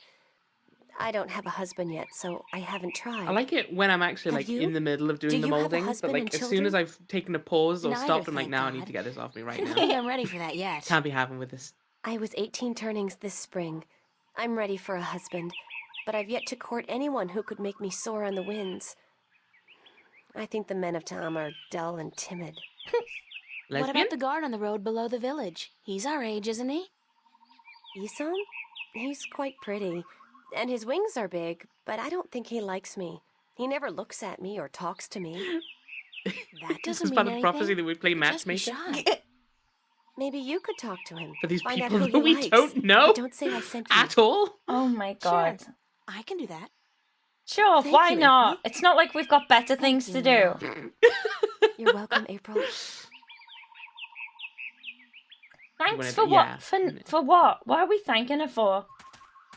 I don't have a husband yet, so I haven't tried. I like it when I'm actually Have like you? in the middle of doing Do the you have a molding, but husband like and as soon as children? I've taken a pause or Neither, stopped, I'm like, thank now I need God. to get this off me right I now. think I'm ready for that yet. Can't be having with this. I was 18 turnings this spring. I'm ready for a husband, but I've yet to court anyone who could make me soar on the winds. I think the men of Ta'ama are dull and timid. What Lesbian? about the guard on the road below the village? He's our age, isn't he? Isom? He's quite pretty, and his wings are big, but I don't think he likes me. He never looks at me or talks to me. That This doesn't is mean part of the anything. prophecy that we play Just be matchmaking shy. Maybe you could talk to him. for these Find out people who that he we likes, don't know but don't say I sent you. at all. Oh my god. Sure, I can do that. Sure, Thank why you, not? April. It's not like we've got better things to you, do. Mom. You're welcome, April. Thanks Whatever, for yeah. what? For what? What are we thanking her for?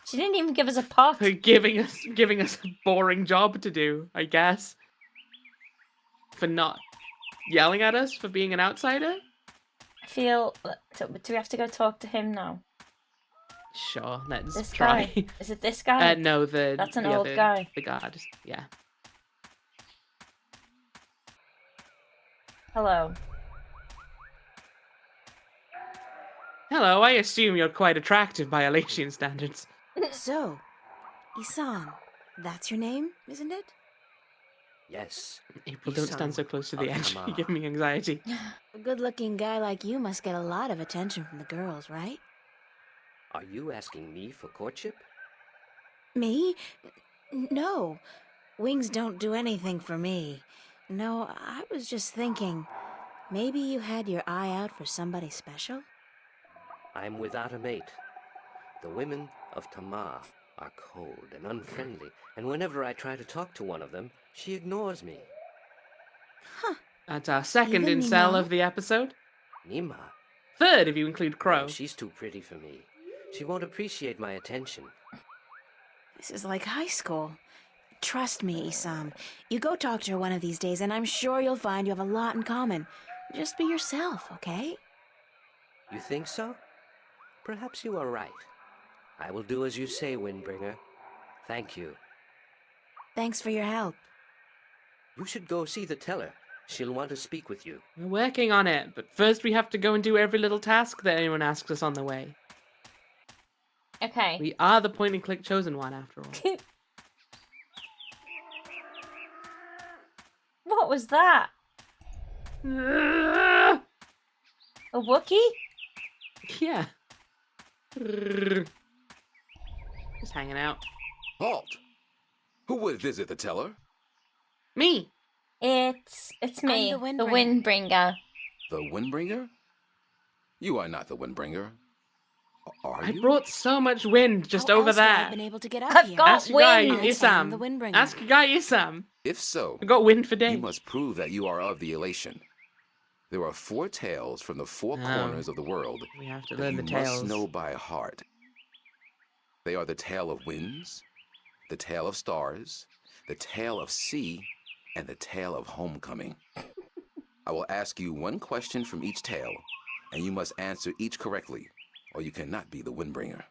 She didn't even give us a pot. For giving us a boring job to do, I guess. For not yelling at us for being an outsider. I feel. Do we have to go talk to him now? Sure, let's This try. guy. Is it this guy? No, That's an the old other- guy. The guard, yeah. Hello. Hello, I assume you're quite attractive by Alatian standards. So, Isan, that's your name, isn't it? Yes. April, don't stand so close to the of edge. You Tamar. give me anxiety. A good-looking guy like you must get a lot of attention from the girls, right? Are you asking me for courtship? Me? No. Wings don't do anything for me. No, I was just thinking, maybe you had your eye out for somebody special? I'm without a mate. The women of Tamar are cold and unfriendly, and whenever I try to talk to one of them, she ignores me. That's our second Even incel Nima? of the episode. Nima? Third, if you include Crow. No, she's too pretty for me. She won't appreciate my attention. This is like high school. Trust me, Isam. You go talk to her one of these days, and I'm sure you'll find you have a lot in common. Just be yourself, okay? You think so? Perhaps you are right. I will do as you say, Windbringer. Thank you. Thanks for your help. You should go see the teller. She'll want to speak with you. We're working on it, but first we have to go and do every little task that anyone asks us on the way. Okay. We are the point-and-click chosen one, after all. What was that? A Wookiee? Yeah. Just hanging out. Halt! Who would visit the teller? Me. It's me, the the Windbringer. The Windbringer? You are not the Windbringer. Are I you? brought so much wind just How over else would I there. have been able to get up I've here? got Ask your guy, wind. I am the Isam. Windbringer. Ask your guy, Isam. If so, I got wind for you days. must prove that you are of the elation. There are 4 tales from the 4 Oh. corners of the world We have to that learn you the must tales. know by heart. They are the tale of winds, the tale of stars, the tale of sea, and the tale of homecoming. I will ask you 1 question from each tale, and you must answer each correctly, or you cannot be the Windbringer.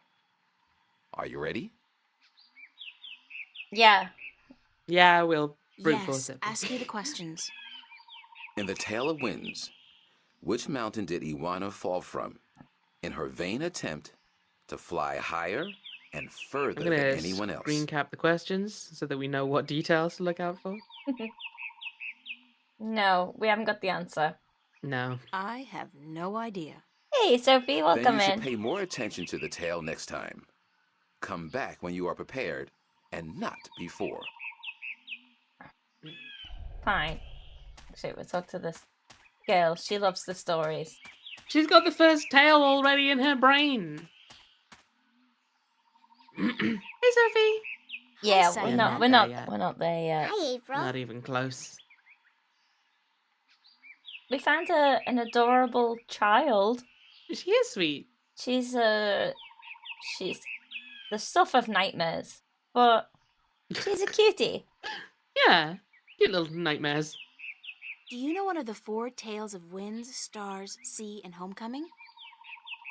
Are you ready? Yeah. Yeah, we'll brute force Yes, it. ask me the questions. In the tale of winds, which mountain did Iwana fall from in her vain attempt to fly higher and further I'm than gonna anyone else? screen cap the questions so that we know what details to look out for. No, we haven't got the answer. No. I have no idea. Hey, Sophie, Then welcome you should in. pay more attention to the tale next time. Come back when you are prepared, and not before. Fine. Actually, we'll talk to this girl. She loves the stories. She's got the first tale already in her brain. Hey, Sophie. Yeah, Hi, we're Sayana. not we're not there yet. Hi, April. Not even close. We found an adorable child. She is sweet. She's the stuff of nightmares, but she's a cutie. Yeah. Cute little nightmares. Do you know one of the 4 tales of winds, stars, sea, and homecoming?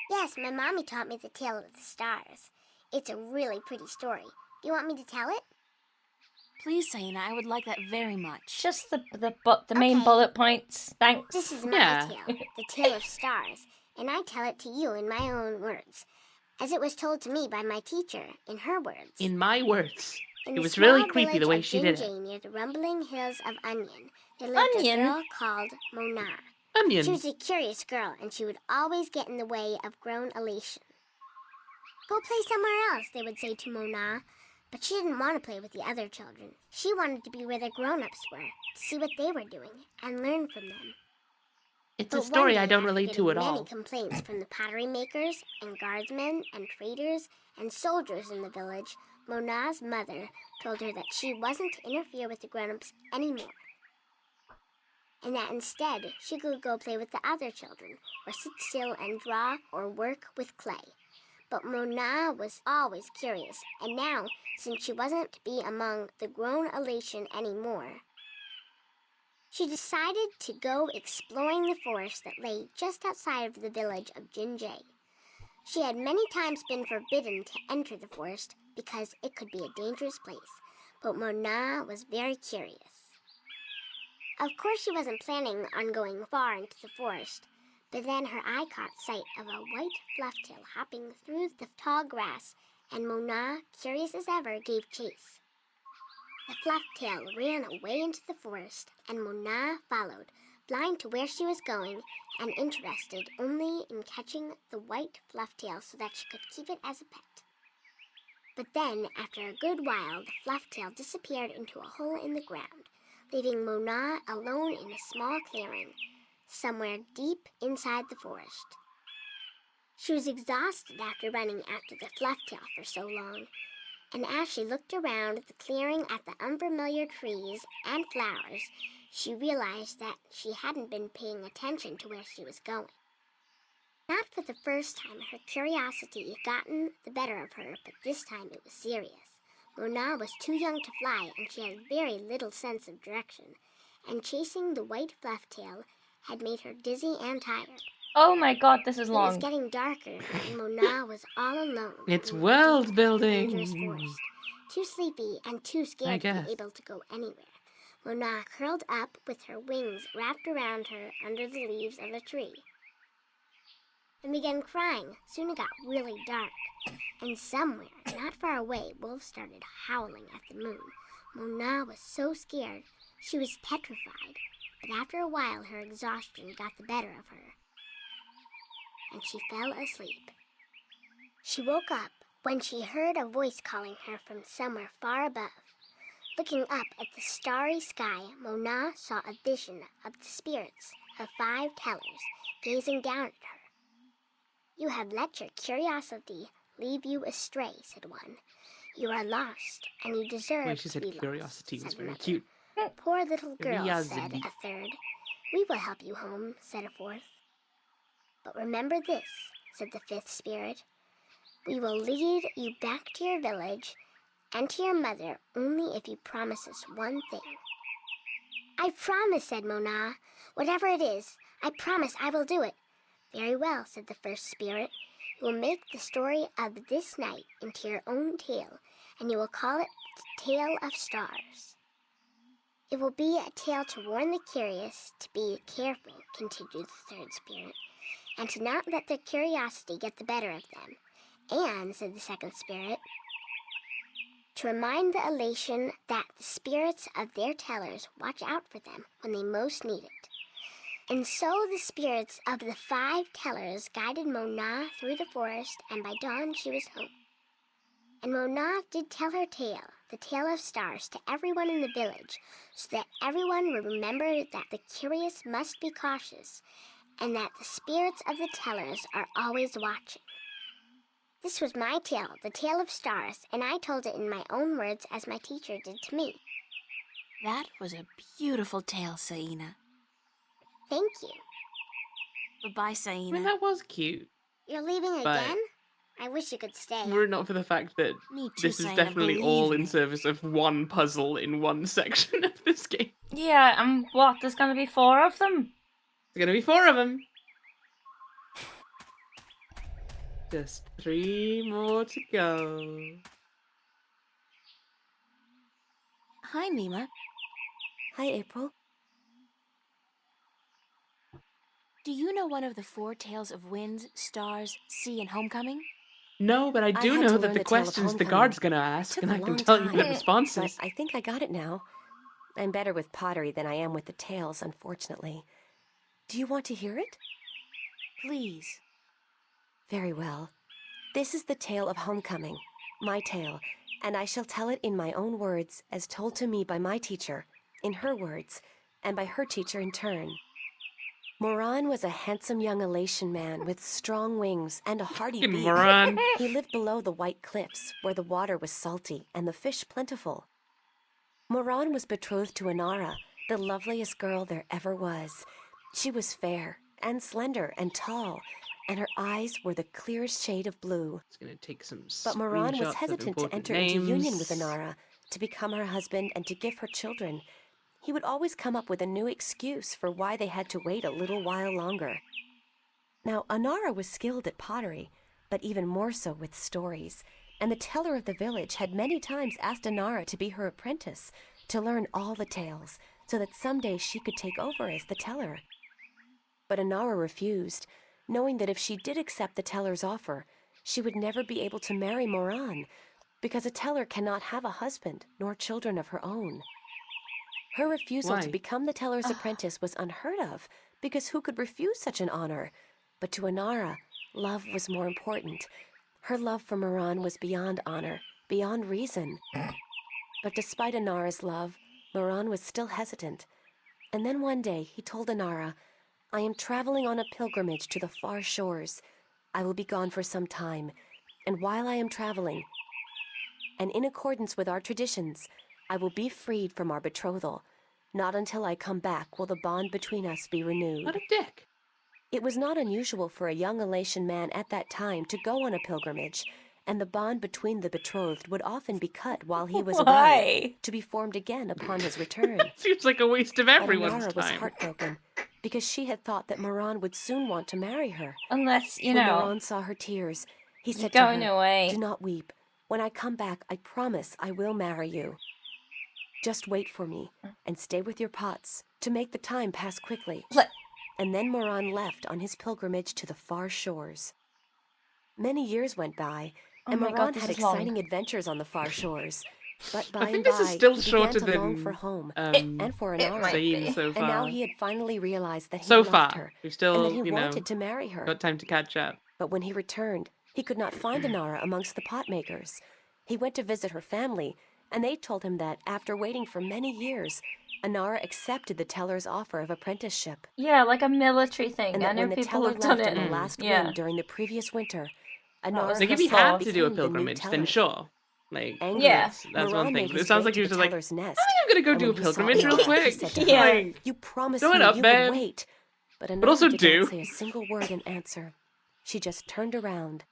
Yes, my mommy taught me the tale of the stars. It's a really pretty story. Do you want me to tell it? Please, Sayana, I would like that very much. Just the main Okay. bullet points. Thanks. This is my Yeah. tale, the tale of stars, and I tell it to you in my own words, as it was told to me by my teacher in her words. In my words. In It the was really small creepy the village way of she did it. Jinjay, near the rumbling hills of Onion, there lived Onion? a girl called Mona. Onion. She was a curious girl, and she would always get in the way of grown elation. Go play somewhere else, they would say to Mona. But she didn't want to play with the other children. She wanted to be where the grown-ups were, to see what they were doing, and learn from them. It's a But one story day, I don't after relate to at getting all. many complaints from the pottery makers and guardsmen and traders and soldiers in the village, Mona's mother told her that she wasn't to interfere with the grown-ups anymore, and that instead she could go play with the other children, or sit still and draw or work with clay. But Mona was always curious, and now, since she wasn't to be among the grown elation anymore, she decided to go exploring the forest that lay just outside of the village of Jinjay. She had many times been forbidden to enter the forest because it could be a dangerous place, but Mona was very curious. Of course, she wasn't planning on going far into the forest, but then her eye caught sight of a white flufftail hopping through the tall grass, and Mona, curious as ever, gave chase. The flufftail ran away into the forest, and Mona followed, blind to where she was going, and interested only in catching the white flufftail so that she could keep it as a pet. But then, after a good while, the flufftail disappeared into a hole in the ground, leaving Mona alone in a small clearing, somewhere deep inside the forest. She was exhausted after running after the flufftail for so long, and as she looked around the clearing at the unfamiliar trees and flowers, she realized that she hadn't been paying attention to where she was going. Not for the first time her curiosity had gotten the better of her, but this time it was serious. Mona was too young to fly, and she had very little sense of direction, and chasing the white fluff tail had made her dizzy and tired. Oh my god, this is It was long. getting darker, and Mona was all alone. It's in the world deep, building. dangerous forest, too sleepy and too scared to be able to go anywhere. Mona curled up with her wings wrapped around her under the leaves of a tree and began crying. Soon it got really dark, and somewhere, not far away, wolves started howling at the moon. Mona was so scared she was petrified, but after a while her exhaustion got the better of her, and she fell asleep. She woke up when she heard a voice calling her from somewhere far above. Looking up at the starry sky, Mona saw a vision of the spirits of 5 tellers gazing down at her. "You have let your curiosity leave you astray," said one. "You are lost, and you deserve When she to said be curiosity lost," was said very another. cute. "Poor little girl," said Curiosity. a third. "We will help you home," said a fourth. "But remember this," said the 5th spirit. "We will lead you back to your village and to your mother only if you promise us one thing." "I promise," said Mona. "Whatever it is, I promise I will do it." "Very well," said the 1st spirit. "You will make the story of this night into your own tale, and you will call it the Tale of Stars." "It will be a tale to warn the curious to be careful," continued the 3rd spirit, "and to not let their curiosity get the better of them. And," said the 2nd spirit, "to remind the elation that the spirits of their tellers watch out for them when they most need it." And so the spirits of the 5 tellers guided Mona through the forest, and by dawn she was home. And Mona did tell her tale, the Tale of Stars, to everyone in the village, so that everyone would remember that the curious must be cautious, and that the spirits of the tellers are always watching. This was my tale, the Tale of Stars, and I told it in my own words as my teacher did to me. That was a beautiful tale, Saina. Thank you. Goodbye, I Saina. mean, that was cute. You're leaving But- again? I wish you could stay. Were it not for the fact that Me too, this is Saina, definitely believe all in me. service of one puzzle in one section of this game. Yeah, and what? There's gonna be 4 of them? There's gonna be 4 of them. Just 3 more to go. Hi, Mima. Hi, April. Do you know one of the 4 tales of winds, stars, sea, and homecoming? No, but I do had know to that learn the the tale of questions the homecoming. guard's gonna It ask, took and a I can long tell you the time, responses. but I think I got it now. I'm better with pottery than I am with the tales, unfortunately. Do you want to hear it? Please. Very well. This is the tale of homecoming, my tale, and I shall tell it in my own words, as told to me by my teacher, in her words, and by her teacher in turn. Moran was a handsome young Elation man with strong wings and a hearty Fucking beak. Moran. He lived below the white cliffs, where the water was salty and the fish plentiful. Moran was betrothed to Inara, the loveliest girl there ever was. She was fair and slender and tall, and her eyes were the clearest shade of blue. It's gonna take some But Moran was screenshots of hesitant to important enter into union names. with Inara, to become her husband and to give her children. He would always come up with a new excuse for why they had to wait a little while longer. Now, Inara was skilled at pottery, but even more so with stories, and the teller of the village had many times asked Inara to be her apprentice, to learn all the tales, so that someday she could take over as the teller. But Inara refused, knowing that if she did accept the teller's offer, she would never be able to marry Moran, because a teller cannot have a husband nor children of her own. Her refusal to Why? become the teller's apprentice was unheard of, because who could refuse such an honor? But to Inara, love was more important. Her love for Moran was beyond honor, beyond reason. But despite Inara's love, Moran was still hesitant. And then one day he told Inara, "I am traveling on a pilgrimage to the far shores. I will be gone for some time, and while I am traveling, and in accordance with our traditions, I will be freed from our betrothal. Not until I come back will the bond between us be renewed." What a dick. It was not unusual for a young Elation man at that time to go on a pilgrimage, and the bond between the betrothed would often be cut while he was away, Why? to be formed again upon his return. Seems like a waste of But everyone's Anara was time. heartbroken, because she had thought that Moran would soon want to marry her. Unless, you When know, Moran saw her tears, he you're said to going her, away. "Do not weep. When I come back, I promise I will marry you. Just wait for me, and stay with your pots, to make the time pass quickly." And then Moran left on his pilgrimage to the far shores. Many years went by, Oh and my God, Moran this had is long. exciting adventures on the far shores. But by I think and this is by, still he shorter began to long than for home, and for it Anara. might Zayn be. so And now far. he had finally realized that he So loved far, her, we've and still, that he you know, wanted to marry her. got time to catch up. But when he returned, he could not find Anara amongst the pot makers. He went to visit her family, and they told him that, after waiting for many years, Anara accepted the teller's offer of apprenticeship. Yeah, like a military thing. And I that know when the people teller have done left it. on the last Yeah. wind during the previous winter, was Anara Like, if he herself had to do a became the new pilgrimage, then teller. sure. Like, Angry, Yeah. that's Moran one thing. made But it his sounds way like to he the was just like, I teller's nest. think I'm gonna go And do a when he saw pilgrimage real Anara, quick. he said to Yeah. her, Like, "You promised throw it me up, you babe. would wait." But Anara also did do. not say a single word in answer. She just turned around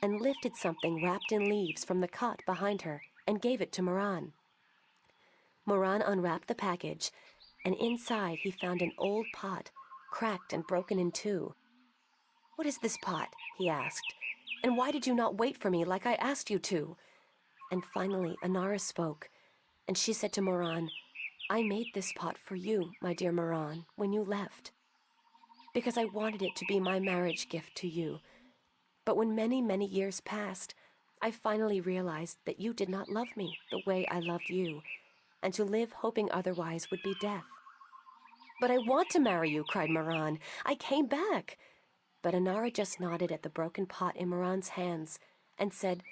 and lifted something wrapped in leaves from the cot behind her and gave it to Moran. Moran unwrapped the package, and inside he found an old pot, cracked and broken in two. "What is this pot?" he asked. "And why did you not wait for me like I asked you to?" And finally Anara spoke, and she said to Moran, "I made this pot for you, my dear Moran, when you left, because I wanted it to be my marriage gift to you. But when many, many years passed, I finally realized that you did not love me the way I loved you, and to live hoping otherwise would be death." "But I want to marry you," cried Moran. "I came back." But Anara just nodded at the broken pot in Moran's hands and said,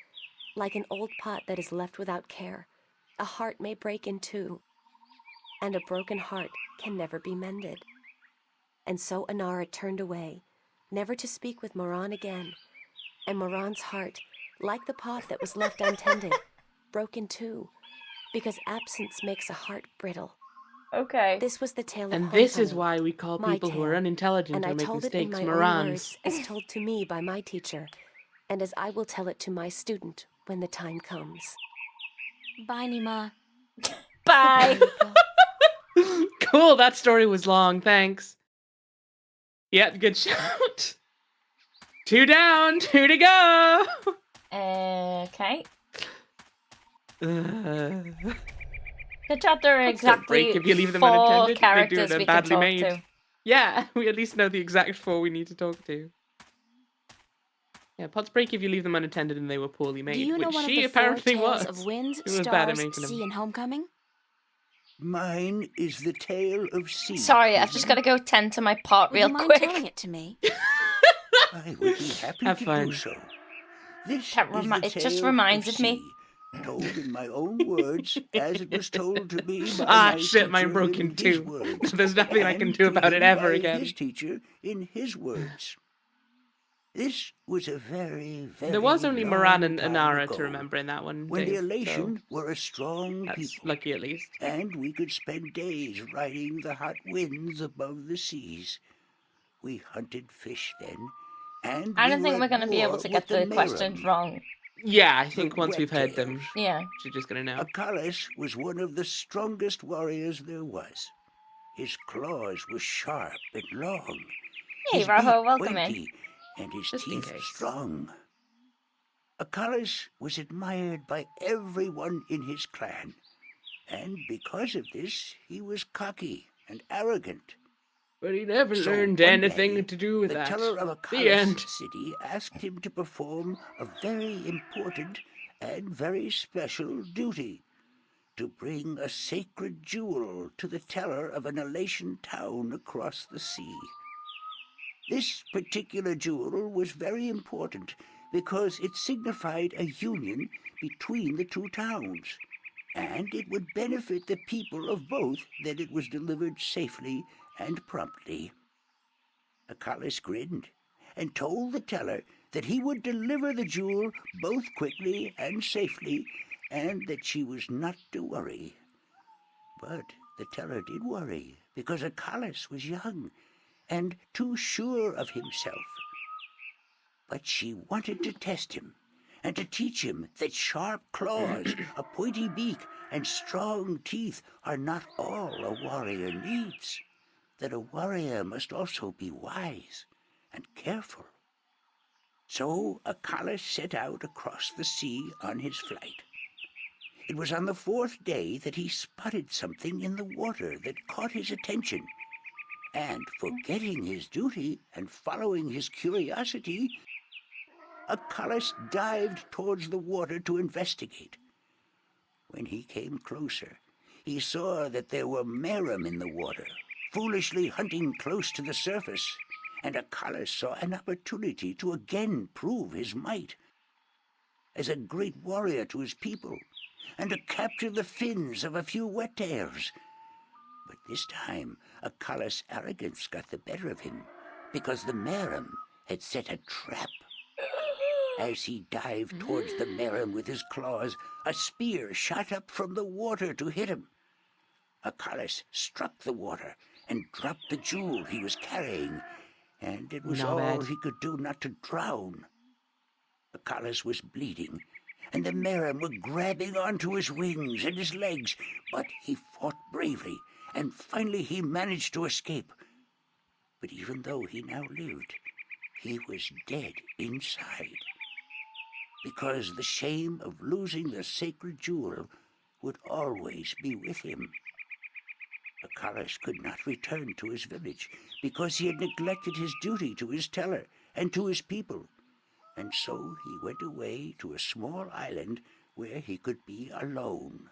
"Like an old pot that is left without care, a heart may break in two, and a broken heart can never be mended." And so Anara turned away, never to speak with Moran again, and Moran's heart, like the pot that was left untended, broke in two, because absence makes a heart brittle. Okay. This was the tale of And this is homecoming, why we call my people who are tale, unintelligent and or I make told it in mistakes my own morons. words as told to me by my teacher, and as I will tell it to my student when the time comes. Bye, Nima. Bye. Cool, that story was long, thanks. Yep, good shout. 2 down, 2 to go. Okay. Uh, Good job. There are Pots don't break exactly if you leave them 4 unattended. They do characters it we can badly talk made. to. Yeah, we at least know the exact 4 we need to talk to. Yeah, pots break if you leave them unattended and they were poorly made, Do you know which one of she the apparently 4 tales was. of Wind, She was bad at Stars, making them. Sea, and Homecoming? Mine is the tale of sea. Sorry, I've just got to go tend to my pot Would real you mind quick. telling it to me? I would be happy Have to fun. do so. This Can't is remi- the it just tale reminds of of me. sea, told in my own words, as it was told to me by Ah, my shit, mine teacher broke in in his 2. words, There's nothing I can and do to about it him ever by again. his teacher in his words. This was a very, very There was only long Moran and time Anara ago, to remember in that one, when the Dave, Elation so were a strong that's people, lucky at least. and we could spend days riding the hot winds above the seas. We hunted fish then, and I we don't were think at we're going to be able war to with get the questions Mayrum, wrong. Yeah, I the think once we've heard them, wet-tails. Yeah. she's just gonna know. Achilles was one of the strongest warriors there was. His claws were sharp and long, Hey, his Raho, beak welcome in. pointy, and his Just in teeth case. strong. Achilles was admired by everyone in his clan, and because of this, he was cocky and arrogant. But he never So learned one anything day, to do with the that. teller of The end. Achilles city asked him to perform a very important and very special duty, to bring a sacred jewel to the teller of an Elation town across the sea. This particular jewel was very important because it signified a union between the two towns, and it would benefit the people of both that it was delivered safely and promptly. Achilles grinned and told the teller that he would deliver the jewel both quickly and safely, and that she was not to worry. But the teller did worry, because Achilles was young, and too sure of himself. But she wanted to test him, and to teach him that sharp claws, a pointy beak, and strong teeth are not all a warrior needs, that a warrior must also be wise and careful. So Acalus set out across the sea on his flight. It was on the 4th day that he spotted something in the water that caught his attention, and forgetting his duty and following his curiosity, Acalus dived towards the water to investigate. When he came closer, he saw that there were merum in the water, foolishly hunting close to the surface, and Acalus saw an opportunity to again prove his might as a great warrior to his people, and to capture the fins of a few wet-tails. But this time, Acalus' arrogance got the better of him, because the merum had set a trap. As he dived towards the merum with his claws, a spear shot up from the water to hit him. Acalus struck the water and dropped the jewel he was carrying, and it was Not all bad. he could do not to drown. Acalus was bleeding, and the merum were grabbing onto his wings and his legs, but he fought bravely, and finally he managed to escape. But even though he now lived, he was dead inside, because the shame of losing the sacred jewel would always be with him. Acalus could not return to his village, because he had neglected his duty to his teller and to his people, and so he went away to a small island where he could be alone.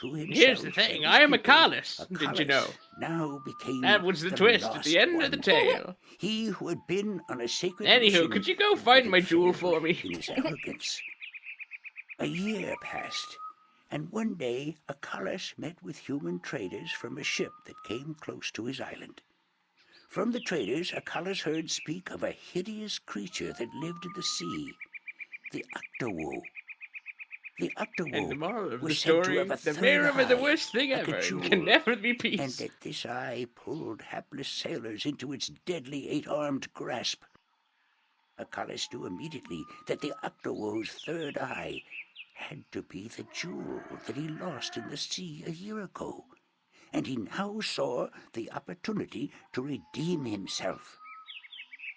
To himself Here's the thing, and I his am people, Acalus, didn't you know? now became That was the twist at lost the end of the one. tale. He who had been on a sacred Anywho, mission, could you go but find had my jewel failed for me? in his arrogance. A year passed, and one day Acalus met with human traders from a ship that came close to his island. From the traders, Acalus heard speak of a hideous creature that lived in the sea, the Octowoe. The And the Octowoe moral of the was said to story, have a the third merum is the eye, worst thing like ever, a and jewel, can never be and peace. that this eye pulled hapless sailors into its deadly 8-armed grasp. Acalus knew immediately that the Octowoe's third eye had to be the jewel that he lost in the sea a year ago, and he now saw the opportunity to redeem himself.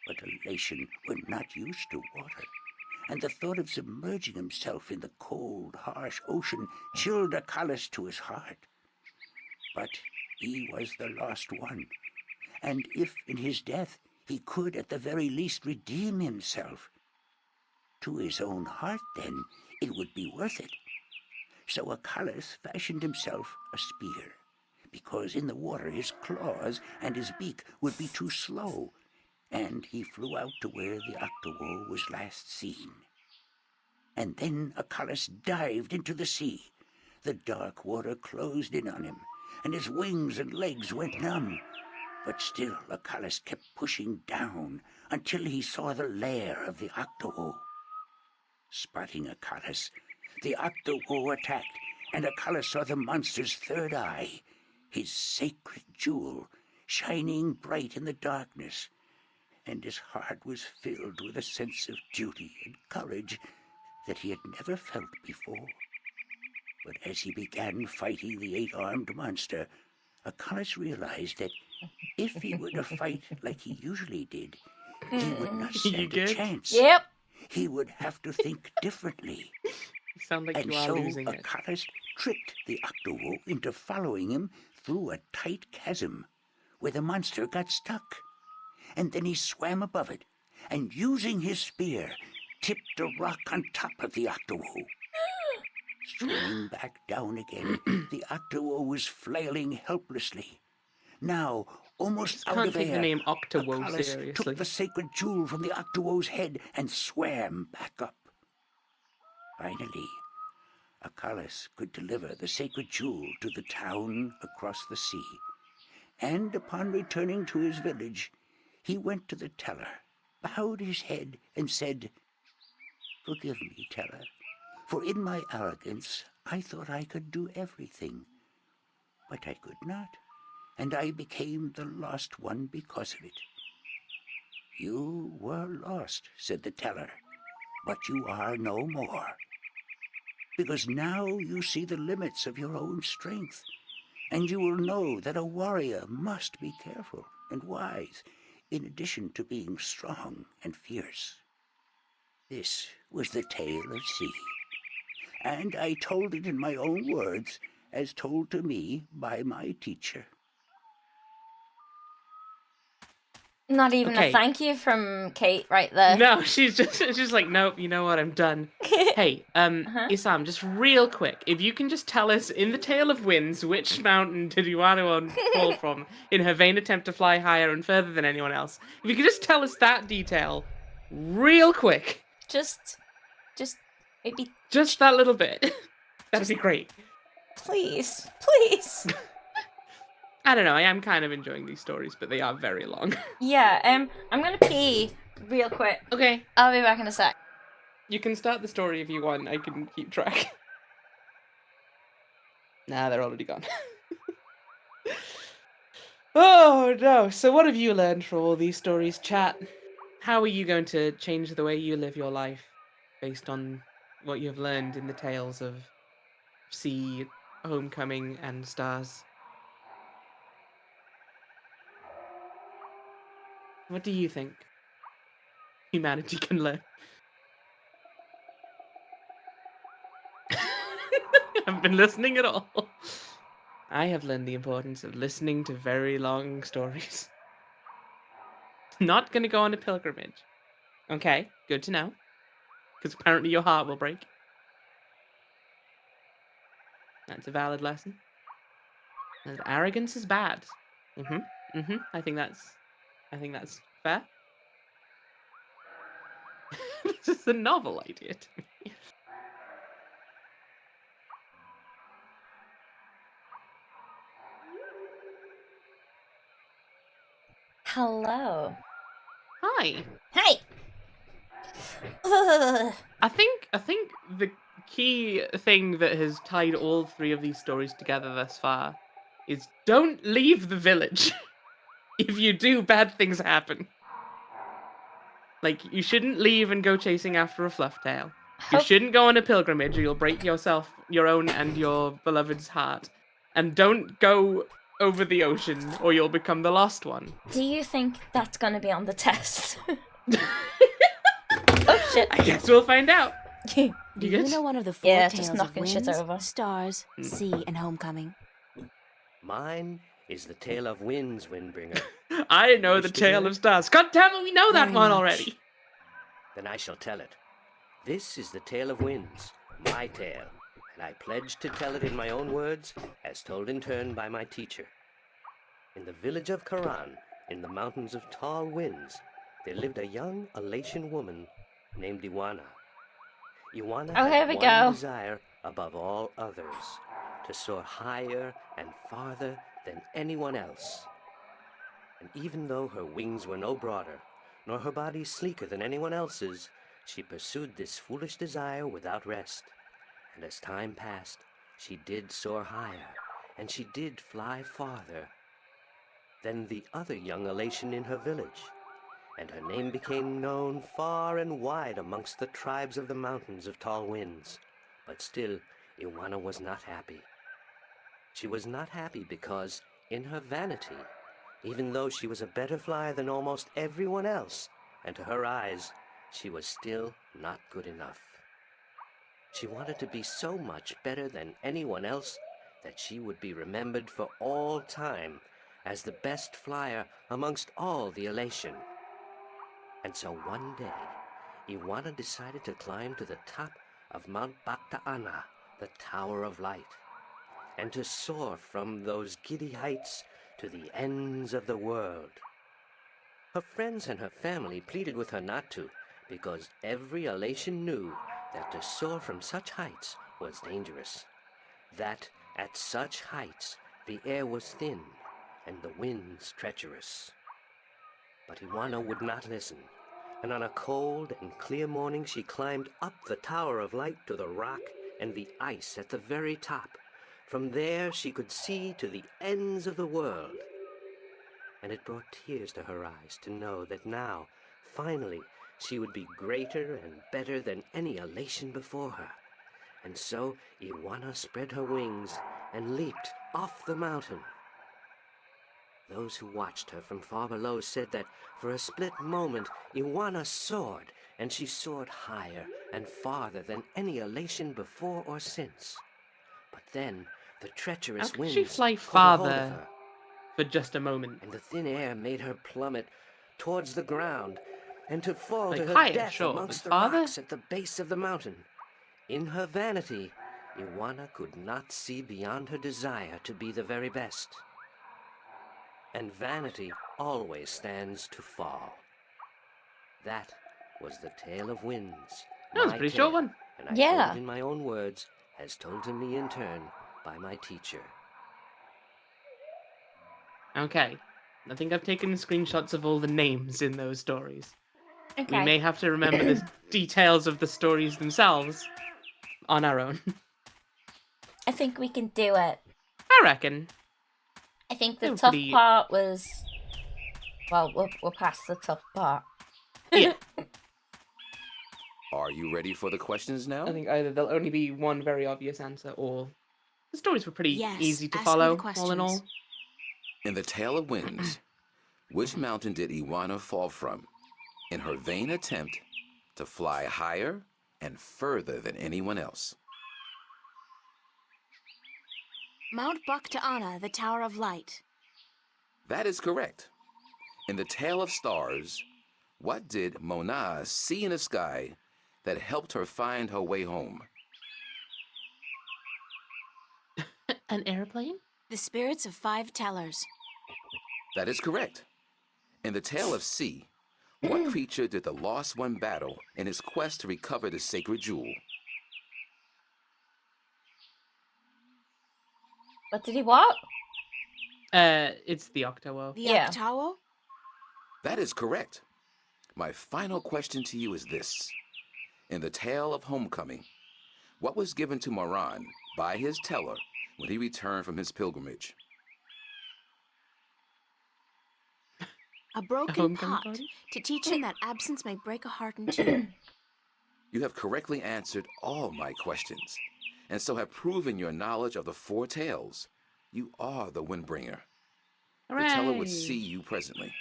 But elation were not used to water, and the thought of submerging himself in the cold, harsh ocean chilled Acalus to his heart. But he was the lost one, and if in his death he could at the very least redeem himself, to his own heart then it would be worth it. So Acalus fashioned himself a spear, because in the water his claws and his beak would be too slow, and he flew out to where the Octowoe was last seen. And then Acalus dived into the sea. The dark water closed in on him, and his wings and legs went numb. But still Acalus kept pushing down until he saw the lair of the Octowoe. Spotting Acalus, the Octowoe attacked, and Acalus saw the monster's third eye, his sacred jewel, shining bright in the darkness, and his heart was filled with a sense of duty and courage that he had never felt before. But as he began fighting the 8-armed monster, Acalus realized that if he were to fight like he usually did, he would not stand a chance. Yep. He would have to think differently. You sound like And you are so losing it. Acalus tricked the Octowoe into following him through a tight chasm where the monster got stuck. And then he swam above it, and using his spear, tipped a rock on top of the Octowoe. Swimming back down again, the Octowoe was flailing helplessly. Now, almost out Can't of take the air, name Octowoe Acalus seriously. took the sacred jewel from the Octowoe's head and swam back up. Finally, Acalus could deliver the sacred jewel to the town across the sea, and upon returning to his village, he went to the teller, bowed his head, and said, "Forgive me, teller, for in my arrogance I thought I could do everything. But I could not, and I became the lost one because of it. You were lost, said the teller, but you are no more. Because now you see the limits of your own strength, and you will know that a warrior must be careful and wise, in addition to being strong and fierce. This was the tale of C, and I told it in my own words, as told to me by my teacher. Not even a Okay. thank you from Kate right there. No, she's just like, nope, you know what, I'm done. Hey, Isam, just real quick, if you can just tell us, in the Tale of Winds, which mountain did Iwano fall from in her vain attempt to fly higher and further than anyone else? If you could just tell us that detail, real quick. Just maybe... Just that little bit. That'd be great. Please. I don't know, I am kind of enjoying these stories, but they are very long. Yeah, I'm gonna pee real quick. Okay. I'll be back in a sec. You can start the story if you want, I can keep track. Nah, they're already gone. Oh no, so what have you learned from all these stories, chat? How are you going to change the way you live your life based on what you have learned in the tales of Sea, Homecoming, and Stars? What do you think humanity can learn? I've been listening at all. I have learned the importance of listening to very long stories. Not gonna go on a pilgrimage. Okay, good to know. Because apparently your heart will break. That's a valid lesson. And arrogance is bad. I think that's fair. This is a novel idea to me. Hello. Hi. Hey. I think the key thing that has tied all three of these stories together thus far is don't leave the village. If you do, bad things happen. Like, you shouldn't leave and go chasing after a fluff tail. You shouldn't go on a pilgrimage or you'll break yourself, your own and your beloved's heart. And don't go over the ocean or you'll become the lost one. Do you think that's gonna be on the test? Oh shit. I guess we'll find out. Do you know one of the four Yeah, tales just of knocking shit winds, over. stars, sea, and homecoming? Mine is the tale of winds, Windbringer. I know the Wish to tale hear of it? stars. God damn it, we know that Very one much. already. Then I shall tell it. This is the tale of winds, my tale, and I pledge to tell it in my own words, as told in turn by my teacher. In the village of Karan, in the mountains of tall winds, there lived a young Elatian woman named Iwana. Iwana Oh, here had we one go. desire above all others, to soar higher and farther than anyone else. And even though her wings were no broader, nor her body sleeker than anyone else's, she pursued this foolish desire without rest. And as time passed, she did soar higher, and she did fly farther than the other young Elation in her village, and her name became known far and wide amongst the tribes of the mountains of tall winds. But still, Iwana was not happy. She was not happy because, in her vanity, even though she was a better flyer than almost everyone else, and to her eyes, she was still not good enough. She wanted to be so much better than anyone else that she would be remembered for all time as the best flyer amongst all the Elation. And so one day, Iwana decided to climb to the top of Mount Bakta'ana, the Tower of Light, and to soar from those giddy heights to the ends of the world. Her friends and her family pleaded with her not to, because every Elation knew that to soar from such heights was dangerous, that at such heights the air was thin and the winds treacherous. But Iwana would not listen, and on a cold and clear morning she climbed up the Tower of Light to the rock and the ice at the very top, From there she could see to the ends of the world. And it brought tears to her eyes to know that now, finally, she would be greater and better than any elation before her. And so Iwana spread her wings and leaped off the mountain. Those who watched her from far below said that for a split moment Iwana soared, and she soared higher and farther than any elation before or since. But then the treacherous How could winds she fly caught a hold of farther her, for just a moment? and the thin air made her plummet towards the ground, and to fall Like to her higher, death sure, amongst but the farther? rocks at the base of the mountain. In her vanity, Iwana could not see beyond her desire to be the very best. And vanity always stands to fall. That was the tale of winds. That was a my pretty tale, short one. And I Yeah. told it in my own words, as told to me in turn by my teacher. Okay. I think I've taken screenshots of all the names in those stories. Okay. We may have to remember the details of the stories themselves on our own. I think we can do it. I reckon. I think the They were tough pretty- part was... Well, we're past the tough part. Yeah. Are you ready for the questions now? I think either there'll only be one very obvious answer, or the stories were pretty Yes, easy to ask me the follow, all in questions. all. In the Tale of Winds, which mountain did Iwana fall from in her vain attempt to fly higher and further than anyone else? Mount Baktaana, the Tower of Light. That is correct. In the Tale of Stars, what did Mona see in the sky that helped her find her way home? An airplane? The spirits of 5 tellers. That is correct. In the Tale of Sea, what creature did the Lost One battle in his quest to recover the sacred jewel? What did he what? It's the Octowo. The Yeah. Octawo? That is correct. My final question to you is this. In the Tale of Homecoming, what was given to Moran by his teller when he returned from his pilgrimage? A broken homecoming pot party? to teach him that absence may break a heart in two. You have correctly answered all my questions, and so have proven your knowledge of the 4 tales. You are the Windbringer. The teller would Hooray. see you presently.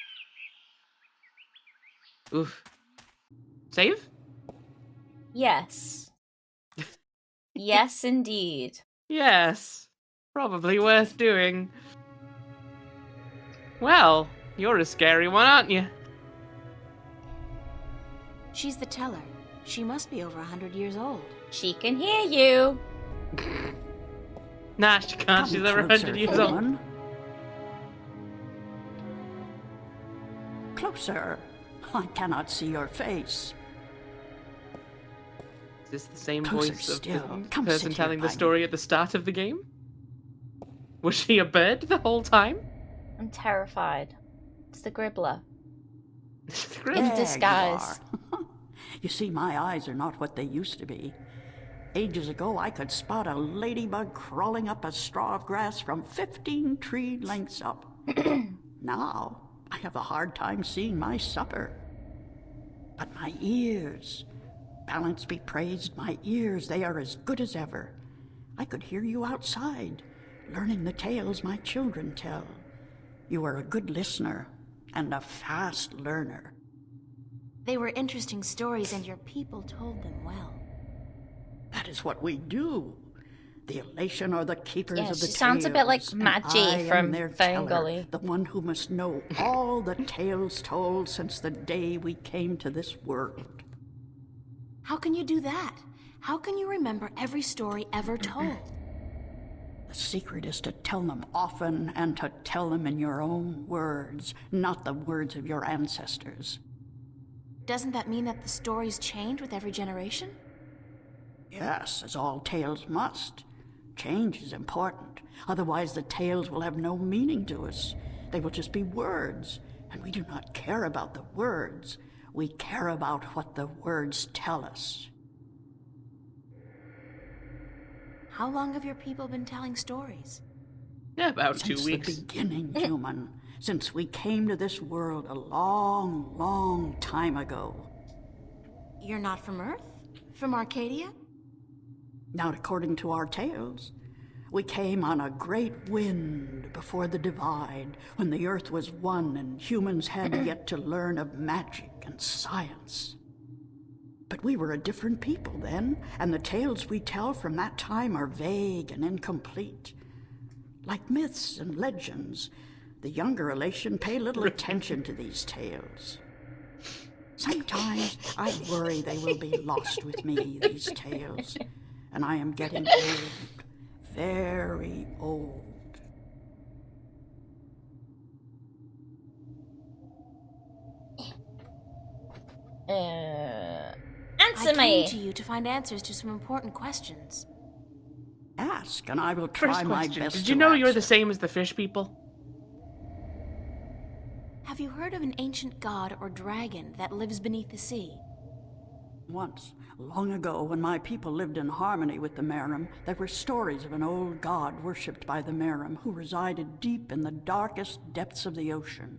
Oof. Save? Yes. Yes, indeed. Yes. Probably worth doing. Well, you're a scary one, aren't you? She's the teller. She must be over 100 years old. She can hear you. Nah, she can't. She's over 100 years old. Purin. Closer. I cannot see your face. Is this the same Closer voice of still. the Come person sit here telling the by me. story at the start of the game? Was she a bird the whole time? I'm terrified. It's the Gribbler. The In There disguise. You are. You see, my eyes are not what they used to be. Ages ago, I could spot a ladybug crawling up a straw of grass from 15 tree lengths up. Now, I have a hard time seeing my supper. But my ears, balance be praised, my ears, they are as good as ever. I could hear you outside, learning the tales my children tell. You are a good listener and a fast learner. They were interesting stories, and your people told them well. That is what we do. The elation are the keepers Yeah, of the she sounds a bit like tales, and Maggie I am from their Fern teller, Gully. the one who must know all the tales told since the day we came to this world. How can you do that? How can you remember every story ever told? The secret is to tell them often and to tell them in your own words, not the words of your ancestors. Doesn't that mean that the stories change with every generation? Yes, as all tales must. Change is important. Otherwise, the tales will have no meaning to us. They will just be words, and we do not care about the words. We care about what the words tell us. How long have your people been telling stories? Yeah, about Since 2 weeks. the beginning, human. Since we came to this world a long, long time ago. You're not from Earth? From Arcadia? Not according to our tales. We came on a great wind before the divide, when the earth was one and humans had yet to learn of magic and science. But we were a different people then, and the tales we tell from that time are vague and incomplete. Like myths and legends, the younger elation pay little attention to these tales. Sometimes I worry they will be lost with me, these tales, and I am getting old, very old. Answer I came me. to you to find answers to some important questions. Ask, and I will try First my question, best did you to know you're answer. the same as the fish people? Have you heard of an ancient god or dragon that lives beneath the sea? Once, long ago, when my people lived in harmony with the Merim, there were stories of an old god worshipped by the Merim who resided deep in the darkest depths of the ocean.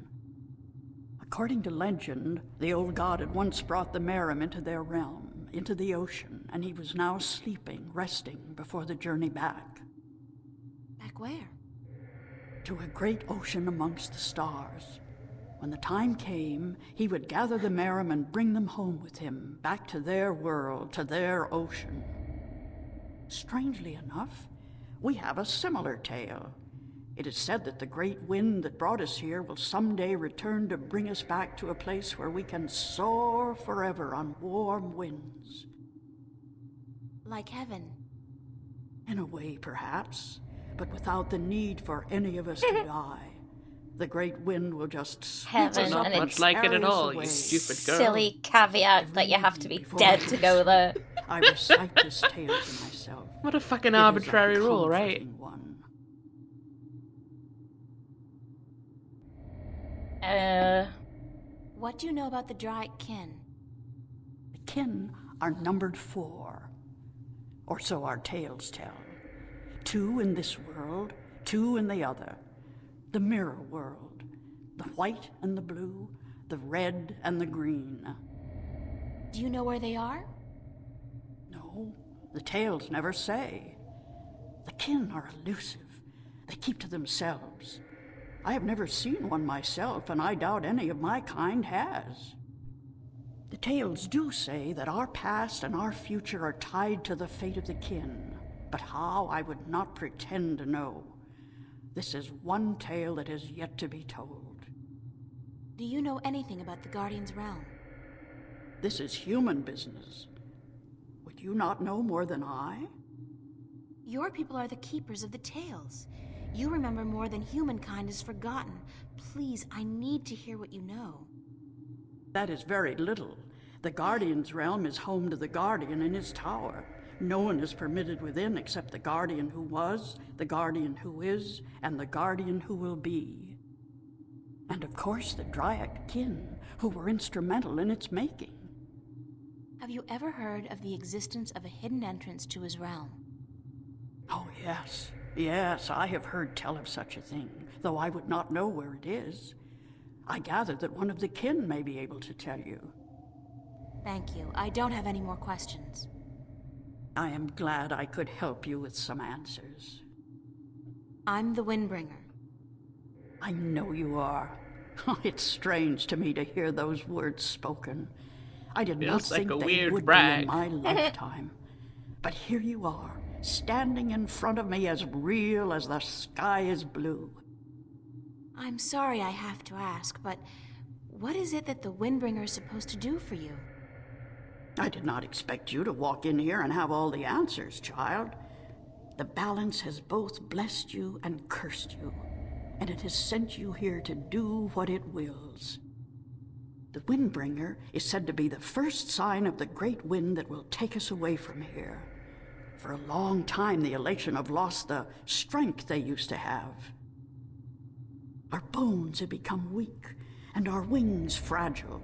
According to legend, the old god had once brought the Merim into their realm, into the ocean, and he was now sleeping, resting before the journey back. Back where? To a great ocean amongst the stars. When the time came, he would gather the Merim and bring them home with him, back to their world, to their ocean. Strangely enough, we have a similar tale. It is said that the great wind that brought us here will someday return to bring us back to a place where we can soar forever on warm winds. Like heaven. In a way, perhaps, but without the need for any of us to die. The great wind will just sweep us up Not and much like it at carry us all, away. you stupid girl. Silly caveat that you have to be dead to go there. I recite this tale to myself. What a fucking It is a arbitrary rule, right? comforting one. What do you know about the Dryac kin? The kin are numbered 4, or so our tales tell. 2 in this world, 2 in the other. The mirror world, the white and the blue, the red and the green. Do you know where they are? No, the tales never say. The kin are elusive. They keep to themselves. I have never seen one myself, and I doubt any of my kind has. The tales do say that our past and our future are tied to the fate of the kin, but how I would not pretend to know. This is one tale that has yet to be told. Do you know anything about the Guardian's realm? This is human business. Would you not know more than I? Your people are the keepers of the tales. You remember more than humankind has forgotten. Please, I need to hear what you know. That is very little. The Guardian's realm is home to the Guardian in his tower. No one is permitted within except the Guardian who was, the Guardian who is, and the Guardian who will be. And of course the Dryac kin, who were instrumental in its making. Have you ever heard of the existence of a hidden entrance to his realm? Oh, yes. Yes, I have heard tell of such a thing, though I would not know where it is. I gather that one of the kin may be able to tell you. Thank you. I don't have any more questions. I am glad I could help you with some answers. I'm the Windbringer. I know you are. It's strange to me to hear those words spoken. I did not Feels like think a they weird would brag. be in my lifetime. But here you are, standing in front of me as real as the sky is blue. I'm sorry I have to ask, but what is it that the Windbringer is supposed to do for you? I did not expect you to walk in here and have all the answers, child. The balance has both blessed you and cursed you, and it has sent you here to do what it wills. The Windbringer is said to be the first sign of the great wind that will take us away from here. For a long time, the Elation have lost the strength they used to have. Our bones have become weak, and our wings fragile.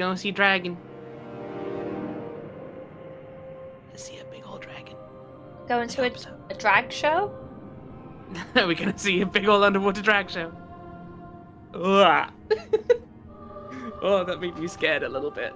gonna see dragon. Let's see a big old dragon. Going to a drag show? We're gonna see a big old underwater drag show. Ugh. Oh, that made me scared a little bit.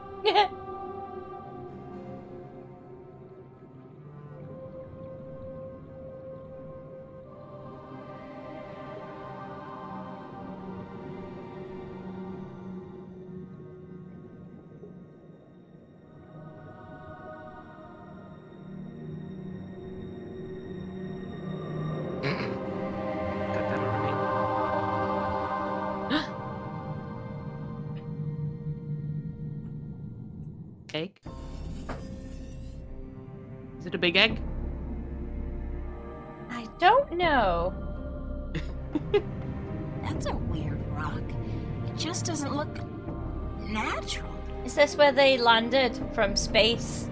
Egg? Is it a big egg? I don't know. That's a weird rock. It just doesn't look natural. Is this where they landed from space?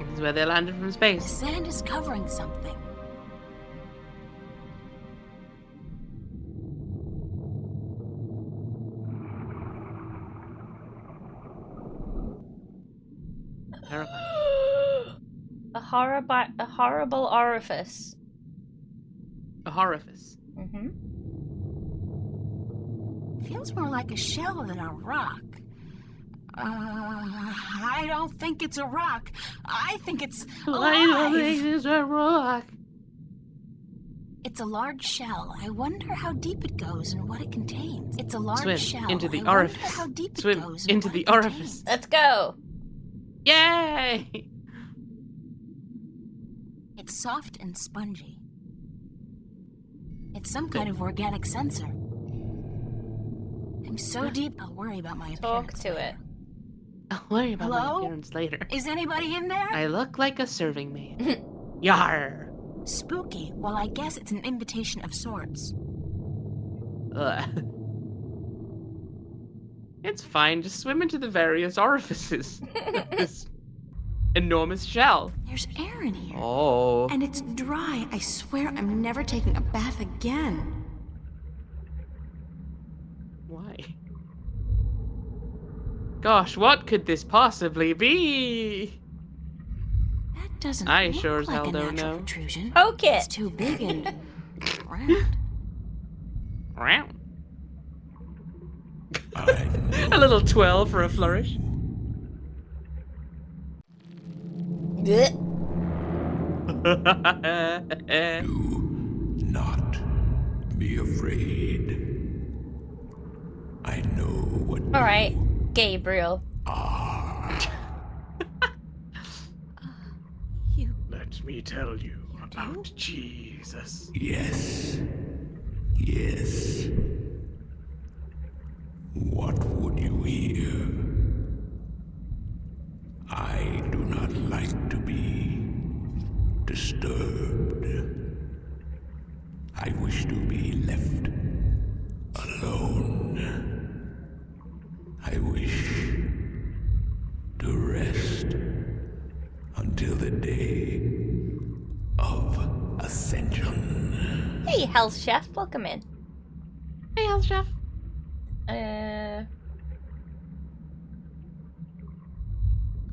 This is where they landed from space. The sand is covering something. A horrible orifice. A horifice. Mm-hmm. Feels more like a shell than a rock. I don't think it's a rock. I think it's alive. I don't think it's a rock. It's a large shell. I wonder how deep it goes and what it contains. It's a large Swim shell. into the I orifice. wonder how deep Swim it goes into the orifice. Let's go. Yay! It's soft and spongy. It's some kind of organic sensor. I'm so deep, I'll worry about my appearance. Talk to it. I'll worry about my Hello? appearance later. Is anybody in there? I look like a serving maid. Yar! Spooky. Well, I guess it's an invitation of sorts. Ugh. It's fine, just swim into the various orifices of this enormous shell. There's air in here. Oh. And it's dry. I swear I'm never taking a bath again. Why? Gosh, what could this possibly be? That doesn't I look sure as like hell a don't natural know. protrusion. Poke it. It's too big and round. Round. A little twirl for a flourish. Do not be afraid. I know what All right, Gabriel. Let me tell you about Jesus. Yes. Yes. What would you hear? I do not like to be disturbed. I wish to be left alone. I wish to rest until the day of ascension. Hey, Health Chef, welcome in. Hey, Health Chef.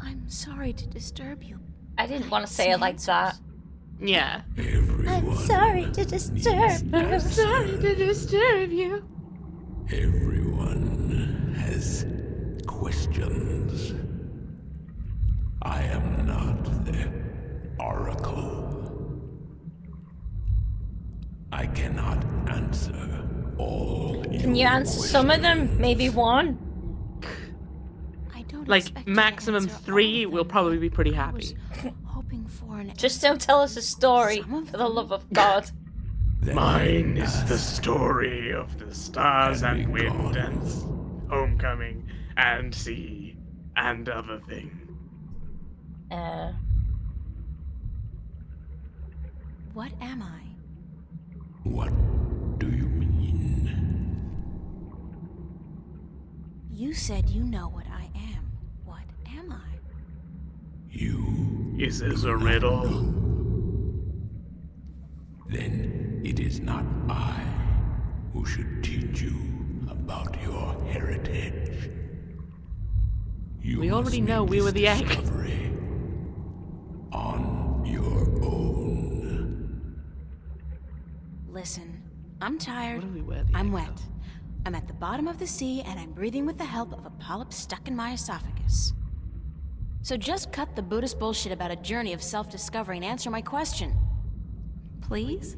I'm sorry to disturb you. I didn't want to say it like that. Yeah. I'm sorry to disturb you. I'm sorry to disturb you. Everyone has questions. I am not the oracle. I cannot answer all. Can you answer some of them? Maybe one? Like, maximum 3, we'll probably be pretty happy. Hoping for an Just don't tell us a story, for the love of God. Mine is the story of the stars and wind and homecoming and sea and other things. What am I? What do you mean? You said you know what I am. What am I? You. Is this a riddle? Then it is not I who should teach you about your heritage. We already know we were the egg. On your own. Listen, I'm tired. What do we wear the I'm egg wet. I'm at the bottom of the sea, and I'm breathing with the help of a polyp stuck in my esophagus. So just cut the Buddhist bullshit about a journey of self-discovery and answer my question. Please?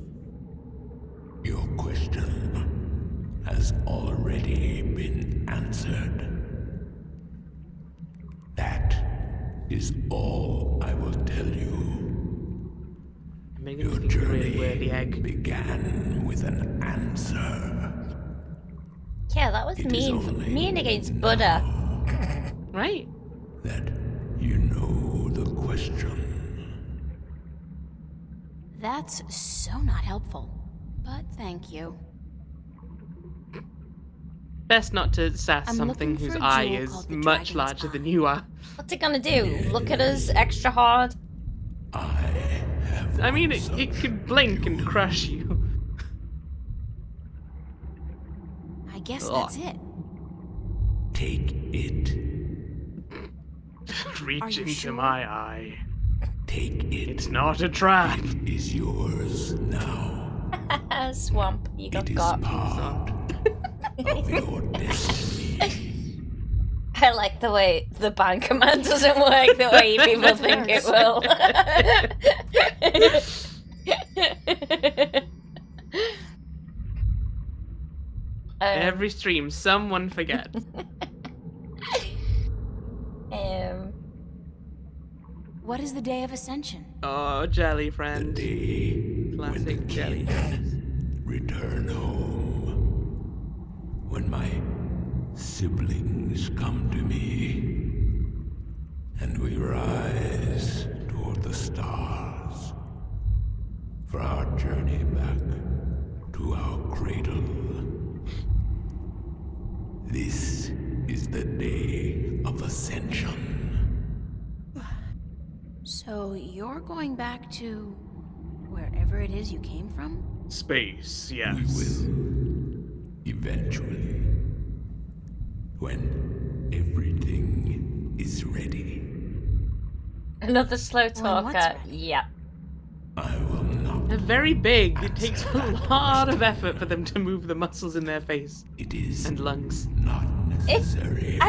Your question has already been answered. That is all I will tell you. Your journey began with an answer. Yeah, that was mean against Buddha. Right? That you know the question. That's so not helpful, but thank you. Best not to sass I'm something looking whose for a eye jewel is called the much Dragon's larger than you are. What's it gonna do? Look at us extra hard? I mean, it could blink and crush you. I guess that's it. Take it. Reach into sure? my eye. Take it. It's not a trap. It is yours now. Swamp, you got got. Part of your destiny. I like the way the ban command doesn't work the way people think it will. Every stream, someone forgets. What is the Day of Ascension? Oh, jelly friend. Classic jelly friends. Return home. When my siblings come to me, and we rise toward the stars for our journey back to our cradle. This is the Day of Ascension. So you're going back to wherever it is you came from? Space, yes. We will eventually, when everything is ready. Another slow talker. Yeah. I will not. They're very big. It takes a lot of effort for them to move the muscles in their face. It is and lungs. Not necessary.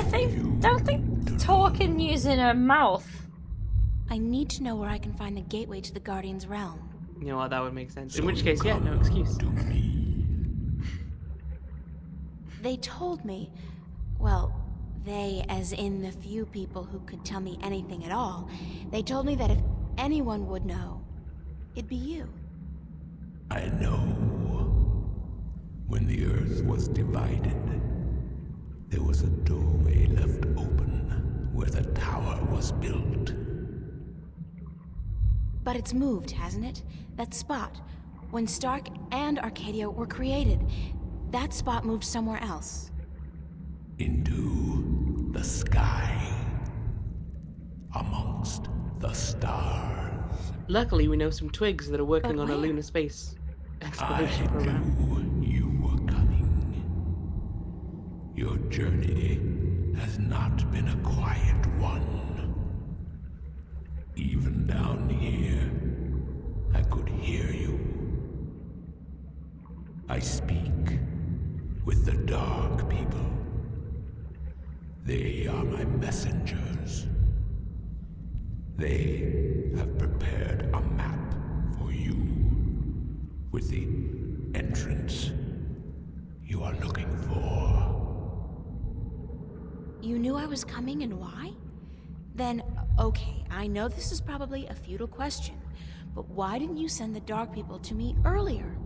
Don't think talking using her mouth. I need to know where I can find the gateway to the Guardian's realm. You know what, that would make sense. In which case, yeah, no excuse. They told me, well, they as in the few people who could tell me anything at all, they told me that if anyone would know, it'd be you. I know. When the Earth was divided, there was a doorway left open where the tower was built. But it's moved, hasn't it? That spot. When Stark and Arcadia were created, that spot moved somewhere else. Into the sky. Amongst the stars. Luckily, we know some twigs that are working But on a where? lunar space I exploration program. knew you were coming. Your journey has not been a quiet one. Even down here, I could hear you. I speak with the Dark People. They are my messengers. They have prepared a map for you with the entrance you are looking for. You knew I was coming and why? Then, okay, I know this is probably a futile question, but why didn't you send the Dark People to me earlier?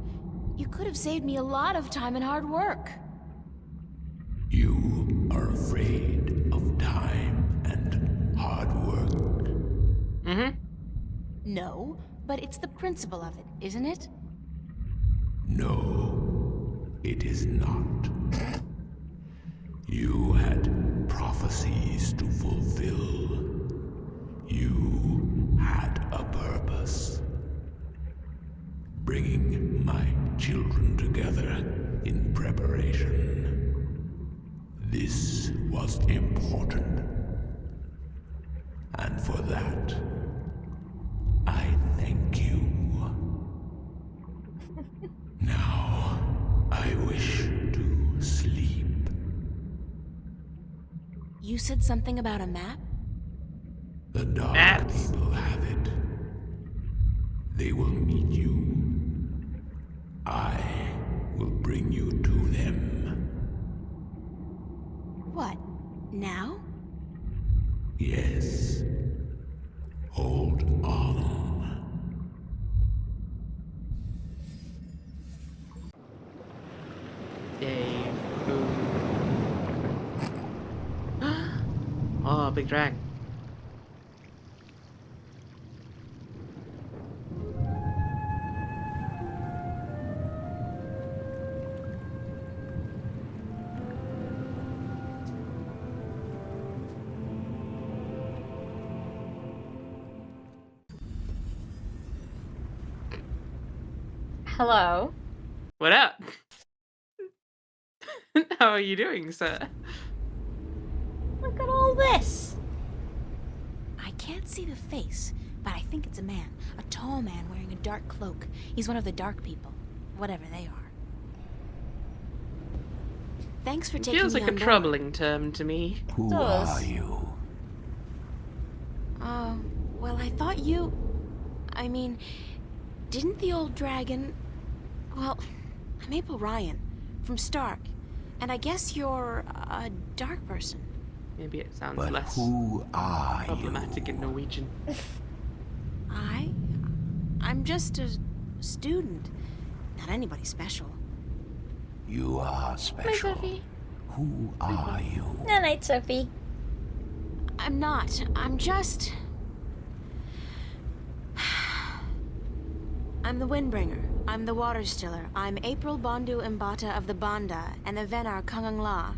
You could have saved me a lot of time and hard work. You are afraid of time and hard work. Mm-hmm. No, but it's the principle of it, isn't it? No, it is not. You had prophecies to fulfill. You had a purpose. Bringing my children together in preparation. This was important. You said something about a map? The dark people have it. They will meet you. I will bring you to them. What? Now? Yes. Hold on. Dave. Oh, big drag. Hello. What up? How are you doing, sir? Look at all this. I can't see the face, but I think it's a man. A tall man wearing a dark cloak. He's one of the dark people, whatever they are. Thanks for taking me Feels like on a board. troubling term to me. Who are you? Well, I thought you... I mean, didn't the old dragon... Well, I'm April Ryan, from Stark, and I guess you're a dark person. Maybe it sounds But less who are problematic in Norwegian. I'm just a student. Not anybody special. You are special. Sophie. Who are you? Good night, Sophie. I'm not. I'm just... I'm the Windbringer. I'm the Water Stiller. I'm April Bondu Mbata of the Banda and the Venar Kangang La.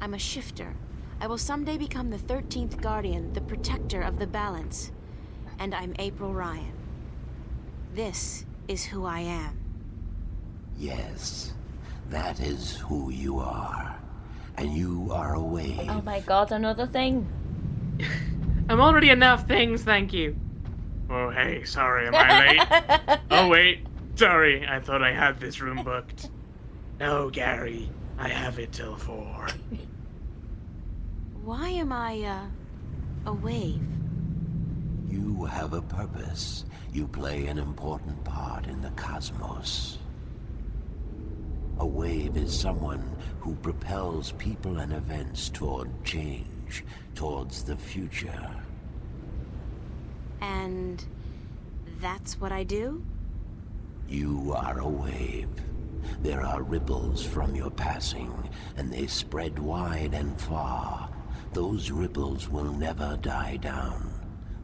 I'm a shifter. I will someday become the 13th Guardian, the protector of the balance. And I'm April Ryan. This is who I am. Yes, that is who you are. And you are a wave. Oh my god, another thing. I'm already enough things, thank you. Oh, hey, sorry, am I late? Oh, wait, sorry, I thought I had this room booked. No, Gary, I have it till 4. Why am I, a wave? You have a purpose. You play an important part in the cosmos. A wave is someone who propels people and events toward change, towards the future. And that's what I do? You are a wave. There are ripples from your passing, and they spread wide and far. Those ripples will never die down.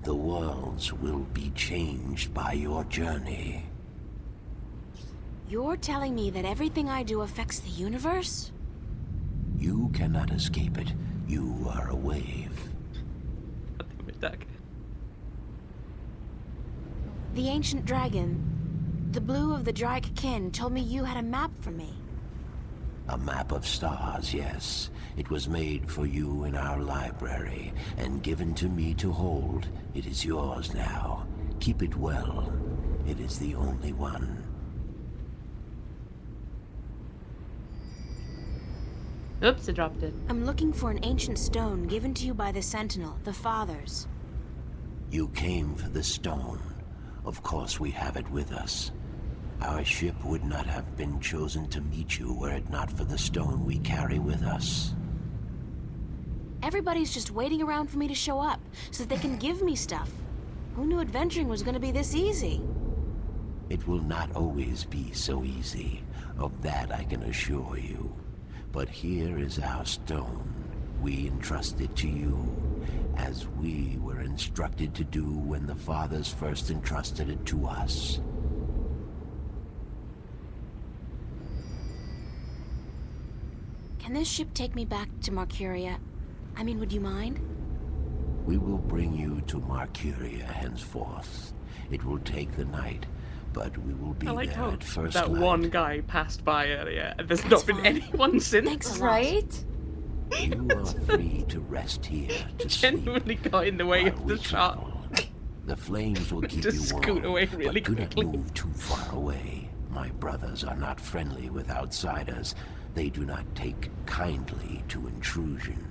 The worlds will be changed by your journey. You're telling me that everything I do affects the universe? You cannot escape it. You are a wave. The ancient dragon, the blue of the Drake kin, told me you had a map for me. A map of stars, yes. It was made for you in our library, and given to me to hold. It is yours now. Keep it well. It is the only one. Oops, I dropped it. I'm looking for an ancient stone given to you by the Sentinel, the Fathers. You came for the stone. Of course we have it with us. Our ship would not have been chosen to meet you were it not for the stone we carry with us. Everybody's just waiting around for me to show up, so that they can give me stuff. Who knew adventuring was gonna be this easy? It will not always be so easy. Of that I can assure you. But here is our stone. We entrust it to you, as we were instructed to do when the Fathers first entrusted it to us. Can this ship take me back to Marcuria? I mean, would you mind? We will bring you to Marcuria henceforth. It will take the night, but we will be I like there how at first that light. one guy passed by earlier, and there's not been anyone since. Thanks a lot. Right? You are free to rest here, to Genuinely got in the way of the shot. The flames will keep Just you scoot warm, away really but do quickly. not move too far away. My brothers are not friendly with outsiders. They do not take kindly to intrusion.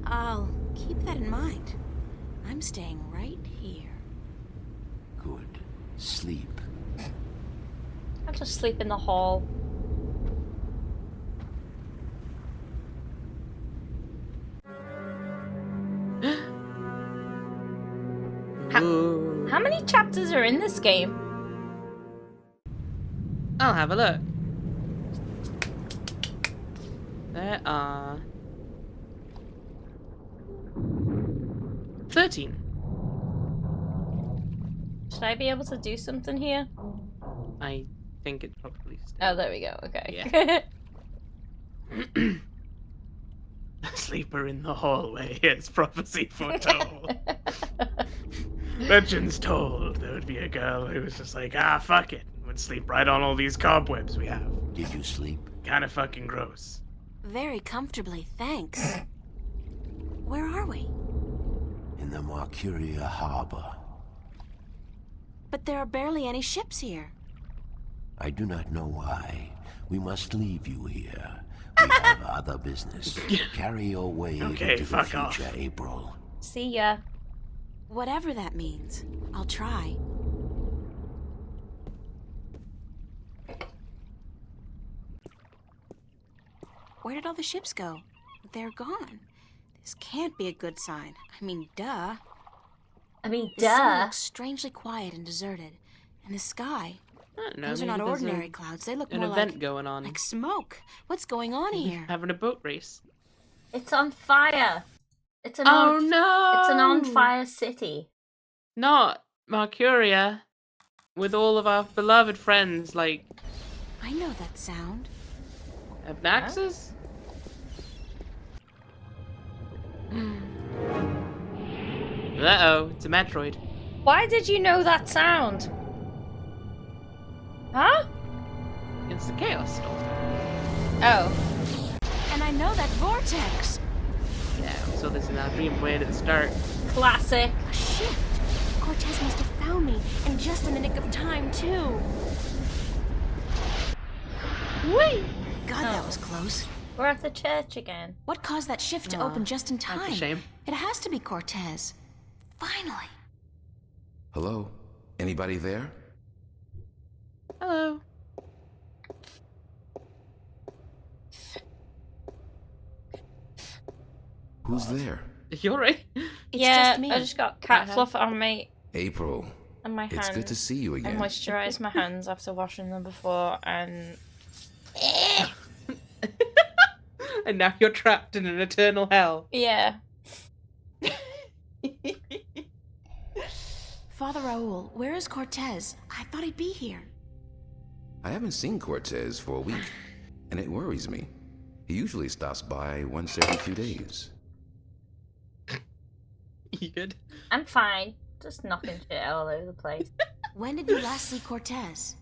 I'll keep that in mind. I'm staying right here. Good. Sleep. I'll just sleep in the hall. How many chapters are in this game? I'll have a look. There are 13. Should I be able to do something here? I think it probably stays. Oh, there we go. Okay. Yeah. Sleeper in the hallway, as prophecy foretold. Legends told there would be a girl who was just like, fuck it, and would sleep right on all these cobwebs we have. Did you sleep? Kinda fucking gross. Very comfortably, thanks. Where are we? In the Mercuria harbor. But there are barely any ships here. I do not know why. We must leave you here. We have other business. Carry your way Okay, into the fuck future, off. April. See ya. Whatever that means, I'll try. Where did all the ships go? They're gone. This can't be a good sign. I mean, duh. The sea looks strangely quiet and deserted. And the sky, those are not ordinary clouds. They look an more event going on. like smoke. What's going on here? Having a boat race. It's on fire. It's an Oh no! It's an on fire city. Not Mercuria. With all of our beloved friends like I know that sound. Abnaxus? Uh-oh, it's a Metroid. Why did you know that sound? Huh? It's the Chaos Storm. Oh. And I know that vortex. Yeah, we saw this in our dream way at the start. Classic. A shift. Cortez must have found me, and just in the nick of time, too. Wait. God, that was close. We're at the church again. What caused that shift to open just in time? That's a shame. It has to be Cortez. Finally. Hello? Anybody there? Hello. Who's there? You're right. It's yeah, just me. I just got cat fluff on my April. on my hands. It's good to see you I again. moisturised my hands after washing them before, and And now you're trapped in an eternal hell. yeah. Father Raoul, where is Cortez? I thought he'd be here. I haven't seen Cortez for a week, and it worries me. He usually stops by once every few days. You good? I'm fine. Just knocking shit all over the place. When did you last see Cortez?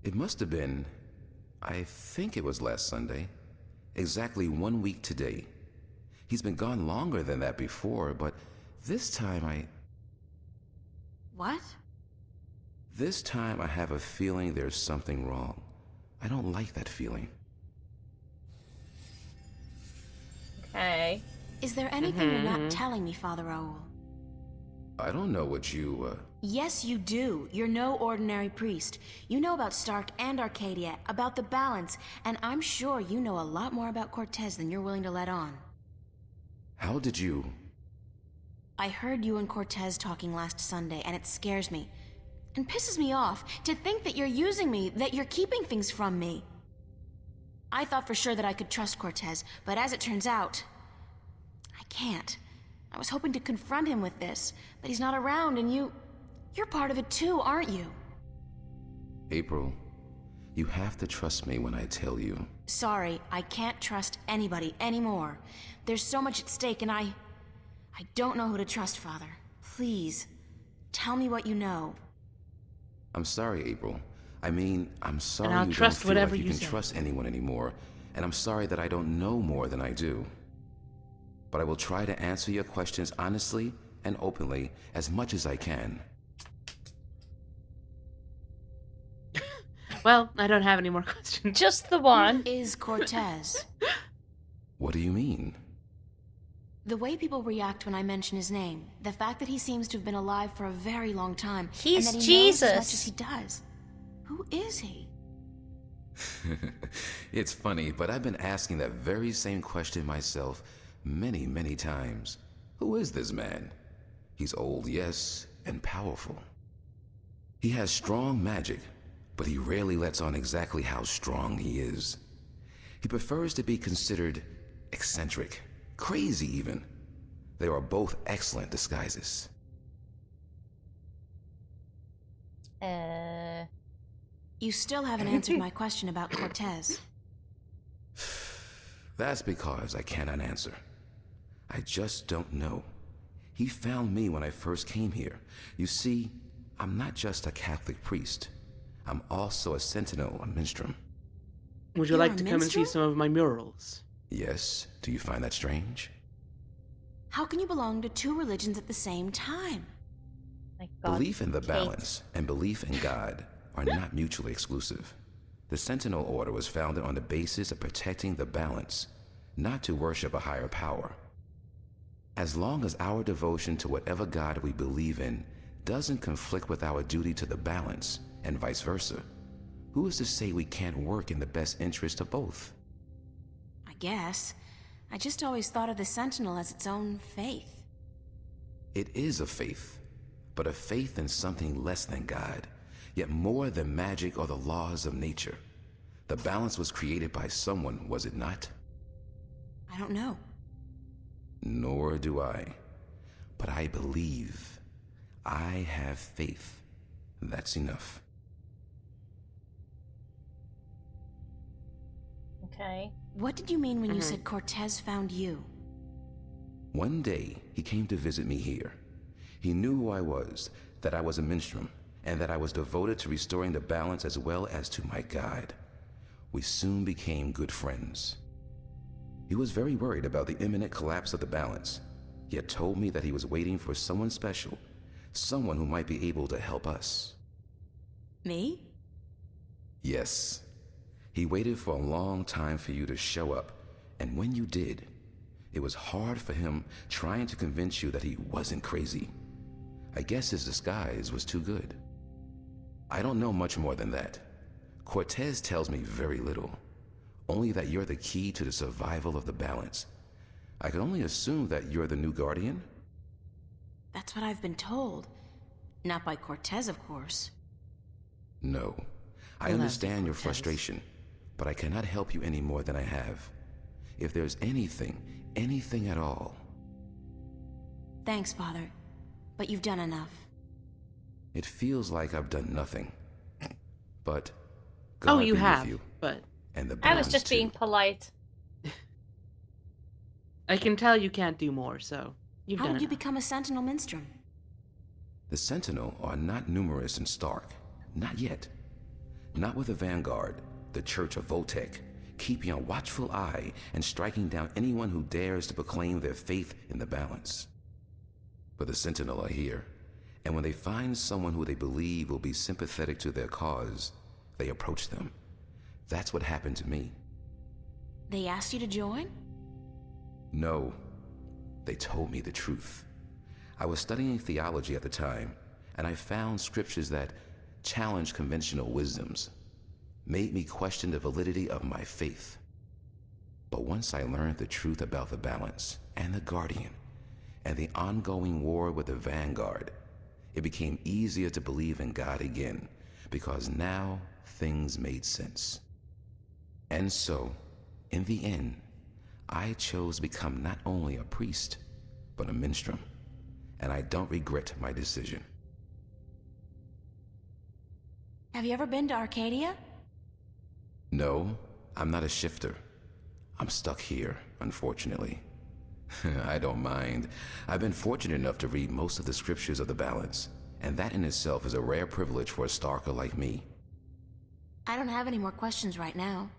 It must have been, I think it was last Sunday. Exactly 1 week today. He's been gone longer than that before, but this time What? This time I have a feeling there's something wrong. I don't like that feeling. Okay. Is there anything you're not telling me, Father Raoul? I don't know what you, Yes, you do. You're no ordinary priest. You know about Stark and Arcadia, about the balance, and I'm sure you know a lot more about Cortez than you're willing to let on. How did you... I heard you and Cortez talking last Sunday, and it scares me. And pisses me off to think that you're using me, that you're keeping things from me. I thought for sure that I could trust Cortez, but as it turns out, I can't. I was hoping to confront him with this, but he's not around, and you're part of it too, aren't you? April, you have to trust me when I tell you. Sorry, I can't trust anybody anymore. There's so much at stake, and I don't know who to trust, Father. Please, tell me what you know. I'm sorry, April. I mean, I'm sorry I'll you don't trust feel whatever like you you can say. trust anyone anymore, and I'm sorry that I don't know more than I do. But I will try to answer your questions honestly and openly as much as I can. Well, I don't have any more questions. Just the one. Is Cortez? What do you mean? The way people react when I mention his name, the fact that he seems to have been alive for a very long time, He's and that he knows as much Jesus. as he does. Who is he? It's funny, but I've been asking that very same question myself many, many times. Who is this man? He's old, yes, and powerful. He has strong magic, but he rarely lets on exactly how strong he is. He prefers to be considered eccentric, crazy even. They are both excellent disguises. You still haven't answered my question about Cortez. That's because I cannot answer. I just don't know. He found me when I first came here. You see, I'm not just a Catholic priest. I'm also a sentinel, a minstrel. Would you like to come and see some of my murals? Yes, do you find that strange? How can you belong to two religions at the same time? My God, belief in the Kate. balance and belief in God are not mutually exclusive. The Sentinel Order was founded on the basis of protecting the balance, not to worship a higher power. As long as our devotion to whatever God we believe in doesn't conflict with our duty to the balance, and vice versa, who is to say we can't work in the best interest of both? I guess. I just always thought of the Sentinel as its own faith. It is a faith, but a faith in something less than God, yet more than magic or the laws of nature. The balance was created by someone, was it not? I don't know. Nor do I. But I believe. I have faith. That's enough. Okay. What did you mean when you said Cortez found you? One day, he came to visit me here. He knew who I was, that I was a minstrel, and that I was devoted to restoring the balance as well as to my God. We soon became good friends. He was very worried about the imminent collapse of the balance, yet told me that he was waiting for someone special, someone who might be able to help us. Me? Yes. He waited for a long time for you to show up, and when you did, it was hard for him trying to convince you that he wasn't crazy. I guess his disguise was too good. I don't know much more than that. Cortez tells me very little, only that you're the key to the survival of the balance. I can only assume that you're the new guardian? That's what I've been told. Not by Cortez, of course. No. I understand your frustration, but I cannot help you any more than I have. If there's anything at all. Thanks, Father. But you've done enough. It feels like I've done nothing. But Oh, God you be have, with you. but And the I was balance just too. being polite. I can tell you can't do more, so you've How done did you enough. become a Sentinel Minstrel? The Sentinel are not numerous and stark. Not yet. Not with the Vanguard, the Church of Voltec, keeping a watchful eye and striking down anyone who dares to proclaim their faith in the balance. But the Sentinel are here, and when they find someone who they believe will be sympathetic to their cause, they approach them. That's what happened to me. They asked you to join? No, they told me the truth. I was studying theology at the time, and I found scriptures that challenged conventional wisdoms, made me question the validity of my faith. But once I learned the truth about the balance and the Guardian and the ongoing war with the Vanguard, it became easier to believe in God again, because now things made sense. And so, in the end, I chose to become not only a priest, but a minstrel, and I don't regret my decision. Have you ever been to Arcadia? No, I'm not a shifter. I'm stuck here, unfortunately. I don't mind. I've been fortunate enough to read most of the scriptures of the balance, and that in itself is a rare privilege for a Starker like me. I don't have any more questions right now.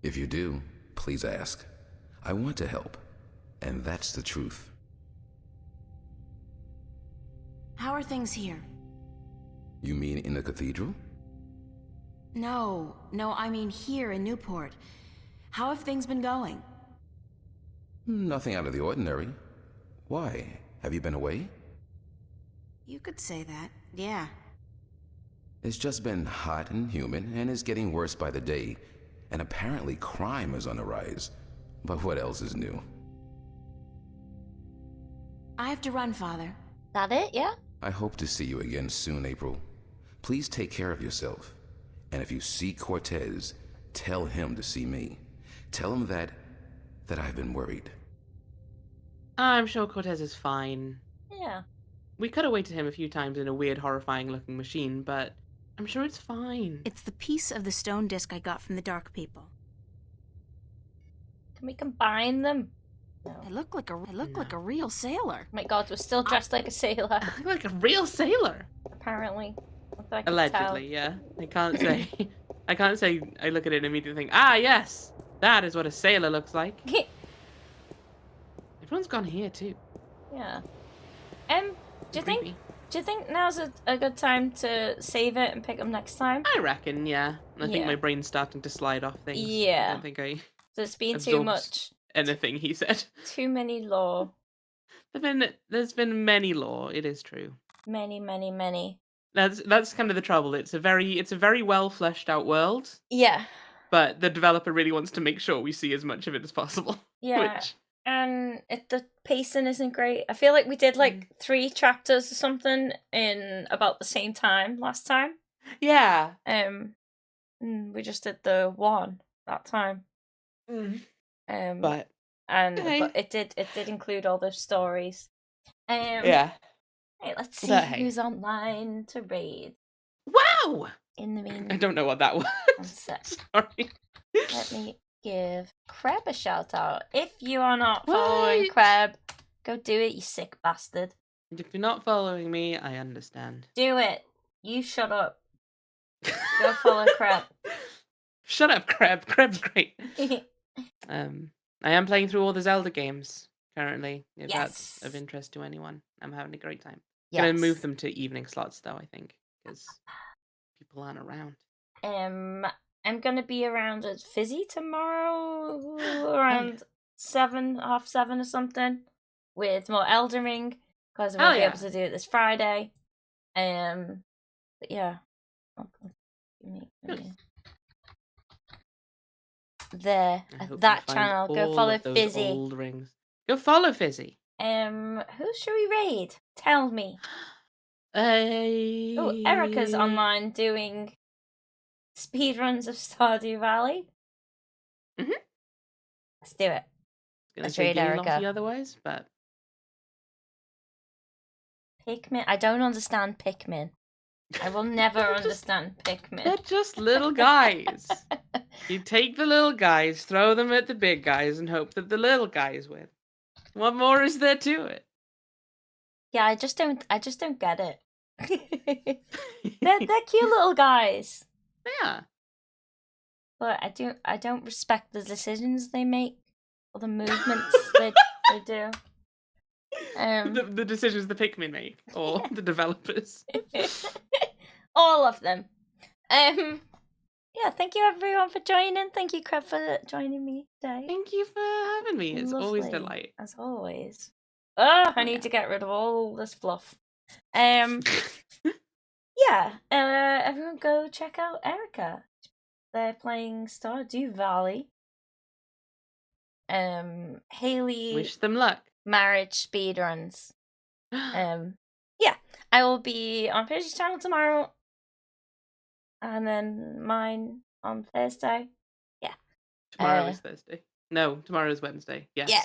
If you do, please ask. I want to help, and that's the truth. How are things here? You mean in the cathedral? No, I mean here in Newport. How have things been going? Nothing out of the ordinary. Why? Have you been away? You could say that, yeah. It's just been hot and humid, and is getting worse by the day. And apparently crime is on the rise. But what else is new? I have to run, Father. That it, yeah? I hope to see you again soon, April. Please take care of yourself. And if you see Cortez, tell him to see me. Tell him that I've been worried. I'm sure Cortez is fine. Yeah. We cut away to him a few times in a weird, horrifying-looking machine, but I'm sure it's fine. It's the piece of the stone disc I got from the Dark People. Can we combine them? No. I look like a real sailor. Oh my god, we're still dressed like a sailor. I look like a real sailor. Apparently. Allegedly, yeah. I can't say. I can't say I look at it and immediately think, ah, yes, that is what a sailor looks like. Everyone's gone here too. Yeah. Do you think now's a good time to save it and pick them next time? I reckon, yeah. I think my brain's starting to slide off things. Yeah. I don't think I. There's been too much. Anything he said. Too many lore. There's been many lore. It is true. Many. That's kind of the trouble. It's a very well fleshed out world. Yeah. But the developer really wants to make sure we see as much of it as possible. Yeah. And the pacing isn't great. I feel like we did like 3 chapters or something in about the same time last time. Yeah. We just did the 1 that time. But it did include all those stories. Yeah. Hey, let's see who's online to raid. Wow! In the meantime, I don't know what that was. 1 sec. Sorry. Let me give Kreb a shout out. If you are not following Kreb, go do it, you sick bastard. If you're not following me, I understand. Do it. You shut up. Go follow Kreb. Shut up, Kreb. Kreb's great. I am playing through all the Zelda games currently. If that's of interest to anyone, I'm having a great time. Yes. Gonna move them to evening slots though, I think, because people aren't around. I'm gonna be around at Fizzy tomorrow, around 7, 7:30 or something, with more Elden Ring, because I won't be able to do it this Friday. But yeah. There, that channel. Go follow Fizzy. Old rings. Go follow Fizzy. Who should we raid? Tell me. Oh, Erica's online doing speedruns of Stardew Valley. Let's do it. Let's raid Erica. Otherwise, but Pikmin. I don't understand Pikmin. I will never understand Pikmin. They're just little guys. You take the little guys, throw them at the big guys, and hope that the little guys win. What more is there to it? Yeah, I just don't get it. they're cute little guys. Yeah. But I don't respect the decisions they make or the movements they do. The decisions the Pikmin make, or the developers. All of them. Yeah, thank you everyone for joining. Thank you, Kreb, for joining me today. Thanь you for having me. It's always a Lovely, delight. as always. Oh, I need to get rid of all this fluff. Yeah, everyone go check out Erica. They're playing Stardew Valley. Haley. Wish them luck. Marriage speedruns. Yeah, I will be on Fizzy's channel tomorrow, and then mine on Thursday. Yeah. Tomorrow is Thursday. No, tomorrow is Wednesday. Yes. Yeah.